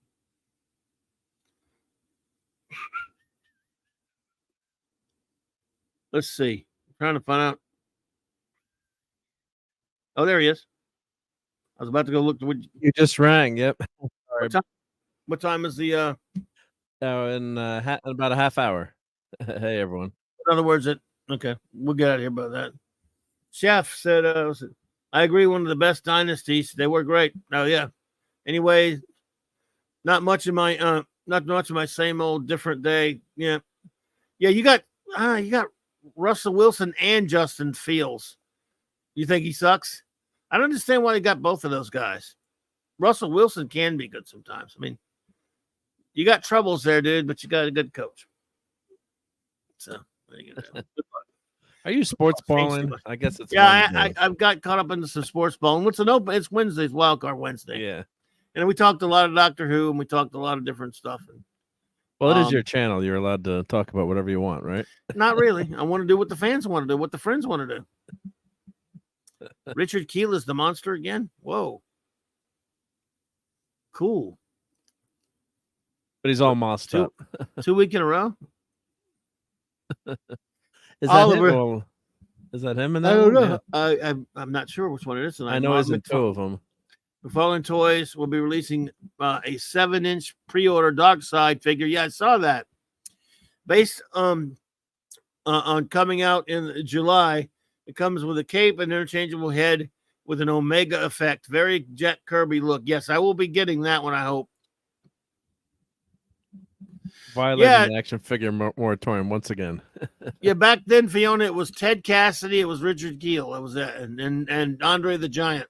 Let's see. I'm trying to find out. Oh, there he is. I was about to go look. You just rang. Yep. Sorry. What time is the? In about a half hour. Hey, everyone. In other words, okay. We'll get out of here about that. Chef said, "I agree. One of the best dynasties. They were great. Oh yeah. Anyway, not much of my same old different day. Yeah, yeah. You got Russell Wilson and Justin Fields. You think he sucks? I don't understand why they got both of those guys. Russell Wilson can be good sometimes. I mean, you got troubles there, dude, but you got a good coach. So, what are you gonna do? Are you sports balling? I guess it's I've got caught up into some sports balling. What's an open? It's Wednesday's Wild Card Wednesday. Yeah, and we talked a lot of Doctor Who, and we talked a lot of different stuff. And, well, it is your channel. You're allowed to talk about whatever you want, right? Not really. I want to do what the fans want to do, what the friends want to do. Richard Keel is the monster again. Whoa, cool. But he's all mossed up. 2 weeks in a row. Is that him? Well, is that him? In that I don't one? know. Yeah. I'm not sure which one it is. I know he's in two of them. The following toys will be releasing a 7-inch pre-order dog side figure. Yeah, I saw that. Based on coming out in July, it comes with a cape and interchangeable head with an Omega effect. Very Jack Kirby look. Yes, I will be getting that one, I hope. Violating the action figure moratorium once again. Yeah, back then, Fiona, it was Ted Cassidy, it was Richard Keel, it was that, and Andre the Giant.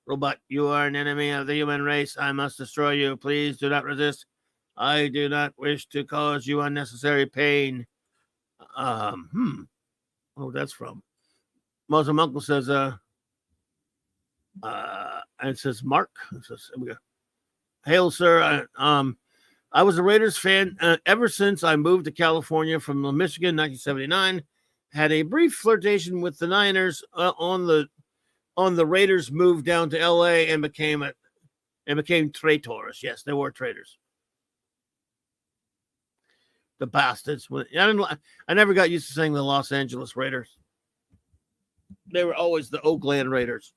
Robot, you are an enemy of the human race. I must destroy you. Please do not resist. I do not wish to cause you unnecessary pain. Oh, that's from Muslim Uncle says, and it says Mark. It says, here we go. Hail, sir. I was a Raiders fan ever since I moved to California from Michigan in 1979. Had a brief flirtation with the Niners on the Raiders move down to LA and became traitors. Yes, they were traitors. The bastards. I never got used to saying the Los Angeles Raiders. They were always the Oakland Raiders.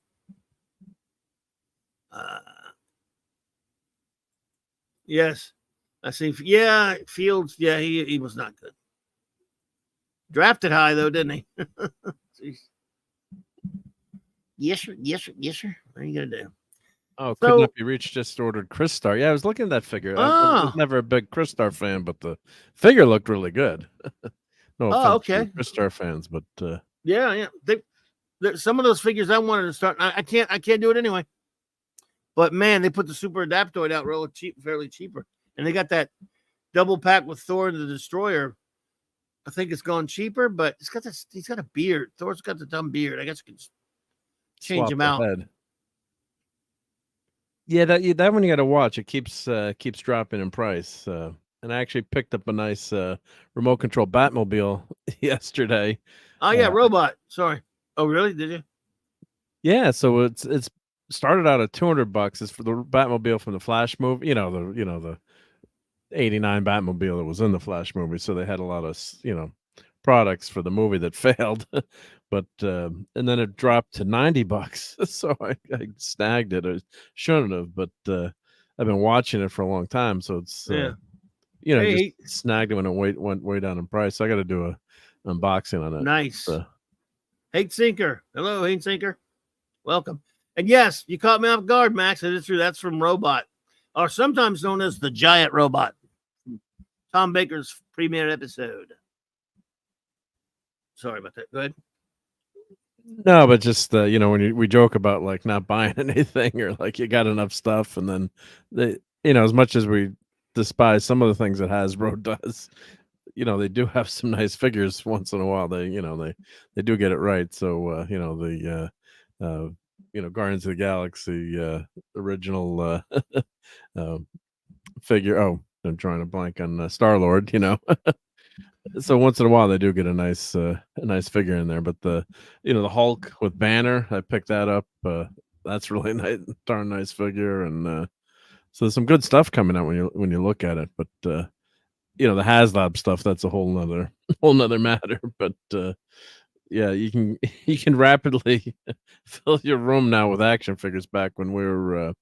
Yes, I see. Yeah, Fields. Yeah, he was not good. Drafted high though, didn't he? Yes, sir. Yes, sir. Yes, sir. What are you gonna do? Oh, could not be reached. Just ordered Chris Star. Yeah, I was looking at that figure. I was never a big Chris Star fan, but the figure looked really good. No offense okay. to Chris Star fans, but yeah. Some of those figures I wanted to start. I can't do it anyway. But man, they put the Super Adaptoid out fairly cheaper, and they got that double pack with Thor and the Destroyer. I think it's gone cheaper, but he's got a beard. Thor's got the dumb beard. I guess you can just change him out. Head. Yeah, that one you got to watch. It keeps dropping in price. And I actually picked up a nice remote control Batmobile yesterday. Oh yeah, robot. Sorry. Oh really? Did you? Yeah. So it's started out at $200. It's for the Batmobile from the Flash movie. You know the '89 Batmobile that was in the Flash movie. So they had a lot of products for the movie that failed. But and then it dropped to $90. So I snagged it. I shouldn't have, but I've been watching it for a long time. So it's you know, just Hey, snagged it when it went way down in price. So I got to do a unboxing on it. nice. So, Hate Sinker. Hello, Hate Sinker. Welcome. And yes, you caught me off guard, Max. It is true. That's from Robot, or sometimes known as the Giant Robot. Tom Baker's premiere episode. Sorry about that. Go ahead. no, but just you know, when we joke about like not buying anything or like you got enough stuff, and then you know, as much as we despise some of the things that Hasbro does, you know, they do have some nice figures once in a while. They, you know, they do get it right. So you know, the you know, Guardians of the Galaxy original uh, figure. Oh, I'm drawing a blank on Star-Lord, you know. So once in a while they do get a nice figure in there. But the, you know, the Hulk with Banner, I picked that up. That's really nice, darn nice figure. And so there's some good stuff coming out when you look at it. But you know, the HasLab stuff, that's a whole nother matter. But yeah, you can rapidly fill your room now with action figures. Back when we were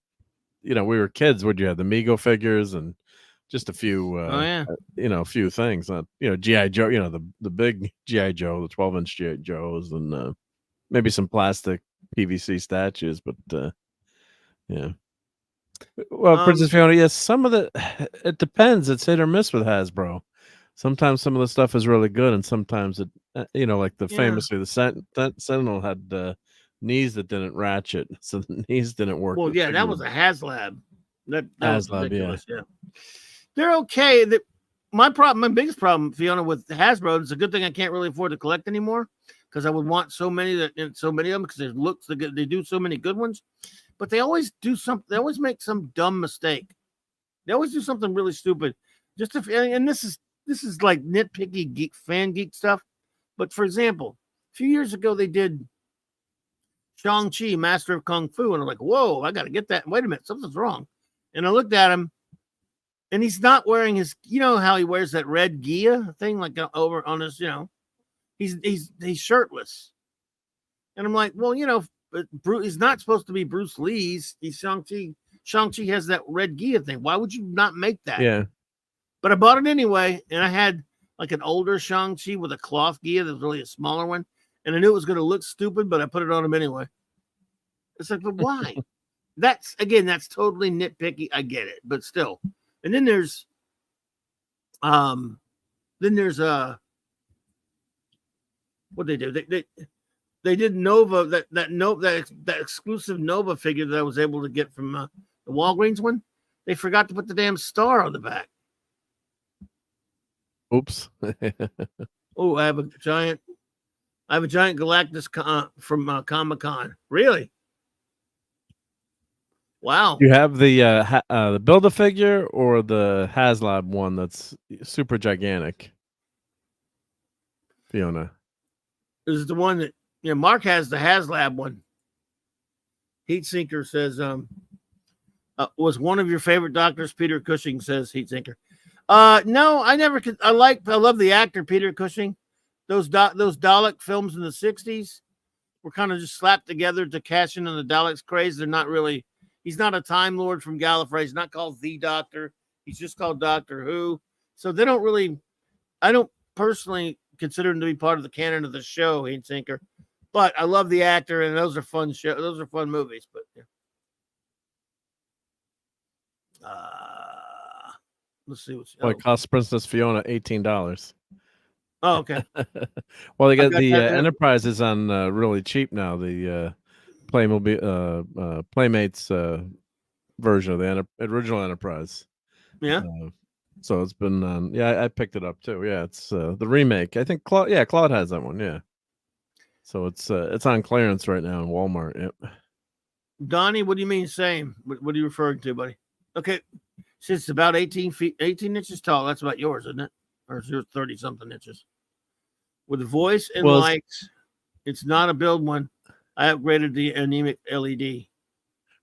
you know, we were kids, would you have the Mego figures and just a few Oh yeah. you know, a few things, not, you know, GI Joe, you know, the big GI Joe, the 12-inch GI Joes, and maybe some plastic PVC statues. But yeah, well, Princess Fiona, yes, some of the it depends. It's hit or miss with Hasbro. Sometimes some of the stuff is really good, and sometimes it, you know, like Yeah. famously the Sentinel had knees that didn't ratchet, so the knees didn't work. Well, The yeah, figure that was would- a HasLab. That was HasLab, ridiculous. Yeah. They're okay. My biggest problem, Fiona, with Hasbro, it's a good thing I can't really afford to collect anymore because I would want so many of them because they do so many good ones, but they always do something. They always make some dumb mistake. They always do something really stupid. And this is like nitpicky fan geek stuff. But for example, a few years ago they did Shang-Chi, Master of Kung Fu, and I'm like, whoa, I got to get that. Wait a minute, something's wrong. And I looked at him, and he's not wearing his, you know how he wears that red Gia thing, like over on his, you know, he's shirtless. And I'm like, well, you know, he's not supposed to be Bruce Lee's. He's Shang-Chi. Shang-Chi has that red Gia thing. Why would you not make that? Yeah. But I bought it anyway, and I had like an older Shang-Chi with a cloth Gia that was really a smaller one. And I knew it was going to look stupid, but I put it on him anyway. It's like, but why? That's totally nitpicky. I get it, but still. And then there's what they do? They did Nova, that exclusive Nova figure that I was able to get from the Walgreens one. They forgot to put the damn star on the back. Oops. Oh, I have a giant Galactus from Comic-Con. Really? Wow. You have the Build-A-Figure or the HasLab one that's super gigantic, Fiona? This is the one that, you know, Mark has the HasLab one. Heat Sinker says, was one of your favorite doctors Peter Cushing, says Heat Sinker. No, I never could. I love the actor Peter Cushing. Those Dalek films in the 60s were kind of just slapped together to cash in on the Daleks craze. They're not really, he's not a Time Lord from Gallifrey. He's not called the Doctor. He's just called Doctor Who. So they don't really, I don't personally consider him to be part of the canon of the show, Heat Sinker. But I love the actor, and those are fun those are fun movies. But yeah. Let's see what's. Well, it costs Princess Fiona $18. Oh, okay. Well, they got the that, Enterprise is on really cheap now. The Playmates version of the original Enterprise. Yeah. So it's been on. Yeah, I picked it up too. Yeah, it's the remake. I think Claude has that one. Yeah. So it's on clearance right now in Walmart. Yep. Donnie, what do you mean same? What are you referring to, buddy? Okay. It's about 18 inches tall. That's about yours, isn't it? Or is yours 30 something inches? With voice and lights. It's not a build one. I upgraded the anemic LED.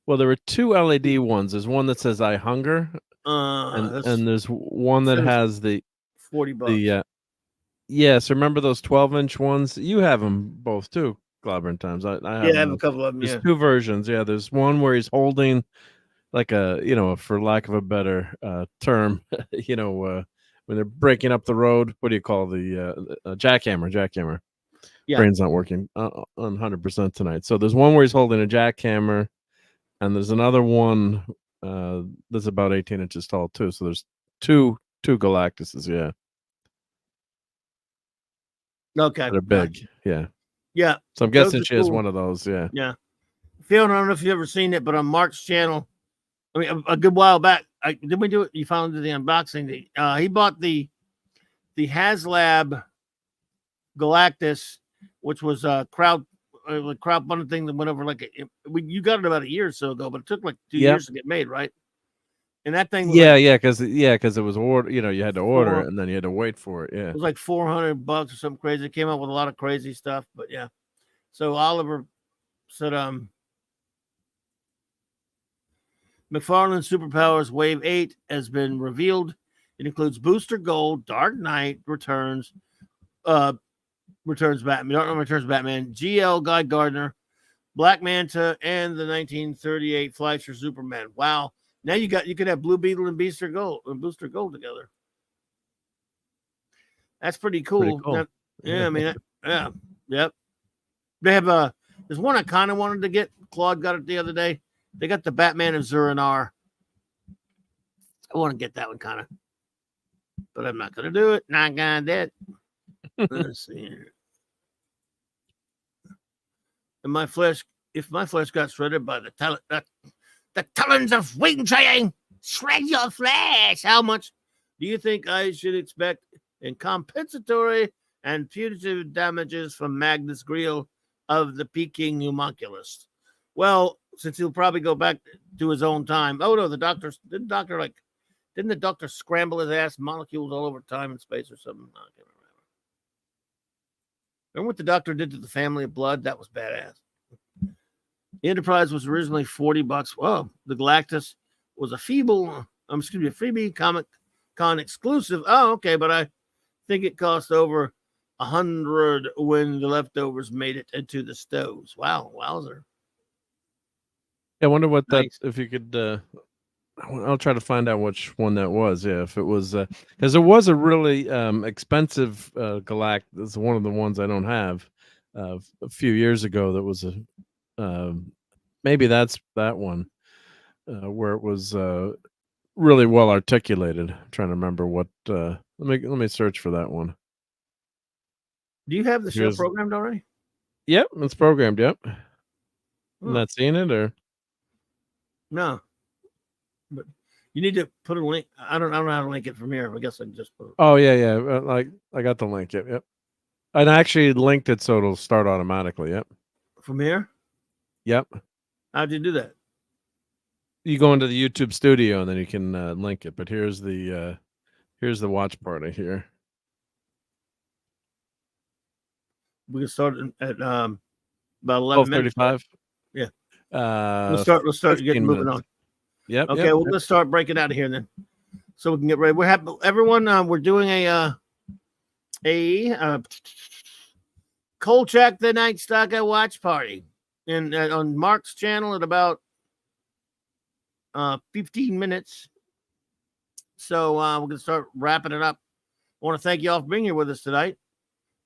Well, there were two LED ones. There's one that says "I hunger," and there's one that has the $40. Yes, remember those 12-inch ones? You have them both too, Clobberin times. I have I have a couple of them. There's two versions. Yeah, there's one where he's holding like a for lack of a better term, when they're breaking up the road. What do you call the jackhammer? Jackhammer. Yeah. Brain's not working on 100% tonight. So there's one where he's holding a jackhammer, and there's another one that's about 18 inches tall too. So there's two Galactuses, yeah, Okay. that are big, yeah. Yeah. So I'm Those guessing are she has cool. one of those, yeah. Yeah. Phil, I don't know if you've ever seen it, but on Mark's channel, I mean, a good while back, did we do it? You found the unboxing. He bought the HasLab Galactus, which was a crowdfunding thing that went over you got it about a year or so ago, but it took like 2 Yep. years to get made, right? And that thing was Yeah, because it was order. You had to order it, and then you had to wait for it. Yeah. it was like $400 or something crazy. It came out with a lot of crazy stuff, but yeah. So Oliver said, McFarlane Superpowers Wave 8 has been revealed. It includes Booster Gold, Dark Knight Returns, Returns Batman, Dark Knight Returns Batman, GL Guy Gardner, Black Manta, and the 1938 Fleischer Superman. Wow. Now you could have Blue Beetle and Booster Gold together. That's pretty cool. Pretty cool. Now, yeah, I mean, yeah, yep. They have there's one I kind of wanted to get. Claude got it the other day. They got the Batman of Zur-En-Arrh. I want to get that one kind of, but I'm not gonna do it. Not gonna do it. Let's see here. And my flesh, if my flesh got shredded by the talons of wing training, shred your flesh. How much do you think I should expect in compensatory and punitive damages from Magnus Greel of the Peking Homunculus? Well, since he'll probably go back to his own time. Oh no, didn't the doctor scramble his ass molecules all over time and space or something? I can't remember what the doctor did to the family of blood? That was badass. The Enterprise was originally $40. Whoa, the Galactus was a freebie Comic Con exclusive. Oh, okay, but I think it cost over $100 when the leftovers made it into the stoves. Wow, wowzer. I wonder what Nice. if you could. I'll try to find out which one that was. Yeah, if it was because there was a really expensive Galactus. It's one of the ones I don't have. A few years ago, that was maybe that's that one where it was really well articulated. I'm trying to remember what. Let me search for that one. Do you have the show programmed already? Yep, it's programmed. Yep. Not seeing it or no, but you need to put a link. I don't know how to link it from here. I guess I can just put it. Oh yeah. Like I got the link. Yep. I actually linked it so it'll start automatically. Yep. From here? Yep. How'd you do that? You go into the YouTube studio and then you can link it. But here's the watch party here. We can start at about 11 minutes. 12:35. Yeah. Let's start getting moving on. Yep. Okay. Well, let's start breaking out of here then, so we can get ready. We're happy, everyone. We're doing a Kolchak the Night Stalker watch party, and on Mark's channel at about 15 minutes. So we're gonna start wrapping it up. I want to thank you all for being here with us tonight.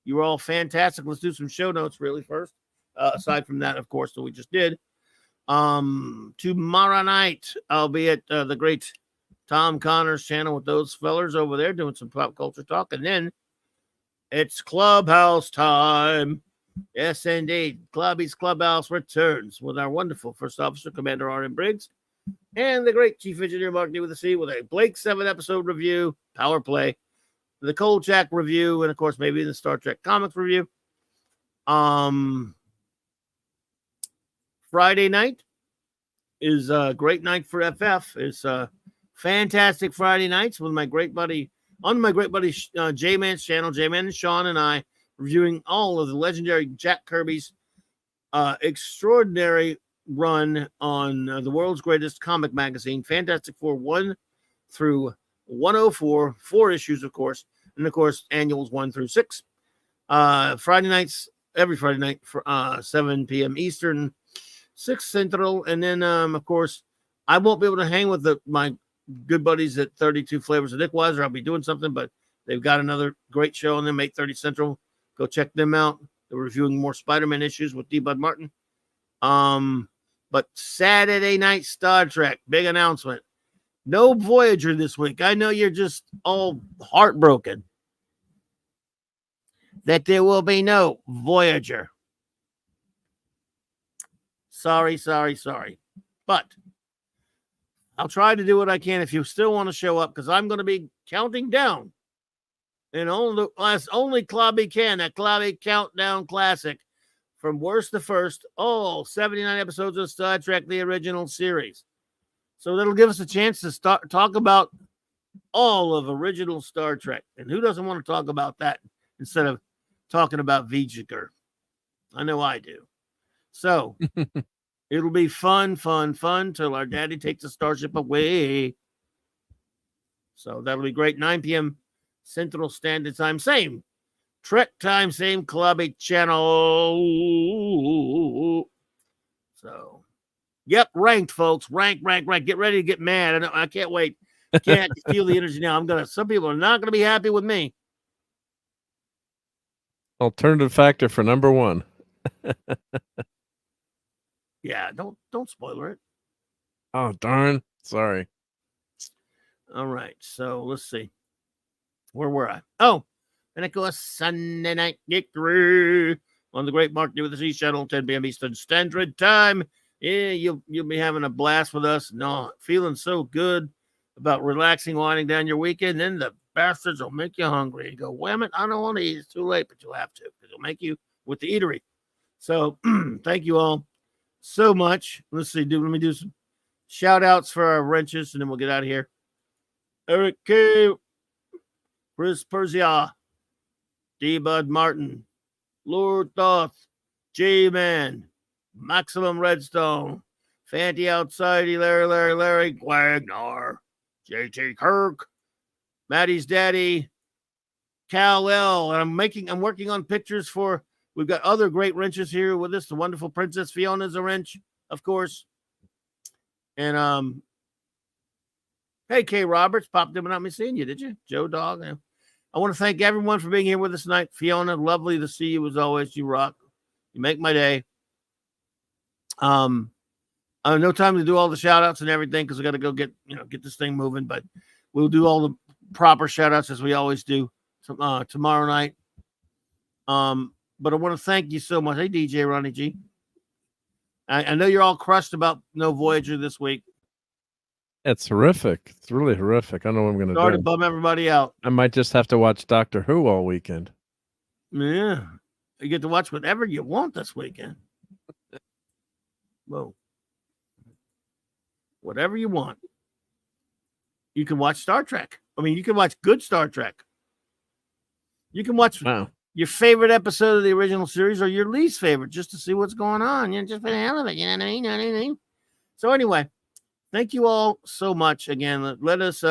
You were all fantastic. Let's do some show notes really first. Aside from that, of course, that we just did. Tomorrow night, I'll be at the great Tom Connor's channel with those fellers over there doing some pop culture talk. And then it's Clubhouse time. Yes, indeed. Clubby's Clubhouse returns with our wonderful First Officer, Commander R.M. Briggs, and the great Chief Engineer Mark D with a C with a Blake 7 episode review, Power Play, the Kolchak review, and of course, maybe the Star Trek comics review. Friday night is a great night for FF. It's fantastic Friday nights with my great buddy J-Man's channel, J-Man and Sean and I reviewing all of the legendary Jack Kirby's extraordinary run on the world's greatest comic magazine, Fantastic Four 1 through 104, 4 issues, of course, and of course, annuals 1 through 6. Friday nights, every Friday night for 7 p.m. Eastern, 6 Central, and then, of course, I won't be able to hang with my good buddies at 32 Flavors of Dickweiser. I'll be doing something, but they've got another great show on them, 8:30 Central. Go check them out. They're reviewing more Spider-Man issues with D. Bud Martin. But Saturday night Star Trek, big announcement. No Voyager this week. I know you're just all heartbroken that there will be no Voyager. Sorry. But I'll try to do what I can if you still want to show up, because I'm going to be counting down. And only Clobby can, that Clobby Countdown Classic from worst to first, all 79 episodes of Star Trek, the original series. So that'll give us a chance to talk about all of original Star Trek. And who doesn't want to talk about that instead of talking about Voyager? I know I do. So it'll be fun till our daddy takes the starship away. So that'll be great. 9 p.m. Central Standard Time. Same Trek time, same Clubby channel. So, yep, ranked, folks. Rank. Get ready to get mad. I can't wait. Can't feel the energy now. Some people are not gonna be happy with me. Alternative factor for number 1. Yeah, don't spoiler it. Oh, darn. Sorry. All right, so let's see. Where were I? Oh, and it goes Sunday Night Geekery on the Great Mark with the Sea Channel, 10 p.m. Eastern Standard Time. Yeah, you'll be having a blast with us. No, feeling so good about relaxing, winding down your weekend. Then the bastards will make you hungry. You go, wham it, I don't want to eat. It's too late, but you'll have to, because it'll make you with the eatery. So thank you all so much. Let's see. Let me do some shout outs for our wrenches, and then we'll get out of here. Eric K. Chris Perzia, D. Bud Martin, Lord Thoth, J-Man, Maximum Redstone, Fanty Outside, Larry, Gwagnar, J.T. Kirk, Maddie's Daddy, Cal L. And I'm working on pictures for, we've got other great wrenches here with us. The wonderful Princess Fiona's a wrench, of course. And hey, Kay Roberts, popped in without me seeing you, did you? Joe Dog. I want to thank everyone for being here with us tonight. Fiona, lovely to see you as always. You rock. You make my day. I have no time to do all the shout outs and everything because I got to go get this thing moving, but we'll do all the proper shout outs as we always do tomorrow night. But I want to thank you so much. Hey, DJ Ronnie G. I know you're all crushed about no Voyager this week. It's horrific. It's really horrific. I don't know what I'm going to do. Sorry to bum everybody out. I might just have to watch Doctor Who all weekend. Yeah. You get to watch whatever you want this weekend. Whoa. Whatever you want. You can watch Star Trek. I mean, you can watch good Star Trek. You can watch your favorite episode of the original series or your least favorite just to see what's going on. Just for the hell of it. You know what I mean? So anyway, thank you all so much again. Let us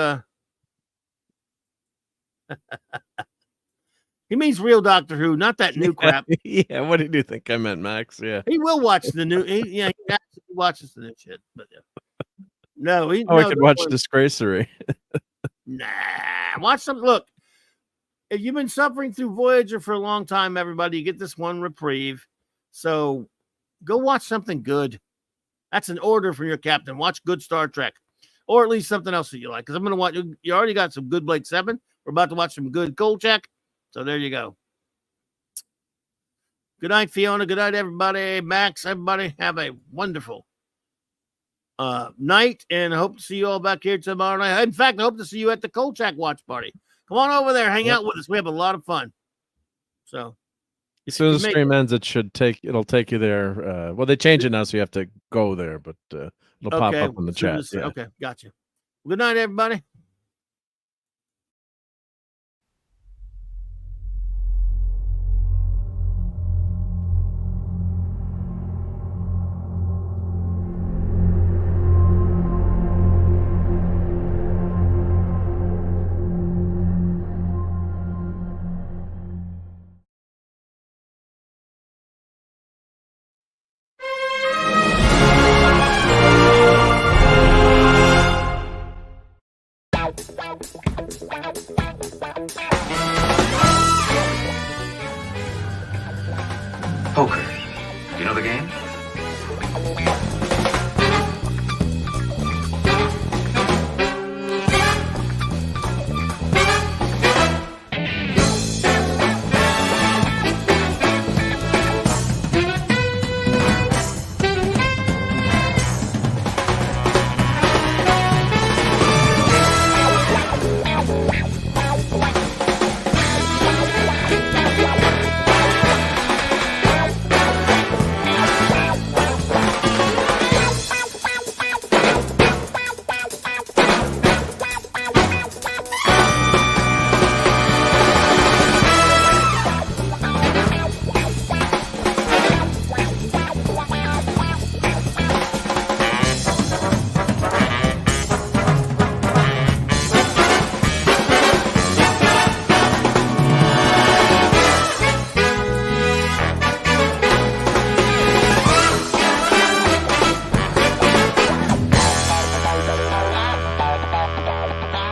he means real Doctor Who, not that new crap. Yeah, what did you think I meant, Max? Yeah. He will watch the new he actually watches the new shit, but no, I could watch Disgracery. Nah, watch some. Look, if you've been suffering through Voyager for a long time, everybody, you get this one reprieve. So go watch something good. That's an order from your captain. Watch good Star Trek, or at least something else that you like. Because I'm going to watch. You already got some good Blake 7. We're about to watch some good Kolchak. So there you go. Good night, Fiona. Good night, everybody. Max, everybody, have a wonderful night, and I hope to see you all back here tomorrow night. In fact, I hope to see you at the Kolchak watch party. Come on over there, hang out with us. We have a lot of fun. So as soon as the stream ends, it'll take you there. Well, they change it now, so you have to go there, but it'll pop up in the chat. Yeah. Okay, gotcha. Good night, everybody. Poker. You know the game?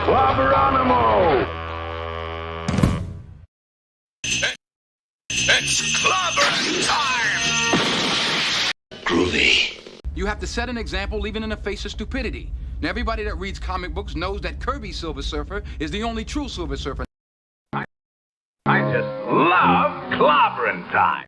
Clobberin. It's clobbering time! Groovy. You have to set an example even in the face of stupidity. Now, everybody that reads comic books knows that Kirby's Silver Surfer is the only true Silver Surfer. I just love clobbering time!